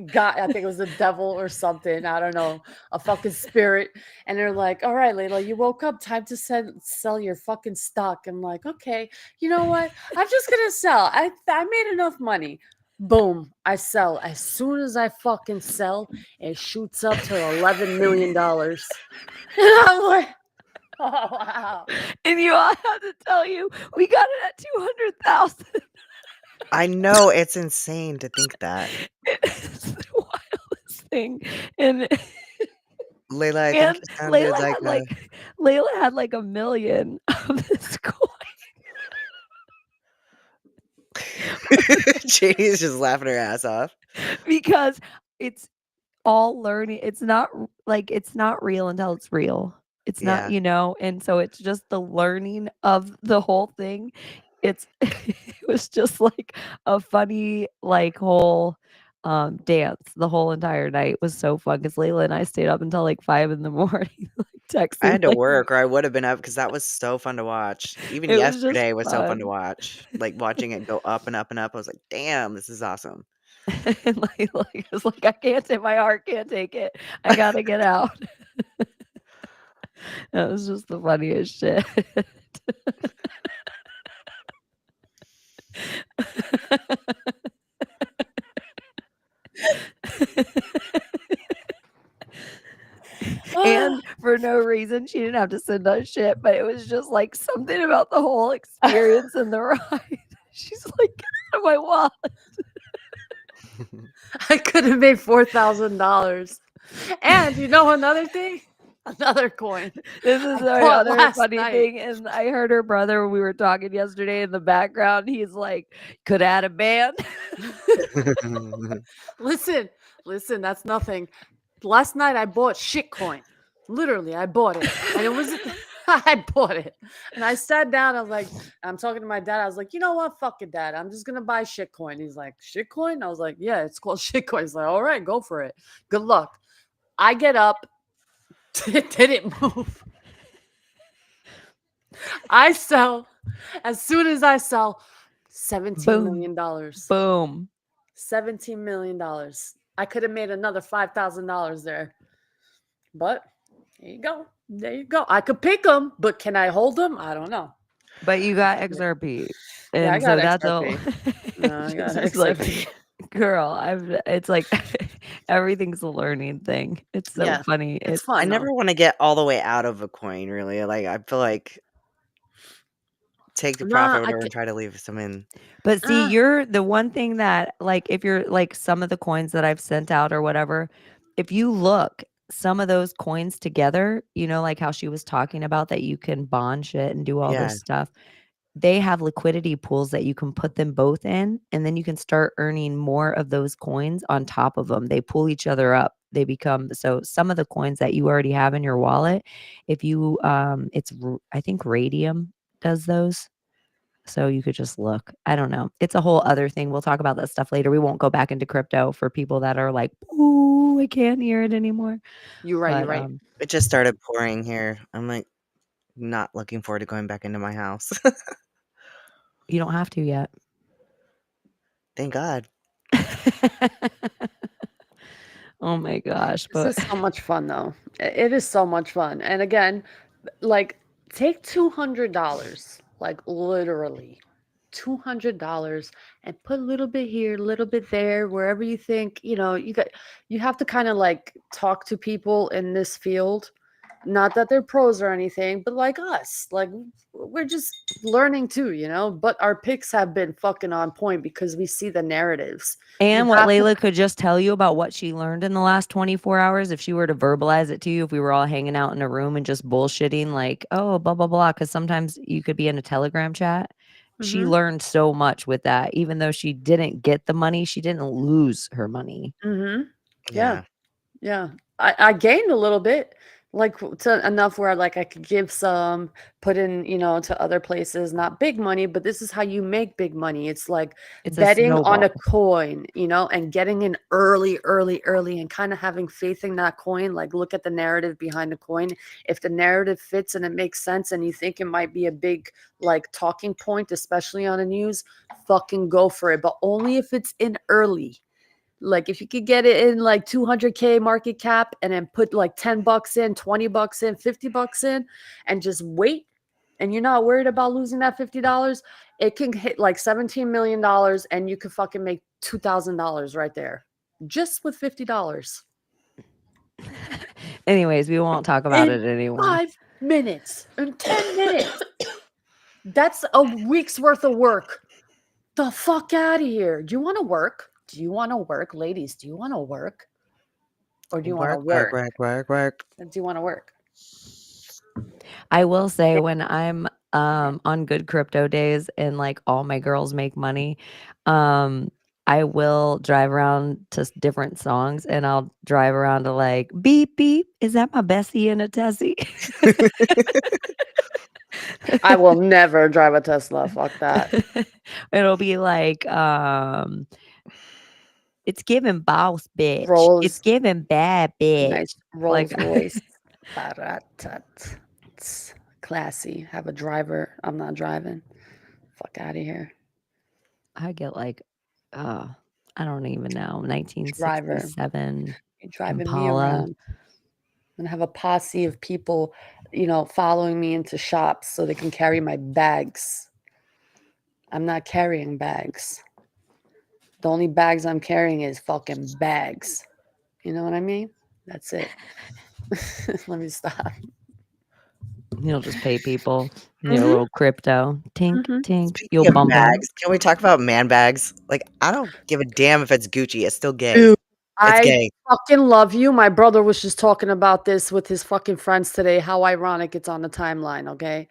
B: got, I think it was the devil or something, I don't know, a fucking spirit, and they're like, all right, Layla, you woke up, time to sell your fucking stock. I'm like, okay, you know what, I'm just gonna sell. I made enough money. Boom, I sell. As soon as I fucking sell, it shoots up to $11 million. And I'm like, oh wow.
A: And you all have to tell you, we got it at 200,000.
E: I know, it's insane to think that.
A: It's the wildest thing. And
E: Layla, I think
A: and
E: you sounded like
A: Layla had like 1 million of this coin.
E: Chaney's just laughing her ass off.
A: Because it's all learning. It's not real until it's real. It's not,
E: Yeah.
A: and so it's just the learning of the whole thing. It was just like a funny like whole dance. The whole entire night was so fun because Layla and I stayed up until like 5 in the morning, like
E: I
A: texting.
E: had to
A: Like,
E: work or I would have been up because that was so fun to watch. Even
A: it was just
E: yesterday was so fun to
A: fun.
E: watch. Like watching it go up and up and up. I was like, damn, this is awesome.
A: And Layla was like, I can't take, my heart can't take it. I gotta get out. That was just the funniest shit. And for no reason, she didn't have to send us shit, but it was just like something about the whole experience and the ride. She's like, get out of my wallet.
B: I could have made $4,000. And you know another thing? Another coin.
A: This is
B: I
A: the
B: bought
A: other
B: last
A: funny
B: night.
A: thing. And I heard her brother when we were talking yesterday in the background. He's like, could add a band.
B: Listen, that's nothing. Last night I bought shitcoin. Literally, I bought it. And it was I bought it. And I sat down, I was like, I'm talking to my dad. I was like, you know what? Fuck it, Dad. I'm just gonna buy shitcoin. He's like, shitcoin? I was like, yeah, it's called shitcoin. He's like, all right, go for it. Good luck. I get up. It didn't move. I sell. As soon as I sell, $17 million.
A: Boom.
B: $17 million. I could have made another $5,000 there. But there you go. There you go. I could pick them, but can I hold them? I don't know.
A: But you got XRP. And
B: Yeah, I got
A: so that's all.
B: XRP. No, I got
A: It's like,
B: XRP.
A: girl, it's like everything's a learning thing. It's so
B: Yeah,
A: funny.
B: it's fun.
E: I never want to get all the way out of a coin, really. Like, I feel like take the profit or whatever and try to leave some in.
A: But see, you're the one thing that, like, if you're like some of the coins that I've sent out or whatever, if you look some of those coins together, like how she was talking about that you can bond shit and do all
E: Yeah.
A: this stuff. They have liquidity pools that you can put them both in, and then you can start earning more of those coins on top of them. They pull each other up. They become, so some of the coins that you already have in your wallet, if you I think Radium does those. So you could just look. I don't know. It's a whole other thing. We'll talk about that stuff later. We won't go back into crypto for people that are like, ooh, I can't hear it anymore.
B: You're right. You're right.
E: It just started pouring here. I'm like not looking forward to going back into my house.
A: You don't have to yet.
E: Thank God.
A: Oh my gosh.
B: This is so much fun, though. It is so much fun. And again, like, take $200, like literally $200, and put a little bit here, a little bit there, wherever you think, you have to kind of like talk to people in this field. Not that they're pros or anything, but like us, like we're just learning too, but our picks have been fucking on point because we see the narratives.
A: And what Layla could just tell you about what she learned in the last 24 hours, if she were to verbalize it to you, if we were all hanging out in a room and just bullshitting like, oh, blah, blah, blah. Because sometimes you could be in a Telegram chat. She learned so much with that. Even though she didn't get the money, she didn't lose her money.
B: Yeah. I gained a little bit, like to enough where like I could give some, put in, to other places, not big money, but this is how you make big money. It's like
A: It's
B: betting on a
A: snowball.
B: coin, and getting in early, and kind of having faith in that coin. Like, look at the narrative behind the coin. If the narrative fits and it makes sense and you think it might be a big like talking point, especially on the news, fucking go for it. But only if it's in early. Like if you could get it in like 200K market cap and then put like $10 in, $20 in, $50 in, and just wait, and you're not worried about losing that $50, it can hit like $17 million and you could fucking make $2,000 right there just with $50
A: Anyways, we won't talk about
B: in
A: it anymore.
B: 5 minutes, in 10 minutes. That's a week's worth of work. The fuck out of here. Do you want to work? Do you want to work? Ladies, do you want to work? Or do you want to
E: Work,
B: work?
E: work.
B: Do you want to work?
A: I will say when I'm on good crypto days and like all my girls make money, I will drive around to different songs and I'll drive around to like beep beep. Is that my Bessie and a Tessie?
B: I will never drive a Tesla. Fuck that.
A: It'll be like it's giving boss bitch. It's
B: Rolls,
A: giving bad bitch.
B: nice Rolls
A: Like
B: Royce. Baratat. It's classy. Have a driver. I'm not driving. Fuck out of here.
A: I get like I don't even know,
B: Driver.
A: 1967
B: You're driving me
A: Impala.
B: around. And have a posse of people, you know, following me into shops so they can carry my bags. I'm not carrying bags. The only bags I'm carrying is fucking bags. You know what I mean? That's it. Let me stop.
A: You'll just pay people your little crypto. Tink, tink.
E: Speaking
A: You'll
E: of
A: bump 'em.
E: bags, can we talk about man bags? Like, I don't give a damn if it's Gucci. It's still gay.
B: Dude,
E: It's
B: I
E: gay.
B: fucking love you. My brother was just talking about this with his fucking friends today. How ironic it's on the timeline, okay?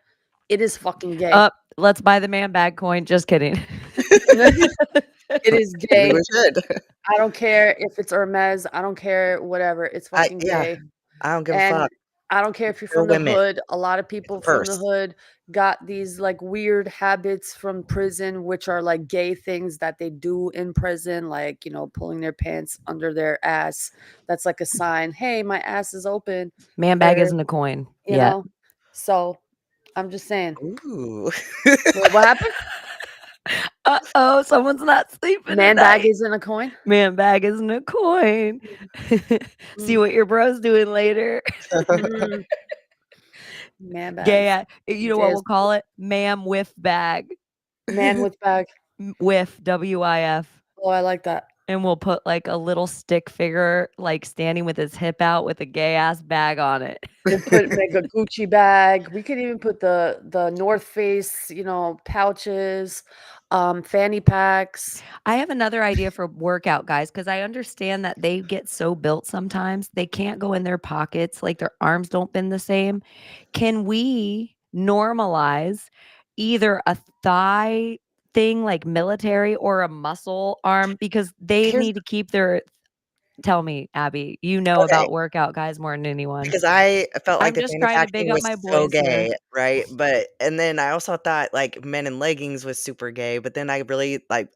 B: It is fucking gay.
A: Let's buy the man bag coin. Just kidding.
B: It is
E: Maybe
B: gay.
E: we should.
B: I don't care if it's Hermes. I don't care, whatever. It's fucking gay.
E: I don't give a
B: And
E: fuck.
B: I don't care if you're
E: For
B: from the
E: women.
B: hood. A lot of people from the
E: Purse.
B: hood got these like weird habits from prison, which are like gay things that they do in prison, like, you know, pulling their pants under their ass. That's like a sign. Hey, my ass is open.
A: Man bag
B: for,
A: isn't a coin.
B: You
A: Yeah.
B: know? So I'm just saying.
E: Ooh.
B: What happened?
A: Uh-oh, someone's not sleeping
B: Man
A: tonight.
B: bag isn't a coin?
A: Man bag isn't a coin. See what your bro's doing later.
B: Mm. Man bag.
A: Gay. You know what we'll call it? Ma'am whiff bag.
B: Man with bag.
A: Whiff, WIF.
B: Oh, I like that.
A: And we'll put like a little stick figure like standing with his hip out with a gay ass bag on it.
B: We'll make a Gucci bag. We could even put the North Face, you know, pouches, fanny packs.
A: I have another idea for workout guys because I understand that they get so built sometimes they can't go in their pockets, like their arms don't bend the same. Can we normalize either a thigh thing like military or a muscle arm because they
E: Here's-
A: need to keep their tell me, Abby, you know
E: Okay.
A: about workout guys more than anyone.
E: Because I felt like
A: I'm
E: the
A: just trying to big
E: manufacturing
A: up
E: was
A: my
E: so
A: boys here.
E: gay, right? And then I also thought like men in leggings was super gay, but then I really like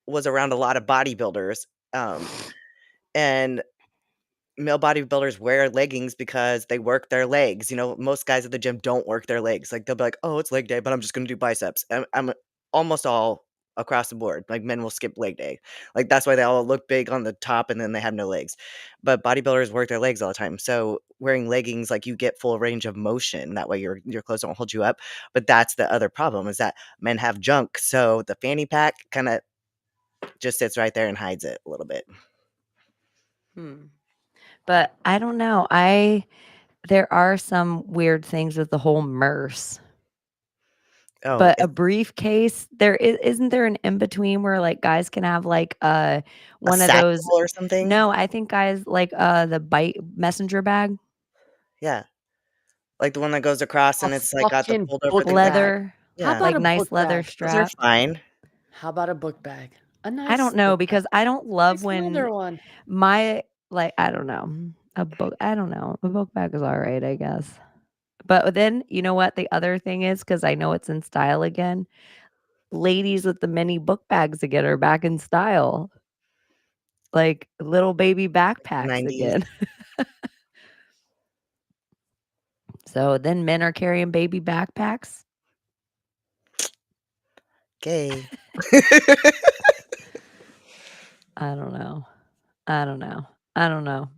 E: was around a lot of bodybuilders. And male bodybuilders wear leggings because they work their legs. You know, most guys at the gym don't work their legs. Like they'll be like, "Oh, it's leg day, but I'm just gonna do biceps." I'm almost all across the board. Like men will skip leg day. Like that's why they all look big on the top and then they have no legs. But bodybuilders work their legs all the time. So wearing leggings, like you get full range of motion. That way your clothes don't hold you up. But that's the other problem is that men have junk. So the fanny pack kind of just sits right there and hides it a little bit.
A: But I don't know. There are some weird things with the whole MERS.
E: Oh,
A: But a briefcase, isn't there an in between where like guys can have like one of those
E: or something?
A: No, I think guys like the bite messenger bag.
E: Yeah. Like the one that goes across and
B: A
E: it's like got the
B: fucking
E: fold over
B: book
E: thing.
B: bag.
A: Leather.
B: How
E: Yeah.
B: about
A: Like
B: a
A: nice
B: book
A: leather
B: bag?
E: Those are
A: strap.
E: fine.
B: How about a book bag? A nice
A: I don't know
B: book
A: because
B: bag.
A: I don't love
B: Nice
A: when
B: leather one.
A: my like I don't know. A book I don't know. A book bag is all right, I guess. But then you know what the other thing is because I know it's in style again. Ladies with the mini book bags again are back in style. Like little baby backpacks
E: 90s.
A: again. So then men are carrying baby backpacks.
E: Gay.
A: I don't know. I don't know. I don't know.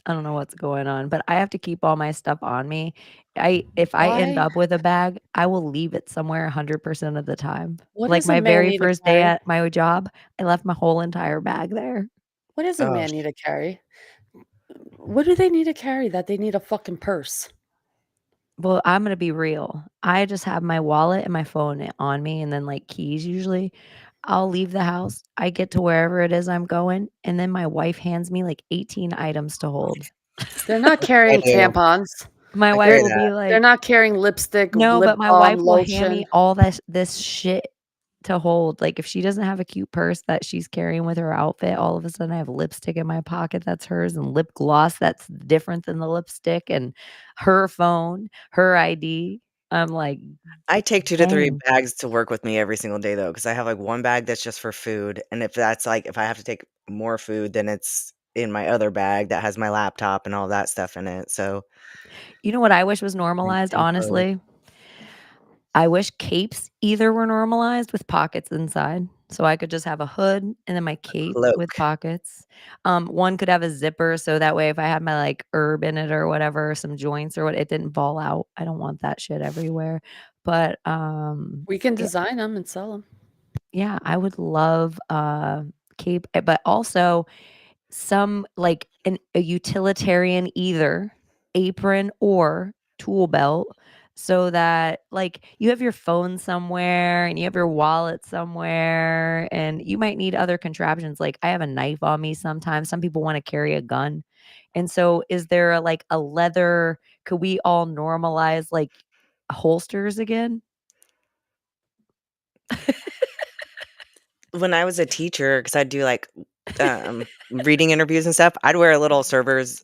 A: I don't know what's going on, but I have to keep all my stuff on me. If I end
B: Why?
A: up with a bag, I will leave it somewhere 100% of the time.
B: What
A: Like
B: does a
A: my
B: man
A: very
B: need to
A: first day
B: carry?
A: at my job, I left my whole entire bag there.
B: What does a
E: Oh,
B: man need to carry? What do they need to carry that they need a fucking purse?
A: Well, I'm gonna be real. I just have my wallet and my phone on me, and then like keys usually. I'll leave the house. I get to wherever it is I'm going, and then my wife hands me like 18 items to hold.
B: They're not
E: I
B: carrying
E: do.
B: tampons.
A: My
E: I
A: wife
E: carry
B: They're
A: will be
E: that.
B: they're
A: like,
B: not carrying lipstick,
A: no,
B: lip
A: but my
B: balm,
A: wife will hand me
B: lotion.
A: all this shit to hold. Like if she doesn't have a cute purse that she's carrying with her outfit, all of a sudden I have lipstick in my pocket that's hers and lip gloss that's different than the lipstick and her phone, her ID. I'm like,
E: I take 2 to 3
A: dang.
E: bags to work with me every single day though, because I have like one bag that's just for food, and if that's like if I have to take more food, then it's in my other bag that has my laptop and all that stuff in it. So
A: You know what I wish was
E: and
A: normalized,
E: same clothes.
A: honestly? I wish capes either were normalized with pockets inside. So I could just have a hood and then my cape with
E: Cloak.
A: pockets. One could have a zipper so that way if I had my like herb in it or whatever, some joints or what, it didn't fall out. I don't want that shit everywhere. But
B: We can
A: yeah,
B: design them and sell them.
A: yeah, I would love cape, but also some like a utilitarian either apron or tool belt so that like you have your phone somewhere and you have your wallet somewhere and you might need other contraptions. Like I have a knife on me sometimes. Some people want to carry a gun. And so is there like a leather, could we all normalize like holsters again?
E: When I was a teacher, because 'cause I'd do like, reading interviews and stuff, I'd wear a little server's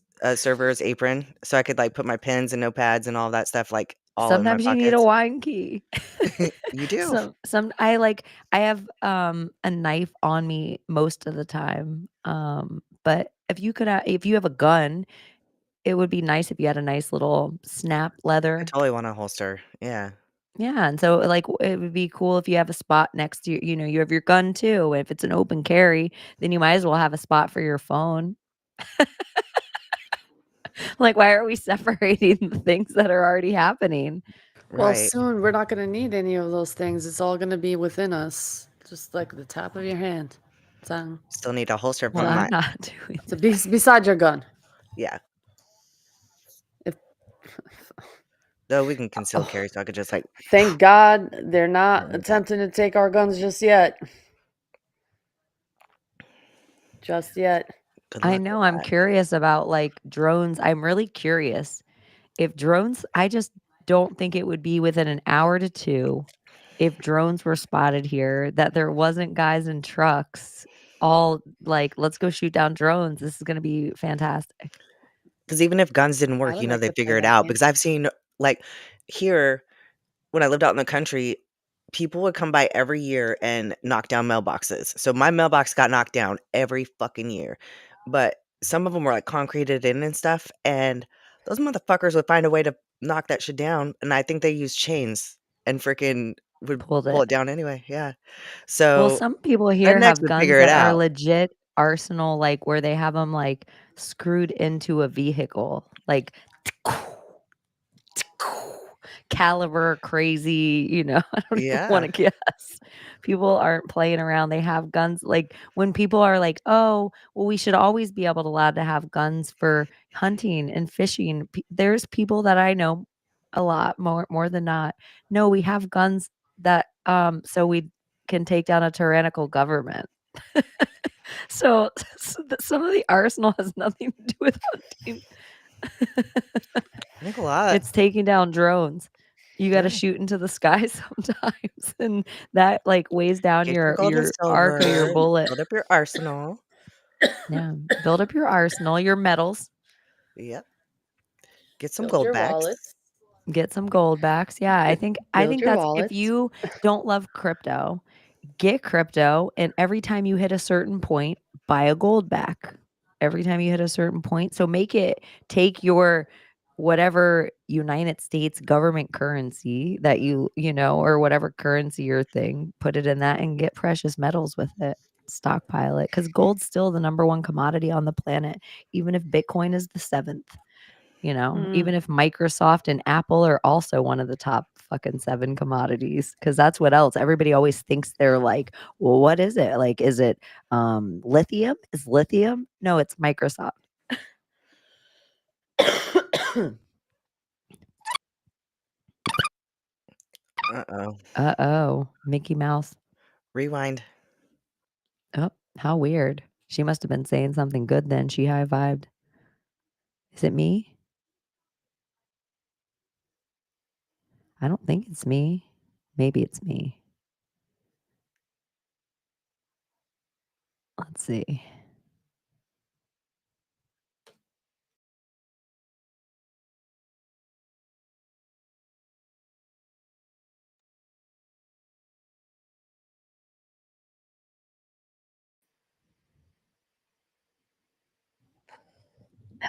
E: apron so I could like put my pens and notepads and all that stuff like all in my
A: Sometimes you need a
E: pockets.
A: wine key.
E: You do.
A: Some I have a knife on me most of the time. But if you have a gun, it would be nice if you had a nice little snap
E: I
A: leather.
E: totally want a holster. Yeah.
A: Yeah, and so like it would be cool if you have a spot next to you know, you have your gun too. If it's an open carry, then you might as well have a spot for your phone. Like why are we separating the things that are already happening?
B: Well,
E: Right.
B: soon we're not gonna need any of those things. It's all gonna be within us, just like the tap of your hand. So,
E: Still need a holster
A: Well,
E: for
A: I'm
E: my
A: not doing
B: so beside your gun.
E: yeah.
B: If
E: Though we can conceal
B: oh,
E: carry, so I could just like
B: thank God they're not
E: right in the back.
B: attempting to take our guns just yet. Just yet.
E: Good
A: I
E: luck
A: know
E: with
A: I'm
E: that.
A: curious about like drones. I'm really curious if drones, I just don't think it would be within an hour to two if drones were spotted here that there wasn't guys in trucks all like, let's go shoot down drones. This is going to be fantastic.
E: Because even if guns didn't
B: I
E: work,
B: would like
E: they
B: to play
E: figure it
B: that
E: out.
B: game.
E: Because I've seen like here when I lived out in the country, people would come by every year and knock down mailboxes. So my mailbox got knocked down every fucking year. But some of them were like concreted in and stuff. And those motherfuckers would find a way to knock that shit down. And I think they used chains and freaking would
A: Pulled
E: pull
A: it.
E: it down anyway. Yeah.
A: Well,
E: So
A: some people here
E: rednecks
A: have
E: would
A: guns
E: figure it
A: that are
E: out.
A: legit arsenal, like where they have them like screwed into a vehicle, like caliber crazy, you know, I don't even want
E: Yeah.
A: to guess. People aren't playing around. They have guns. Like when people are like, oh, well, we should always be able to allowed to have guns for hunting and fishing. There's people that I know a lot more than not. No, we have guns that so we can take down a tyrannical government. So, some of the arsenal has nothing to do with hunting.
E: I think a lot.
A: It's taking down drones. You gotta
E: Yeah.
A: shoot into the sky sometimes, and that, like, weighs down
E: Get your gold and
A: your arc of your
E: silver.
A: bullet.
E: Build up your arsenal.
A: Yeah, build up your arsenal, your medals,
E: Yep. Get some
B: Build
E: gold
B: your
E: backs.
B: wallets.
A: get some gold backs. Yeah, I
B: Build
A: think
B: your
A: that's if
B: wallets.
A: you don't love crypto, get crypto, and every time you hit a certain point, buy a gold back. Every time you hit a certain point. So make it take your whatever United States government currency that you know, or whatever currency your thing, put it in that and get precious metals with it. stockpile it because gold's still the number one commodity on the planet, even if Bitcoin is the seventh. Even if Microsoft and Apple are also one of the top fucking 7 commodities, because that's what else. Everybody always thinks they're like, well, what is it? Like, is it lithium? Is lithium? No, it's Microsoft.
E: Uh-oh.
A: Uh-oh, Mickey Mouse.
E: Rewind.
A: Oh, how weird. She must have been saying something good then. She high-vibed. Is it me? I don't think it's me. Maybe it's me. Let's see.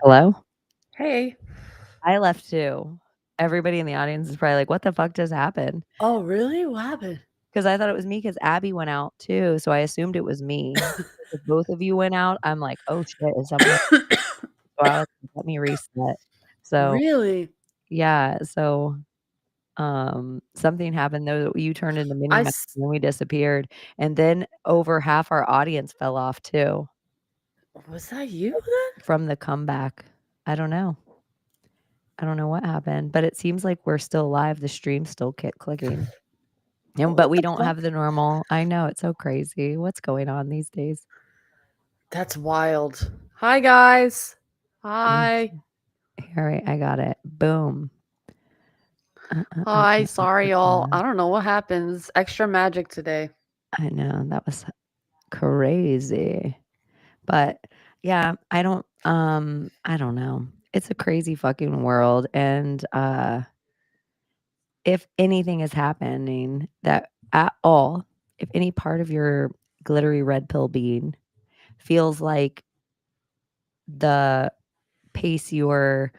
A: Hello?
B: Hey.
A: I left too. Everybody in the audience is probably like, what the fuck just happened?
B: Oh, really? What happened?
A: Because I thought it was me because Abby went out too. So I assumed it was me. If both of you went out, I'm like, oh shit, is something? So I was like, let me reset. So
B: Really?
A: yeah, so something happened though. You turned into Minnie
B: I
A: Mouse
B: s-
A: and then we disappeared. And then over half our audience fell off too
B: was that you then?
A: from the comeback. I don't know. I don't know what happened, but it seems like we're still live. The stream's still clicking. And but
B: What
A: we
B: the
A: don't
B: fuck?
A: have the normal. I know, it's so crazy. What's going on these days?
B: That's wild. Hi guys. Hi.
A: All right, I got it. Boom.
B: Hi. Sorry, y'all. I don't know what happens. Extra magic today.
A: I know that was crazy. But yeah, I don't know. It's a crazy fucking world. And if anything is happening that at all, if any part of your glittery red pill being feels like the pace your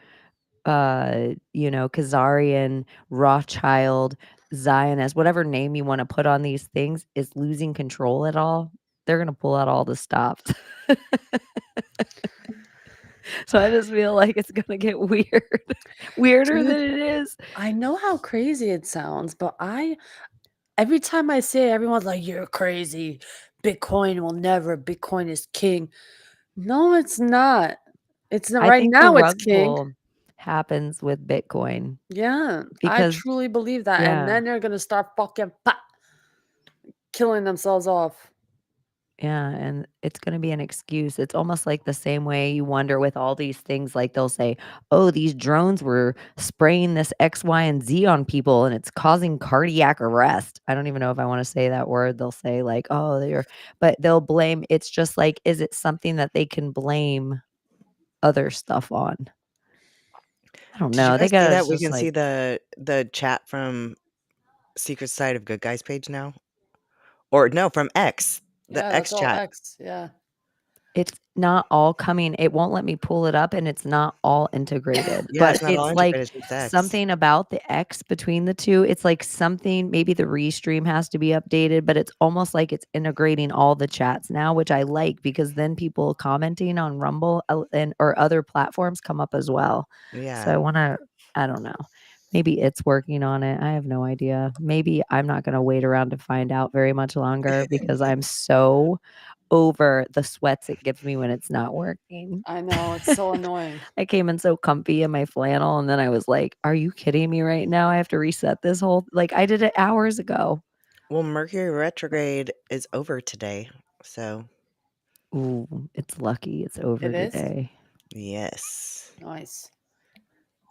A: Khazarian, Rothschild, Zionist, whatever name you want to put on these things is losing control at all, they're gonna pull out all the stops. So I just feel like it's gonna get weird. Weirder
B: Dude,
A: than it is.
B: I know how crazy it sounds, but every time I say it, everyone's like, you're crazy. Bitcoin will never. Bitcoin is king. No, it's not. It's not
A: I
B: right
A: think the
B: now, it's
A: rug
B: king.
A: pull happens with Bitcoin
B: Yeah, I
A: because
B: truly believe that. And
A: yeah.
B: then they're gonna start fucking killing themselves off.
A: Yeah, and it's going to be an excuse. It's almost like the same way you wonder with all these things, like they'll say, oh, these drones were spraying this X, Y, and Z on people and it's causing cardiac arrest. I don't even know if I want to say that word. They'll say, like, oh, but they'll blame. It's just like, is it something that they can blame other stuff on? I don't
E: Did you
A: know. They
E: guys see
A: got
E: that? We
A: just
E: can see
A: like,
E: the chat from Secret Side of Good Guys page now? Or no, from X. The
B: Yeah,
E: X
B: that's all
E: chat.
B: X. Yeah.
A: it's not all coming. It won't let me pull it up and it's not all integrated.
E: Yeah,
A: But
E: it's not all
A: it's like
E: integrated, it's just X.
A: something about the X between the two. It's like something, maybe the restream has to be updated, but it's almost like it's integrating all the chats now, which I like because then people commenting on Rumble and or other platforms come up as well. So
E: Yeah.
A: I don't know. Maybe it's working on it. I have no idea. Maybe I'm not going to wait around to find out very much longer because I'm so over the sweats it gives me when it's not working.
B: I know. It's so annoying.
A: I came in so comfy in my flannel and then I was like, are you kidding me right now? I have to reset this whole like I did it hours ago.
E: Well, Mercury retrograde is over today, so
A: Ooh, it's lucky it's over
B: It is?
A: today.
E: yes.
B: Nice.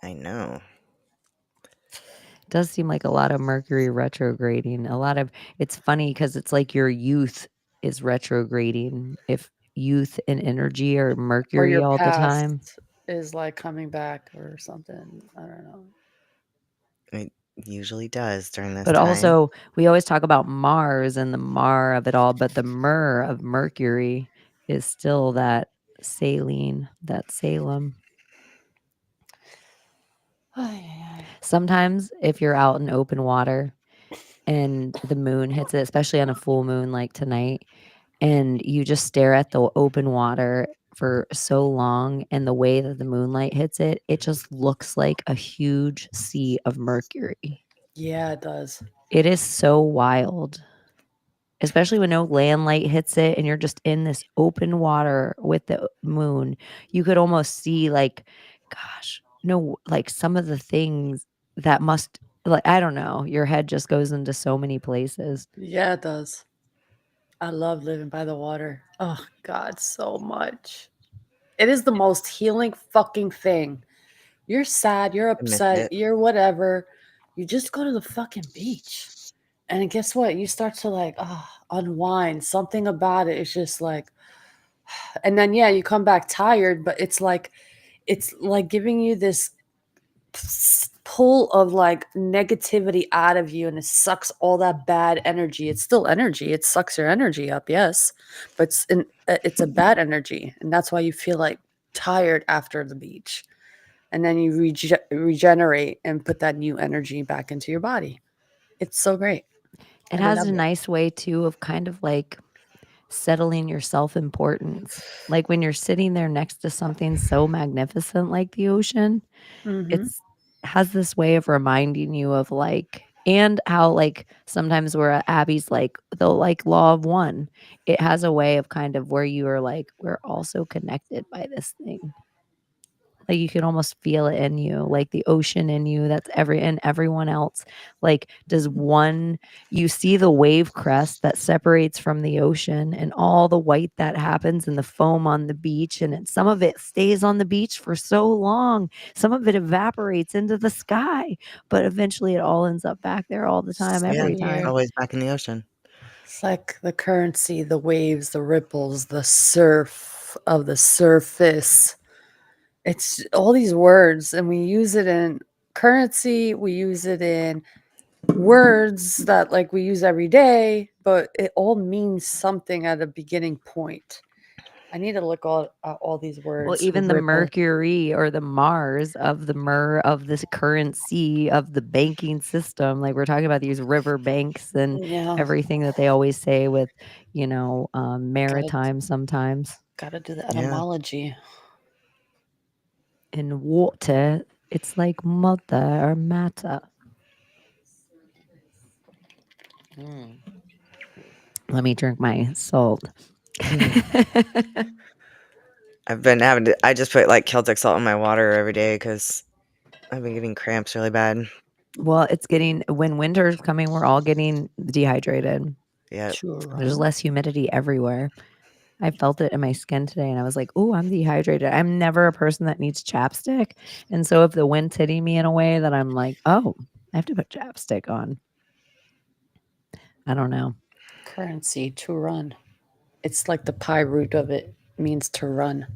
E: I know.
A: It does seem like a lot of Mercury retrograding. It's funny because it's like your youth is retrograding. If youth and energy are
B: Or
A: Mercury
B: your
A: all the
B: past
A: time.
B: is like coming back or something. I don't know.
E: It usually does during this
A: But
E: time.
A: also, we always talk about Mars and the Mar of it all, but the Mer of Mercury is still that saline, that Salem. Sometimes, if you're out in open water and the moon hits it, especially on a full moon like tonight, and you just stare at the open water for so long, and the way that the moonlight hits it, it just looks like a huge sea of mercury.
B: Yeah, it does.
A: It is so wild, especially when no land light hits it and you're just in this open water with the moon. You could almost see, like, gosh, no, like some of the things that must, like, I don't know, your head just goes into so many places.
B: Yeah, it does. I love living by the water. Oh God, so much. It is the most healing fucking thing. You're sad, you're
E: I miss
B: upset,
E: it.
B: you're whatever. You just go to the fucking beach. And guess what? You start to like unwind. Something about it is just like, and then yeah, you come back tired, but it's like giving you this pull of like negativity out of you, and it sucks all that bad energy. It's still energy. It sucks your energy up, yes, but it's a bad energy, and that's why you feel like tired after the beach, and then you regenerate and put that new energy back into your body. It's so great.
A: It
B: I
A: has
B: love
A: a
B: it.
A: nice way too of kind of like settling your self-importance. Like when you're sitting there next to something so magnificent like the ocean,
B: Mhm.
A: it's has this way of reminding you of like, and how like sometimes we're at Abby's like the like law of one. It has a way of kind of where you are like, we're also connected by this thing. Like you can almost feel it in you, like the ocean in you. That's everyone else. Like, does one, you see the wave crest that separates from the ocean and all the white that happens and the foam on the beach, and some of it stays on the beach for so long. Some of it evaporates into the sky, but eventually it all ends up back there all the time,
E: Yeah,
A: every
B: Same
A: time.
B: here.
E: always back in the ocean.
B: It's like the currency, the waves, the ripples, the surf of the surface. It's all these words, and we use it in currency, we use it in words that like we use every day, but it all means something at a beginning point. I need to look all these
A: Well,
B: words.
A: even the
B: Ripple.
A: Mercury or the Mars of the of this currency of the banking system, like we're talking about these river banks and
B: Yeah,
A: everything that they always say with,
B: gotta,
A: maritime sometimes.
B: gotta do the
E: Yeah.
B: etymology.
A: In water, it's like mother or matter. Let me drink my salt.
E: I've been having to. I just put like Celtic salt in my water every day because I've been getting cramps really bad.
A: Well, it's getting, when winter's coming, we're all getting dehydrated.
E: Yeah.
B: Sure.
A: There's less humidity everywhere. I felt it in my skin today and I was like, "Oh, I'm dehydrated." I'm never a person that needs chapstick. And so if the wind's hitting me in a way that I'm like, "Oh, I have to put chapstick on." I don't know.
B: Currency, to run. It's like the pi root of it means to run.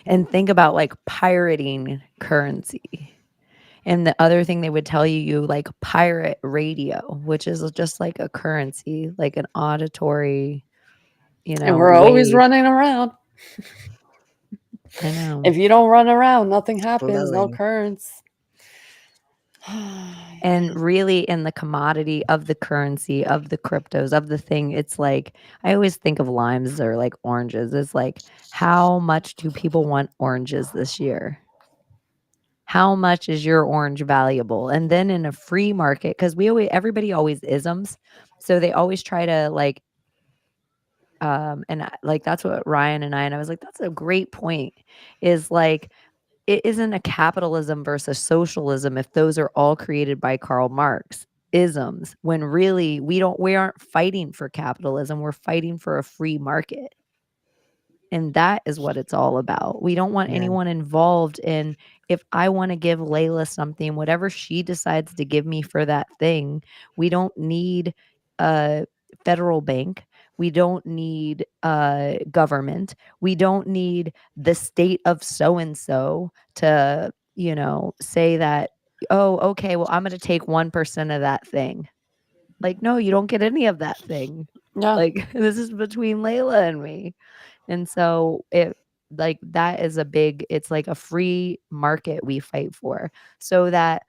A: And think about like pirating currency. And the other thing they would tell you like pirate radio, which is just like a currency, like an auditory,
B: And we're always
A: wave.
B: running around.
A: I know.
B: If you don't run around, nothing happens. No
E: Flowing.
B: currents.
A: And really in the commodity of the currency, of the cryptos, of the thing, it's like, I always think of limes or like oranges. It's like, how much do people want oranges this year? How much is your orange valuable? And then in a free market, because everybody always isms. So they always try to like, like that's what Ryan and I was like, that's a great point, is like, it isn't a capitalism versus socialism if those are all created by Karl Marx isms, when really we aren't fighting for capitalism, we're fighting for a free market. And that is what it's all about. We don't want
E: Yeah.
A: anyone involved in, if I want to give Layla something, whatever she decides to give me for that thing, we don't need a federal bank. We don't need government. We don't need the state of so and so to, say that, oh, okay, well, I'm going to take 1% of that thing. Like, no, you don't get any of that thing.
B: Yeah.
A: Like, this is between Layla and me. And so it, like, that is it's like a free market we fight for, so that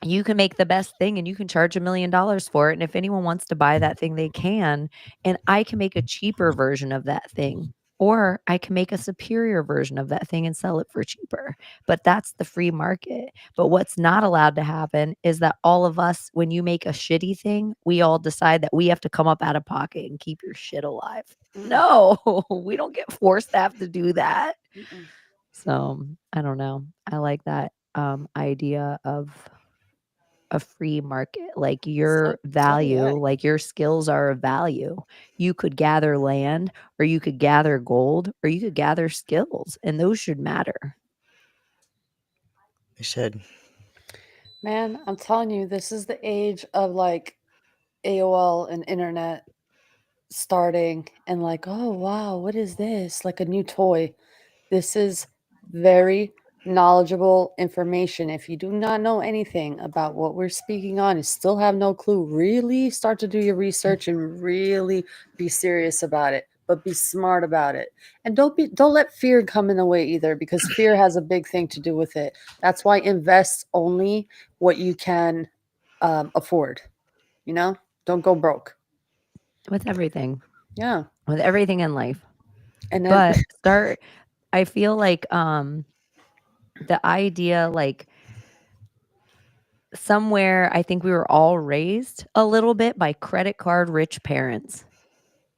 A: you can make the best thing and you can charge $1 million for it. And if anyone wants to buy that thing, they can. And I can make a cheaper version of that thing. Or I can make a superior version of that thing and sell it for cheaper. But that's the free market. But what's not allowed to happen is that all of us, when you make a shitty thing, we all decide that we have to come up out of pocket and keep your shit alive. No, we don't get forced to have to do that. So I don't know. I like that idea of a free market, like your value, like your skills are of value. You could gather land, or you could gather gold, or you could gather skills, and those should matter.
E: They should.
B: Man, I'm telling you, this is the age of like AOL and internet starting and like, oh wow, what is this? Like a new toy. This is very knowledgeable information. If you do not know anything about what we're speaking on and still have no clue, really start to do your research and really be serious about it, but be smart about it. And don't let fear come in the way either, because fear has a big thing to do with it. That's why invest only what you can afford. You know, don't go broke.
A: With everything.
B: Yeah.
A: With everything in life.
B: And then
A: But I feel like the idea, like, somewhere I think we were all raised a little bit by credit card rich parents.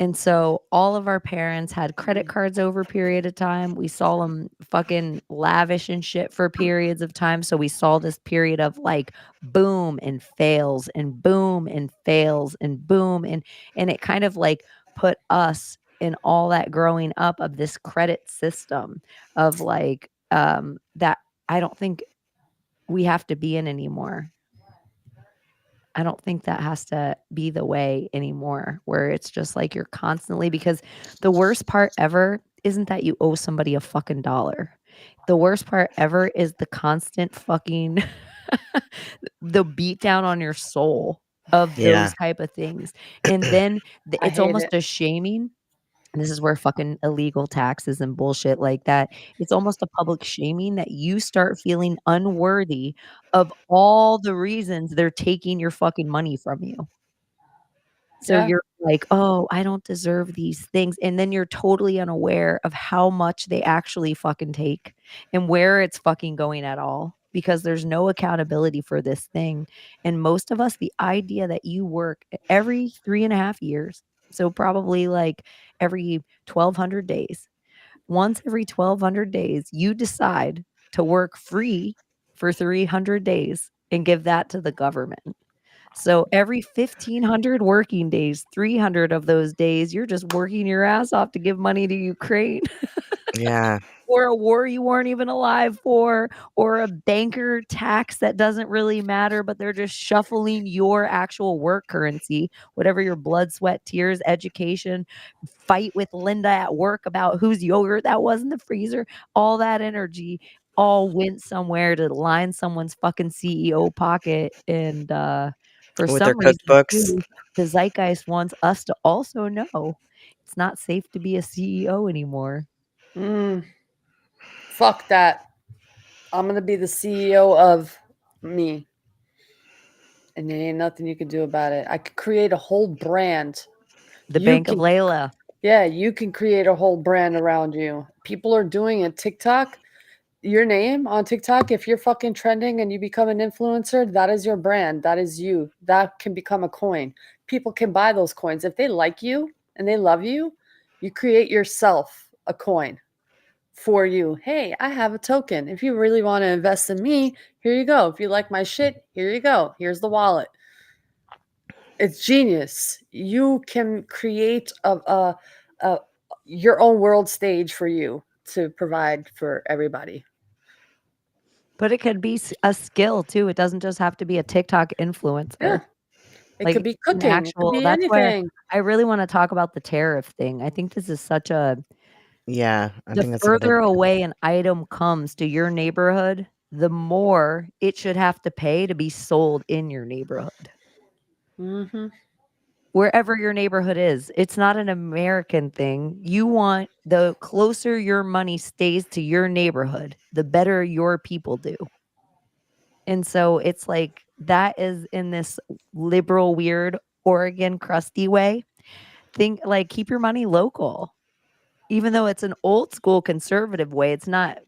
A: And so all of our parents had credit cards over a period of time. We saw them fucking lavish and shit for periods of time. So we saw this period of like boom and fails and boom and fails and boom. And it kind of like put us in all that growing up of this credit system of like that I don't think we have to be in anymore. I don't think that has to be the way anymore, where it's just like you're constantly, because the worst part ever isn't that you owe somebody a fucking dollar. The worst part ever is the constant fucking the beat down on your soul of
E: Yeah.
A: those type of things. And then
B: I
A: it's
B: hate
A: almost
B: it.
A: a shaming. This is where fucking illegal taxes and bullshit like that. It's almost a public shaming that you start feeling unworthy of all the reasons they're taking your fucking money from you. So
B: Yeah.
A: you're like, "Oh, I don't deserve these things." And then you're totally unaware of how much they actually fucking take and where it's fucking going at all, because there's no accountability for this thing. And most of us, the idea that you work every 3.5 years, so probably like every 1,200 days. Once every 1,200 days, you decide to work free for 300 days and give that to the government. So every 1,500 working days, 300 of those days, you're just working your ass off to give money to Ukraine.
E: Yeah.
A: Or a war you weren't even alive for, or a banker tax that doesn't really matter, but they're just shuffling your actual work currency, whatever your blood, sweat, tears, education, fight with Linda at work about whose yogurt that was in the freezer, all that energy all went somewhere to line someone's fucking CEO pocket. And for
E: With their
A: some reason,
E: cookbooks.
A: too, the zeitgeist wants us to also know it's not safe to be a CEO anymore.
B: Fuck that. I'm gonna be the CEO of me. And there ain't nothing you can do about it. I could create a whole brand.
A: The
B: You
A: Bank of
B: can
A: Layla.
B: Yeah, you can create a whole brand around you. People are doing it. TikTok, your name on TikTok, if you're fucking trending and you become an influencer, that is your brand. That is you. That can become a coin. People can buy those coins. If they like you and they love you, you create yourself a coin for you. Hey, I have a token. If you really want to invest in me, here you go. If you like my shit, here you go. Here's the wallet. It's genius. You can create a your own world stage for you to provide for everybody.
A: But it could be a skill too. It doesn't just have to be a TikTok
B: Yeah.
A: influencer.
B: It
A: Like
B: could be
A: an
B: cooking. It could
A: actual,
B: be
A: that's where
B: anything.
A: I really want to talk about the tariff thing. I think this is such a,
E: Yeah. I
A: the
E: think that's another.
A: further away an item comes to your neighborhood, the more it should have to pay to be sold in your neighborhood.
B: Mhm.
A: Wherever your neighborhood is. It's not an American thing. You want the closer your money stays to your neighborhood, the better your people do. And so it's like that is in this liberal, weird, Oregon crusty way. Think like keep your money local. Even though it's an old school conservative way, it's not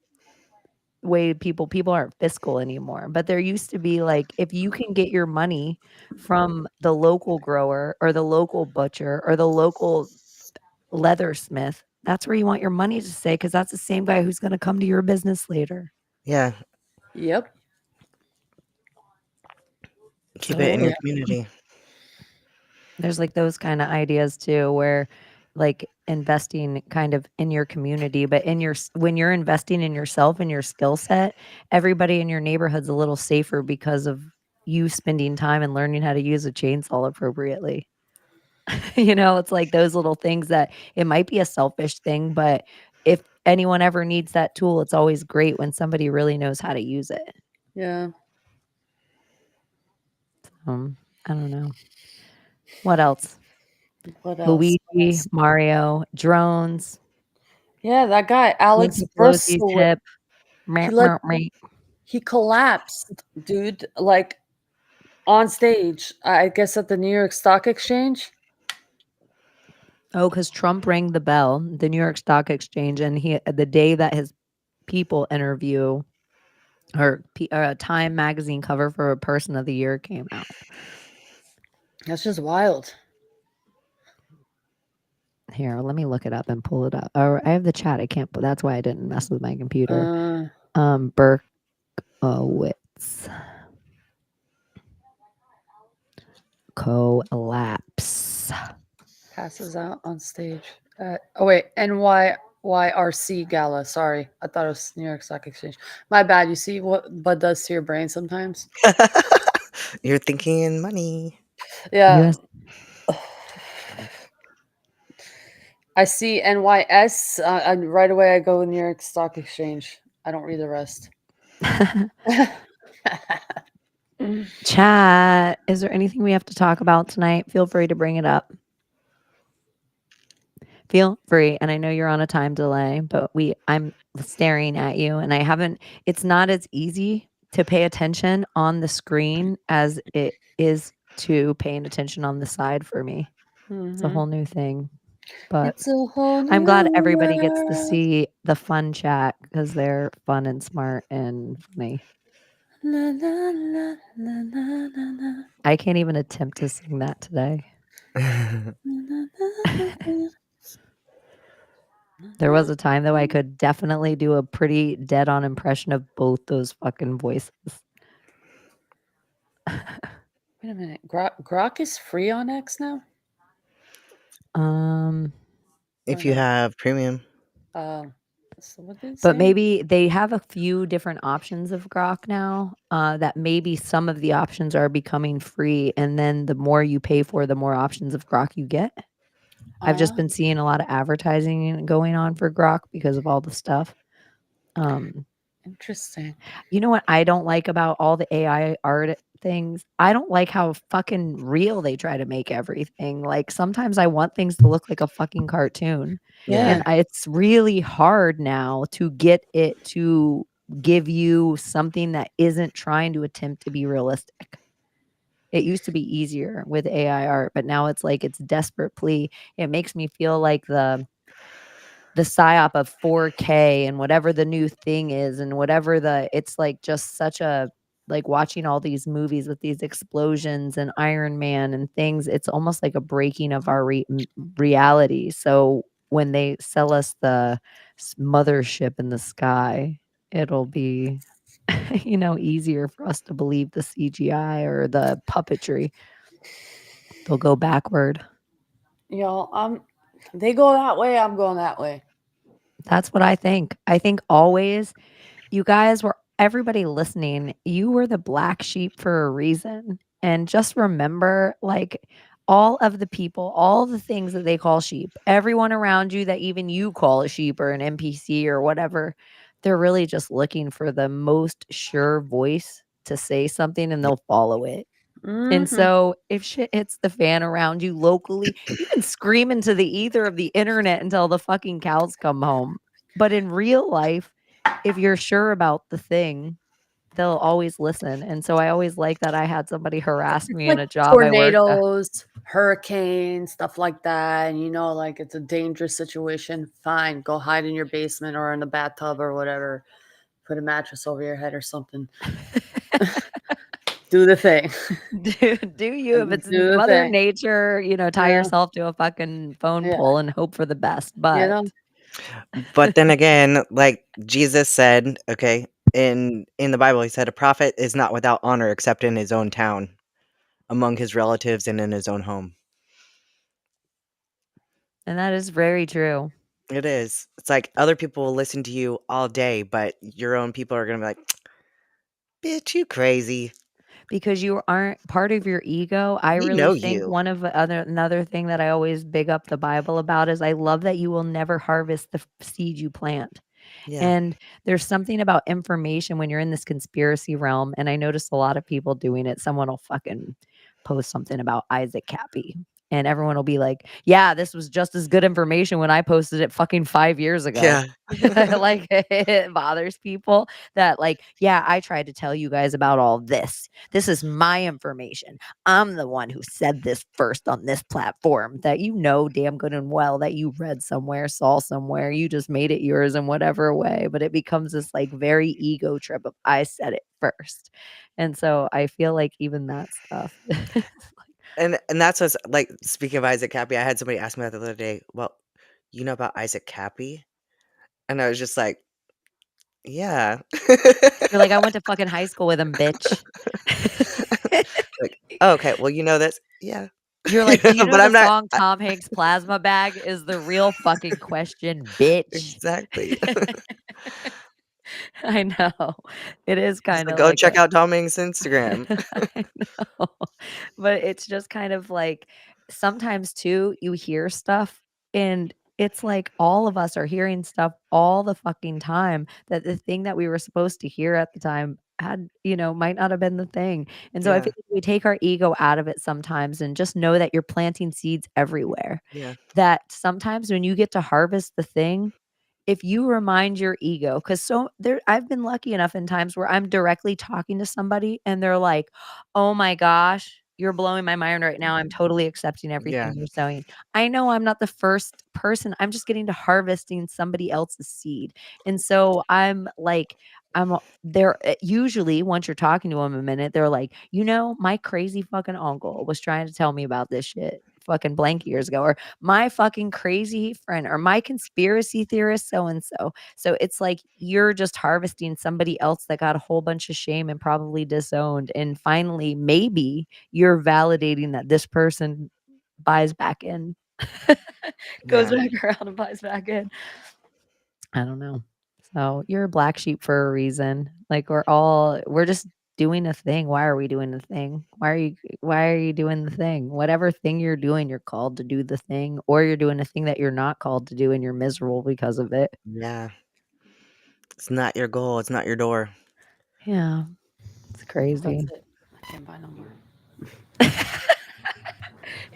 A: way people aren't fiscal anymore. But there used to be like if you can get your money from the local grower or the local butcher or the local leathersmith, that's where you want your money to stay because that's the same guy who's going to come to your business later.
E: Yeah.
B: Yep.
E: Keep it in
A: So
E: your community.
A: there's like those kind of ideas too, where like investing kind of in your community, but when you're investing in yourself and your skill set, everybody in your neighborhood's a little safer because of you spending time and learning how to use a chainsaw appropriately. It's like those little things that it might be a selfish thing, but if anyone ever needs that tool, it's always great when somebody really knows how to use it.
B: Yeah.
A: I don't know. What else?
B: What else?
A: Luigi, Mario, drones,
B: Yeah, that guy, Alex
A: Nancy Pelosi's
B: Bristol,
A: hip.
B: he
A: Meow,
B: let
A: meow, meow.
B: he collapsed, dude, like on stage, I guess at the New York Stock Exchange.
A: Oh, because Trump rang the bell, the New York Stock Exchange, and the day that his People interview or a Time magazine cover for a Person of the Year came out.
B: That's just wild.
A: Here, let me look it up and pull it up. Or I have the chat. I can't. That's why I didn't mess with my computer. Berkowitz collapse.
B: Passes out on stage. Oh wait, NYRC Gala. Sorry, I thought it was New York Stock Exchange. My bad. You see what Bud does to your brain sometimes?
E: You're thinking in money.
B: Yeah.
A: US
B: I see NYS. Right away, I go New York Stock Exchange. I don't read the rest.
A: Chat. Is there anything we have to talk about tonight? Feel free to bring it up. Feel free. And I know you're on a time delay, but I'm staring at you and it's not as easy to pay attention on the screen as it is to paying attention on the side for me. It's a whole new thing. But
B: It's a whole
A: I'm glad
B: new
A: everybody gets to
B: world.
A: see the fun chat because they're fun and smart and funny.
B: La, la, la, la, la, la, la.
A: I can't even attempt to sing that today. There was a time though I could definitely do a pretty dead on impression of both those fucking voices.
B: Wait a minute. Grok is free on X now?
E: If
B: Or
E: you
B: no?
E: have premium.
B: So what did it
A: But
B: say?
A: maybe they have a few different options of Grok now, that maybe some of the options are becoming free, and then the more you pay for, the more options of Grok you get. I've just been seeing a lot of advertising going on for Grok because of all the stuff.
B: Interesting.
A: You know what I don't like about all the AI art things? I don't like how fucking real they try to make everything. Like sometimes I want things to look like a fucking cartoon.
B: Yeah.
A: And it's really hard now to get it to give you something that isn't trying to attempt to be realistic. It used to be easier with AI art, but now it's like it's desperate plea. It makes me feel like the psyop of 4K and whatever the new thing is and whatever it's like just such a like watching all these movies with these explosions and Iron Man and things. It's almost like a breaking of our reality. So when they sell us the mothership in the sky, it'll be easier for us to believe the CGI or the puppetry. They'll go backward.
B: Y'all, they go that way, I'm going that way.
A: That's what I think. I think always you guys were everybody listening, you were the black sheep for a reason. And just remember, like all of the people, all the things that they call sheep, everyone around you that even you call a sheep or an NPC or whatever, they're really just looking for the most sure voice to say something and they'll follow it. And so if shit hits the fan around you locally, you can scream into the ether of the internet until the fucking cows come home. But in real life, if you're sure about the thing, they'll always listen. And so I always like that I had somebody harass me in
B: like
A: a job I worked at.
B: tornadoes, hurricanes, stuff like that. And like it's a dangerous situation. Fine, go hide in your basement or in the bathtub or whatever. Put a mattress over your head or something. Do the thing.
A: Do you? If it's
B: Do the
A: Mother
B: thing.
A: Nature, tie
B: Yeah.
A: yourself to a fucking phone
B: Yeah.
A: pole and hope for the best.
B: You
A: But
B: know?
E: But then again, like Jesus said, okay, in the Bible, he said a prophet is not without honor except in his own town, among his relatives, and in his own home.
A: and that is very true.
E: It is. It's like other people will listen to you all day, but your own people are gonna be like, "Bitch, you crazy."
A: Because you aren't part of your ego. I
E: We
A: really
E: know
A: think
E: you.
A: another thing that I always big up the Bible about is I love that you will never harvest the seed you plant.
E: Yeah.
A: And there's something about information when you're in this conspiracy realm, and I notice a lot of people doing it. Someone will fucking post something about Isaac Cappy, and everyone will be like, "Yeah, this was just as good information when I posted it fucking 5 years ago."
E: Yeah.
A: Like, it bothers people that, like, "Yeah, I tried to tell you guys about all this. This is my information. I'm the one who said this first on this platform," that damn good and well that you read somewhere, saw somewhere, you just made it yours in whatever way, but it becomes this, like, very ego trip of, "I said it first." And so I feel like even that stuff
E: And that's what's like, speaking of Isaac Cappy, I had somebody ask me that the other day, "Well, you know about Isaac Cappy?" And I was just like, "Yeah."
A: you're like, "I went to fucking high school with him, bitch."
E: Like, "Oh, okay, well, you know this?" "Yeah."
A: You're like, "Do you know
E: But
A: the
E: I'm not
A: song Tom Hanks' Plasma Bag?" Is the real fucking question, bitch.
E: exactly.
A: I know. It is
E: He's like,
A: kinda
E: "Go
A: like
E: check
A: a
E: out Tom Hanks' Instagram."
A: I know. But it's just kind of like sometimes too, you hear stuff and it's like all of us are hearing stuff all the fucking time that the thing that we were supposed to hear at the time might not have been the thing. And so I
E: Yeah,
A: feel like we take our ego out of it sometimes and just know that you're planting seeds everywhere.
E: yeah,
A: That sometimes when you get to harvest the thing, if you remind your ego, because I've been lucky enough in times where I'm directly talking to somebody and they're like, "Oh my gosh, you're blowing my mind right now. I'm totally accepting
E: yeah,
A: everything you're saying." I know I'm not the first person. I'm just getting to harvesting somebody else's seed. And so I'm like, there usually once you're talking to them a minute, they're like, my crazy fucking uncle was trying to tell me about this shit fucking blank years ago, or my fucking crazy friend, or my conspiracy theorist so and so. So it's like you're just harvesting somebody else that got a whole bunch of shame and probably disowned. And finally, maybe you're validating that this person buys back in, goes
E: yeah,
A: back around and buys back in. I don't know. So you're a black sheep for a reason. Like we're just doing a thing. Why are we doing the thing? Why are you doing the thing? Whatever thing you're doing, you're called to do the thing, or you're doing a thing that you're not called to do and you're miserable because of it.
E: yeah. It's not your goal, it's not your door.
A: Yeah. It's
B: That's
A: crazy.
B: it. I can't buy no more.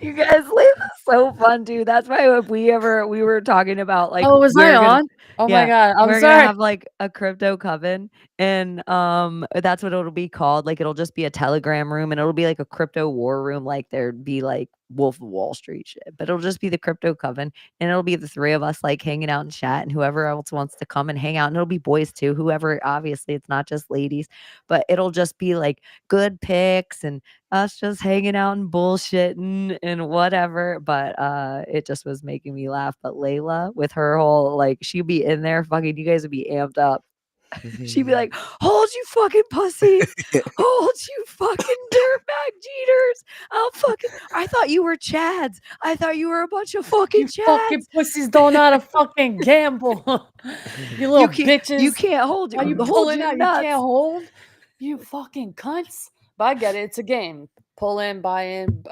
A: You guys, life is so fun, dude. That's why if we were talking about like
B: Oh, was I on? Oh my
A: yeah,
B: God. I'm
A: we're gonna
B: sorry.
A: have like a crypto coven, and that's what it'll be called. Like it'll just be a Telegram room, and it'll be like a crypto war room. Like there'd be like Wolf of Wall Street shit, but it'll just be the crypto coven, and it'll be the three of us like hanging out and chat, and whoever else wants to come and hang out, and it'll be boys too. Whoever, obviously, it's not just ladies, but it'll just be like good pics and us just hanging out and bullshitting and whatever. But it just was making me laugh. But Layla with her whole like she'd be in there fucking, you guys would be amped up. She'd be like, "Hold you fucking pussies, hold you fucking dirtbag cheaters. I thought you were Chads. I thought you were a bunch of fucking
B: You fucking
A: Chads.
B: pussies don't know how to fucking gamble. You
A: You
B: little
A: can't you
B: bitches.
A: can't hold
B: Are you
A: hold
B: pulling
A: your
B: out? You
A: nuts."
B: can't hold? You fucking cunts. But I get it. It's a game. Pull in, buy in,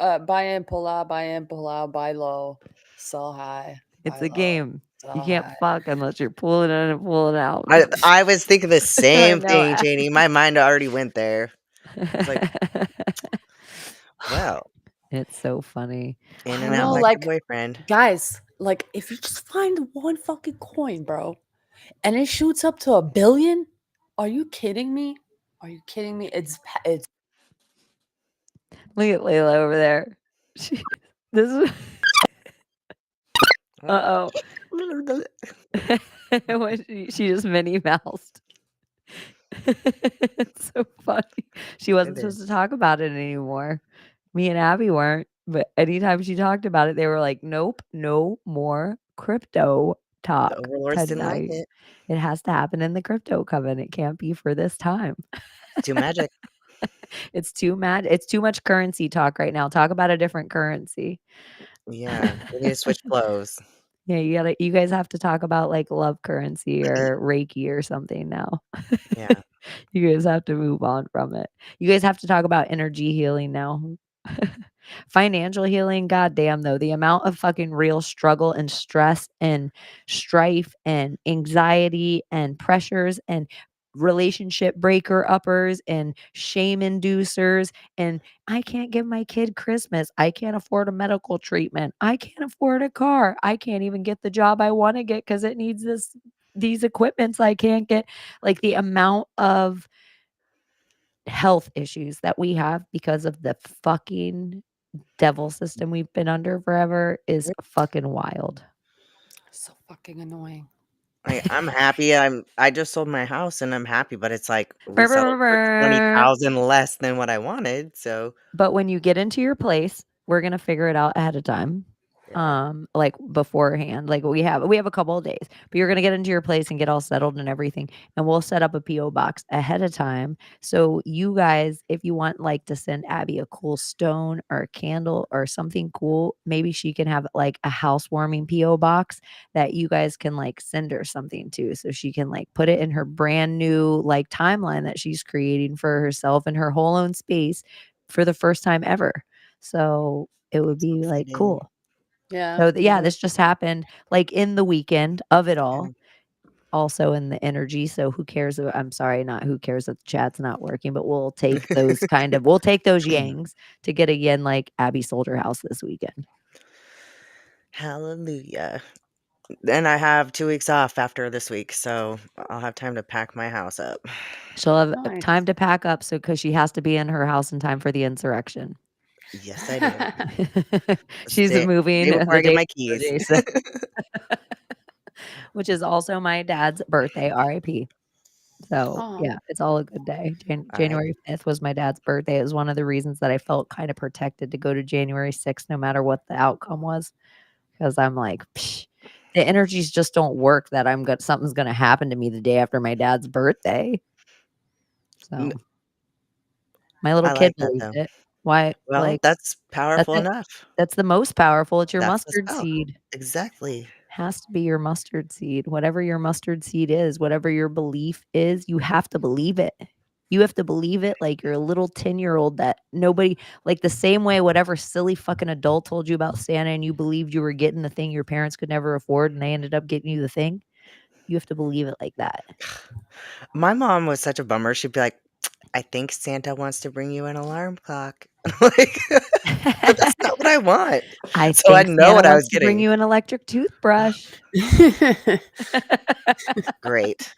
B: pull out, buy low, sell high,
A: It's
B: buy
A: a
B: low,
A: game. You
B: sell
A: can't
B: high.
A: fuck unless you're pulling in and pulling out.
E: I was thinking the
A: I
E: same
A: know.
E: thing, Chaney. My mind already went there. It's like, well,
A: It's so funny.
E: in
B: I
E: and
B: don't
E: out
B: know,
E: like the
B: like
E: boyfriend.
B: guys, like if you just find one fucking coin, bro, and it shoots up to 1 billion, are you kidding me? Are you kidding me? It's
A: Look at Layla over there. This is uh oh. She just Minnie Moused. It's so funny. She wasn't
E: It
A: supposed to
E: is.
A: talk about it anymore. Me and Abby weren't, but anytime she talked about it, they were like, "Nope, no more crypto
E: The
A: talk
E: overlords didn't like
A: tonight.
E: it.
A: It has to happen in the crypto covenant. It can't be for this time."
E: Too magic.
A: It's too mad. It's too much currency talk right now. Talk about a different currency.
E: Yeah, we need to switch flows.
A: Yeah, you guys have to talk about like love currency or Reiki or something now.
E: Yeah.
A: You guys have to move on from it. You guys have to talk about energy healing now. Financial healing, goddamn though, the amount of fucking real struggle and stress and strife and anxiety and pressures and relationship breaker uppers and shame inducers and I can't give my kid Christmas. I can't afford a medical treatment. I can't afford a car. I can't even get the job I want to get because it needs these equipments I can't get. Like the amount of health issues that we have because of the fucking devil system we've been under forever is fucking wild.
B: so fucking annoying.
E: I'm happy. I just sold my house and I'm happy, but it's like we
A: Brr, brr,
E: settled
A: brr,
E: for
A: brr.
E: 20,000 less than what I wanted. So
A: But when you get into your place, we're gonna figure it out ahead of time.
E: yeah.
A: Like beforehand. Like we have a couple of days, but you're gonna get into your place and get all settled and everything. And we'll set up a PO box ahead of time. So you guys, if you want like to send Abby a cool stone or a candle or something cool, maybe she can have like a housewarming PO box that you guys can like send her something to. So she can like put it in her brand new like timeline that she's creating for herself in her whole own space for the first time ever. So it would be like
E: Exciting.
A: cool.
B: Yeah.
A: So yeah, this just happened like in the weekend of it all.
E: Yeah.
A: Also in the energy. So who cares? I'm sorry, not who cares that the chat's not working, but we'll take those yangs to get a yen like Abby sold her house this weekend.
E: Hallelujah. Then I have 2 weeks off after this week, so I'll have time to pack my house up.
A: She'll have
B: Nice.
A: time to pack up because she has to be in her house in time for the insurrection.
E: Yes, I do.
A: She's
E: Day
A: moving
E: before
A: the
E: I get
A: day
E: my
A: before
E: keys.
A: Jason. Which is also my dad's birthday, RIP. So,
B: Oh,
A: yeah, it's all a good day.
E: Alright.
A: January 5th was my dad's birthday. It was one of the reasons that I felt kind of protected to go to January 6th no matter what the outcome was, because I'm like, "Psh, the energies just don't work that something's gonna happen to me the day after my dad's birthday."
E: N
A: So, my little
E: I
A: kid
E: like that,
A: believed
E: though.
A: it. Why,
E: Well,
A: like,
E: that's
A: that's
E: powerful
A: it.
E: enough.
A: That's the most powerful. It's your
E: That's the
A: mustard
E: spell.
A: seed.
E: Exactly.
A: Has to be your mustard seed. Whatever your mustard seed is, whatever your belief is, you have to believe it. You have to believe it like you're a little 10-year-old that nobody like the same way whatever silly fucking adult told you about Santa and you believed you were getting the thing your parents could never afford and they ended up getting you the thing. You have to believe it like that.
E: My mom was such a bummer. She'd be like, "I think Santa wants to bring you an alarm clock." Like, but that's not what I want.
A: I
E: So I
A: think
E: know
A: Santa
E: what I was
A: wants to bring
E: getting.
A: you an electric toothbrush.
E: Great. So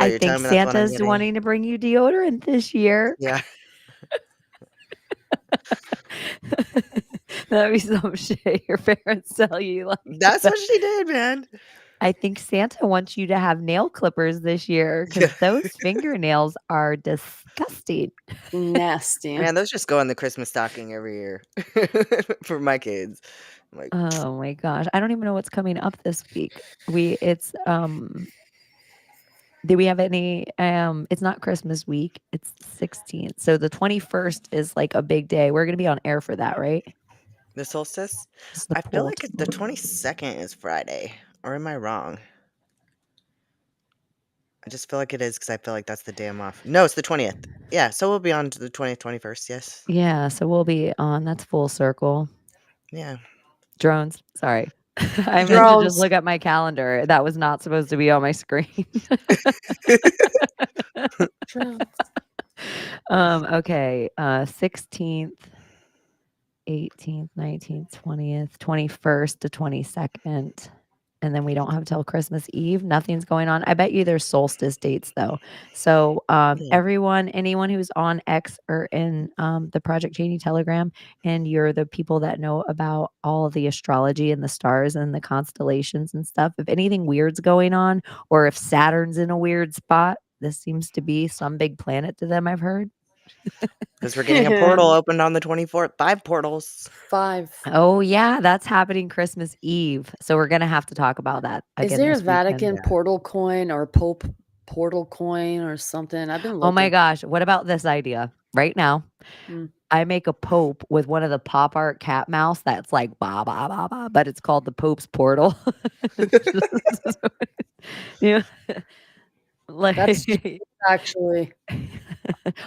A: I
E: you're
A: think
E: telling me that's what I'm
A: Santa's
E: getting?
A: wanting to bring you deodorant this year.
E: Yeah.
A: That'd be some shit your parents tell you like
E: That's
A: that.
E: what she did, man.
A: I think Santa wants you to have nail clippers this year
E: Yeah.
A: because those fingernails are disgusting.
B: nasty.
E: Man, those just go in the Christmas stocking every year for my kids. I'm like,
A: Oh my gosh. I don't even know what's coming up this week. Do we have any it's not Christmas week. It's the 16th. So the 21st is like a big day. We're gonna be on air for that, right?
E: the solstice?
A: This is the
E: I feel
A: poll.
E: like the 22nd is Friday. Or am I wrong? I just feel like it is because I feel like that's the day I'm off. No, it's the 20th. Yeah, so we'll be on to the 20th, 21st. Yes.
A: Yeah, so we'll be on. That's full circle.
E: Yeah.
A: Drones. Sorry. I meant to just
B: Drones.
A: look at my calendar. That was not supposed to be on my screen.
B: Drones.
A: Okay. 16th, 18th, 19th, 20th, 21st to 22nd. and then we don't have till Christmas Eve. Nothing's going on. I bet you there's solstice dates though. So anyone who's on X or in the Project Chaney Telegram, and you're the people that know about all of the astrology and the stars and the constellations and stuff, if anything weird's going on, or if Saturn's in a weird spot, this seems to be some big planet to them, I've heard.
E: Because we're getting a portal opened on the 24th. 5 portals.
B: 5.
A: Oh yeah, that's happening Christmas Eve. So we're gonna have to talk about that again.
B: Is there a
A: this weekend.
B: Vatican portal coin or Pope portal coin or something? I've been looking.
A: Oh my gosh, what about this idea right now? I make a Pope with one of the pop art cat mouse that's like ba ba ba ba, but it's called the Pope's portal. Yeah. Like,
B: That's actually.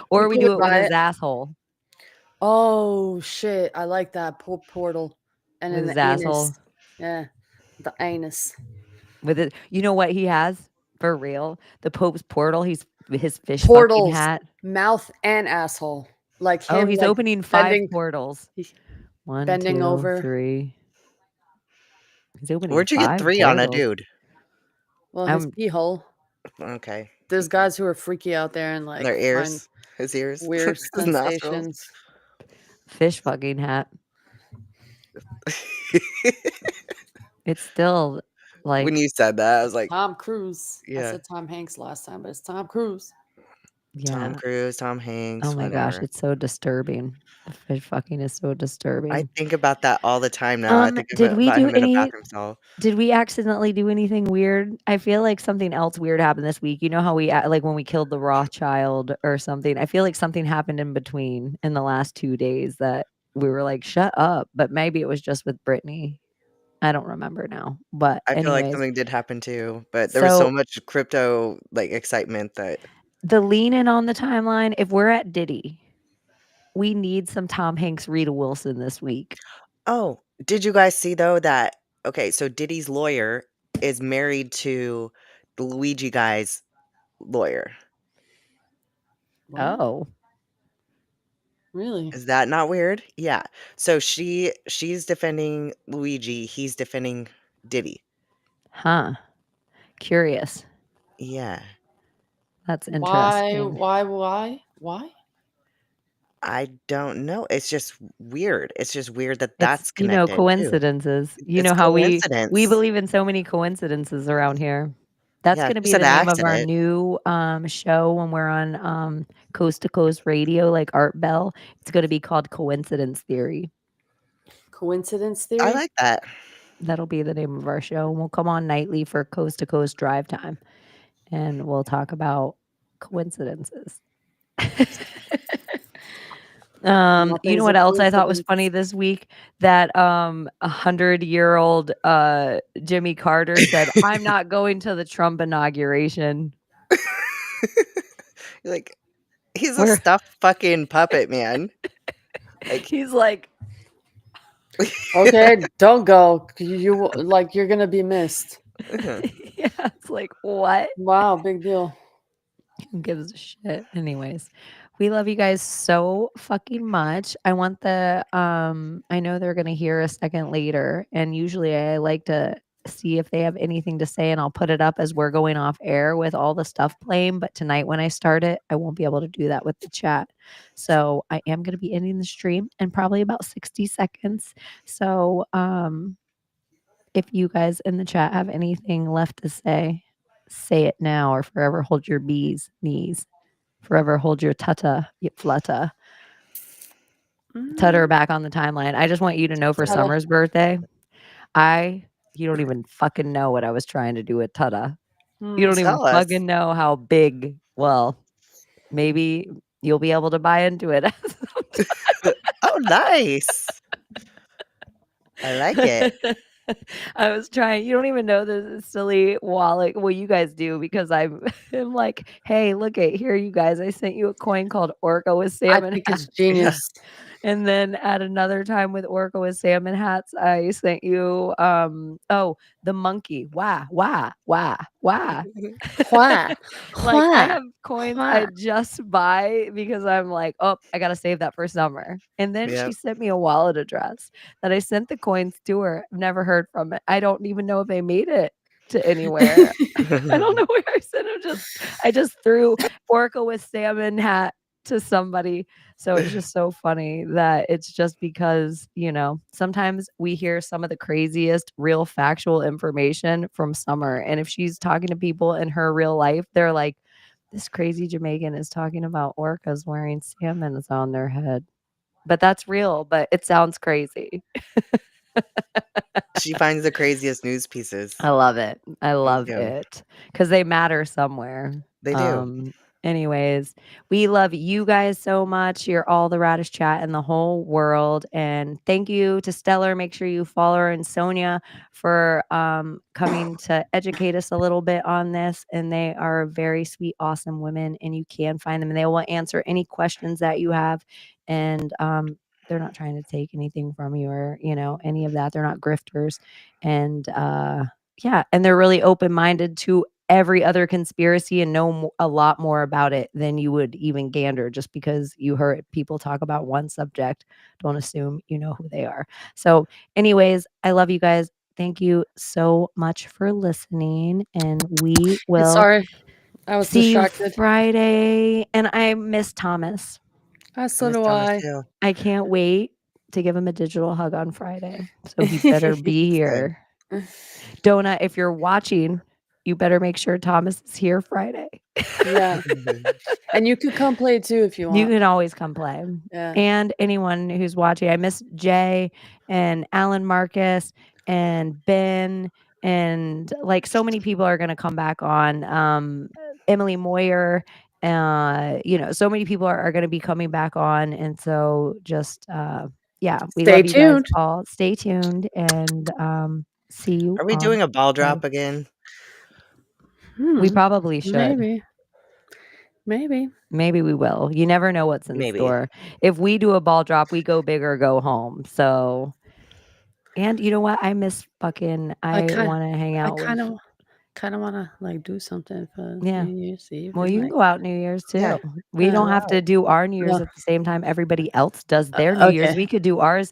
A: or we
B: could
A: do it with
B: buy
A: his
B: it.
A: asshole.
B: Oh shit! I like that Pope portal, and
A: With
B: then
A: his
B: the anus.
A: asshole.
B: Yeah, the anus.
A: With it, you know what he has for real? The Pope's portal. He's his fish fucking
B: Portals,
A: hat.
B: mouth and asshole. Like him.
A: Oh, he's
B: like
A: opening 5
B: bending,
A: portals.
B: he's
A: 1,
B: bending
A: 2,
B: over.
A: 3. He's opening.
E: Where'd you get
A: 5
E: 3
A: portals.
E: on a dude?
B: Well, his pee hole.
E: Okay.
B: There's guys who are freaky out there and like
E: Their
B: find
E: ears, his ears,
B: weird
E: his nostrils.
B: sensations.
A: Fish fucking hat. It's still like
E: When you said that, I was like,
B: Tom Cruise. I
E: Yeah.
B: said Tom Hanks last time, but it's Tom Cruise.
A: yeah.
E: Tom Cruise, Tom Hanks.
A: Oh my
E: whatever.
A: gosh, it's so disturbing. The fish fucking is so disturbing.
E: I think about that all the time now. I think
A: did we
E: about
A: do
E: him in a
A: any?
E: bathroom stall.
A: Did we accidentally do anything weird? I feel like something else weird happened this week. You know how we like when we killed the Rothschild or something. I feel like something happened in between in the last 2 days that we were like, shut up. But maybe it was just with Brittany. I don't remember now. But
E: I feel like
A: anyways,
E: something did happen too, but there was so much crypto like excitement that
A: the lean in on the timeline, if we're at Diddy, we need some Tom Hanks, Rita Wilson this week.
E: Oh, did you guys see though that okay, so Diddy's lawyer is married to the Luigi guy's lawyer.
A: Oh.
B: Really?
E: Is that not weird? Yeah. So she's defending Luigi, he's defending Diddy.
A: Huh. Curious.
E: Yeah.
A: That's interesting.
B: Why?
E: I don't know. It's just weird. It's just weird that that's
A: It's,
E: connected too.
A: coincidences. You know
E: It's
A: how we
E: coincidence.
A: believe in so many coincidences around here. That's
E: Yeah,
A: going to
E: she
A: be
E: said
A: the name of our
E: accident.
A: new show when we're on Coast to Coast Radio, like Art Bell. It's going to be called Coincidence Theory.
B: Coincidence theory?
E: I like that.
A: That'll be the name of our show. And we'll come on nightly for Coast to Coast Drive Time. And we'll talk about coincidences. You know what else I thought was funny this week? That 100-year-old Jimmy Carter said, "I'm not going to the Trump inauguration."
E: Like he's a stuffed fucking puppet, man. Like
A: he's like,
B: okay, don't go. You're gonna be missed.
A: Yeah, it's like, what?
B: Wow, big deal.
A: Who gives a shit? Anyways, we love you guys so fucking much. I want the I know they're gonna hear a second later, and usually I like to see if they have anything to say, and I'll put it up as we're going off air with all the stuff playing. But tonight when I start it, I won't be able to do that with the chat. So I am gonna be ending the stream in probably about 60 seconds. So if you guys in the chat have anything left to say it now, or forever hold your bees knees. Forever hold your tutta, you flutta. Tutter back on the timeline. I just want you to know for Summer's birthday, you don't even fucking know what I was trying to do with tutta. You don't even fucking know how big. Well, maybe you'll be able to buy into it.
E: Oh, nice. I like it.
A: I was trying. You don't even know this silly wallet. Well, you guys do, because I'm like, hey, look at here, you guys. I sent you a coin called Orca with salmon.
B: I think it's genius.
A: And then at another time with Orca with salmon hats, I sent you the monkey. Wah, wah, wah, wah.
B: Why?
A: Like I
B: Why?
A: have coins
B: Why?
A: I just buy because I'm like, oh, I gotta save that for summer. And then she
E: Yep.
A: sent me a wallet address that I sent the coins to her. I've never heard from it. I don't even know if they made it to anywhere. I don't know where I sent them. I just threw Orca with salmon hat to somebody. So it's just so funny that it's just because, sometimes we hear some of the craziest real factual information from Summer. And if she's talking to people in her real life, they're like, this crazy Jamaican is talking about orcas wearing salmons on their head. But that's real, but it sounds crazy.
E: She finds the craziest news pieces.
A: I love it. I
E: Me
A: love
E: too.
A: it because they matter somewhere.
E: They do.
A: Anyways, we love you guys so much. You're all the raddest chat in the whole world. And thank you to Stellar. Make sure you follow her and Sonia for coming to educate us a little bit on this. And they are very sweet, awesome women. And you can find them and they will answer any questions that you have. And they're not trying to take anything from you or, any of that. They're not grifters. And yeah, and they're really open-minded to every other conspiracy and know a lot more about it than you would even gander just because you heard people talk about one subject. Don't assume you know who they are. So anyways, I love you guys. Thank you so much for listening and we will
B: Sorry, I was
A: see you
B: distracted.
A: Friday. And I miss Thomas.
B: So
E: miss
B: do
E: Thomas
B: I.
E: too.
A: I can't wait to give him a digital hug on Friday. So he better be here. Donut, if you're watching, you better make sure Thomas is here Friday.
B: Yeah. And you could come play too if you
A: You
B: want.
A: can always come play.
B: Yeah.
A: And anyone who's watching, I miss Jay and Alan Marcus and Ben and like so many people are going to come back on. Emily Moyer, so many people are going to be coming back on. And so just, yeah, we
B: Stay
A: love you guys
B: tuned.
A: all. Stay tuned and see you.
E: Are we
A: on
E: doing a ball
A: Friday.
E: drop again?
A: We probably should.
B: Maybe.
A: Maybe we will. You never know what's in
E: Maybe.
A: store. If we do a ball drop, we go big or go home. So, and you know what? I miss fucking. I want to hang
B: I
A: out
B: kind
A: with.
B: of want to like do something for
A: Yeah.
B: New Year's Eve.
A: Well,
B: and,
A: you can
B: like,
A: go out New Year's too.
E: Yeah.
A: We
B: Yeah.
A: don't have to do our New Year's
B: No.
A: at the same time everybody else does their New Year's.
B: Okay.
A: We could do ours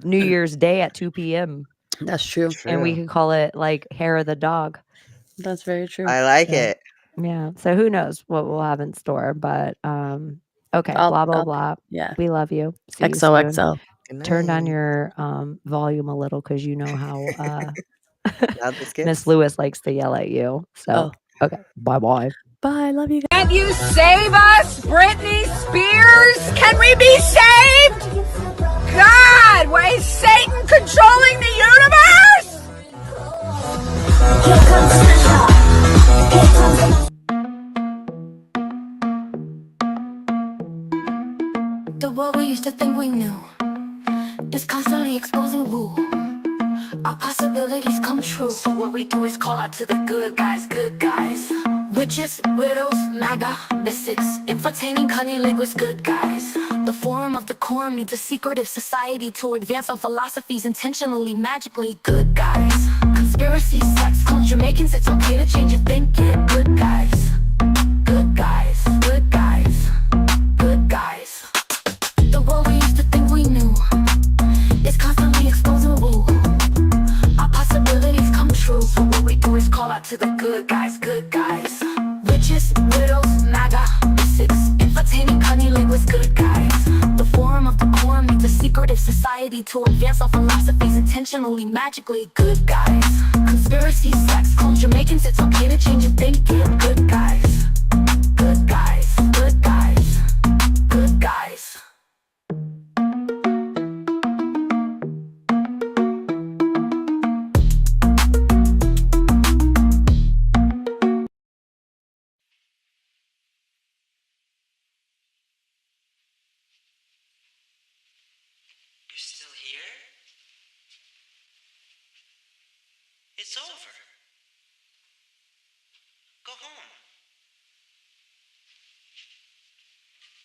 A: New Year's Day at 2 p.m.
B: That's true.
A: and we
E: True.
A: could call it like Hair of the Dog.
B: That's very true.
E: I like
A: So,
E: it.
A: yeah. So who knows what we'll have in store? But okay. Blah blah blah.
B: Yeah.
A: We love you. See you soon.
B: XOXO.
E: Good
A: Turn down
E: night.
A: your volume a little because you know how
E: Loud this gets.
A: Miss Lewis likes to yell at you. So okay. Bye bye.
B: Bye. Love you guys.
G: Can't you save us, Britney Spears? Can we be saved? God, why is Satan controlling the universe?
C: The world we used to think we knew is constantly exposing woo. Our possibilities come true. So what we do is call out to the good guys, good guys. Witches, widows, MAGA, mystics, entertaining cunnilinguists, good guys. The forum of the quorum needs a secretive society to advance our philosophies intentionally, magically, good guys. Conspiracy, sex, culture, making it's okay to change your thinking, good guys. Good guys, good guys, good guys. The world we used to think we knew is constantly exposing woo. Our possibilities come true. So what we do is call out to the good guys, good guys. Witches, widows, MAGA, mystics, entertaining cunnilinguists, good guys. The forum of the quorum needs a secretive society to advance our philosophies intentionally, magically, good guys. Conspiracy, sex, culture, making it's okay to change your thinking, good guys. Good guys, good guys, good guys.
H: You're still here? It's over. Go home.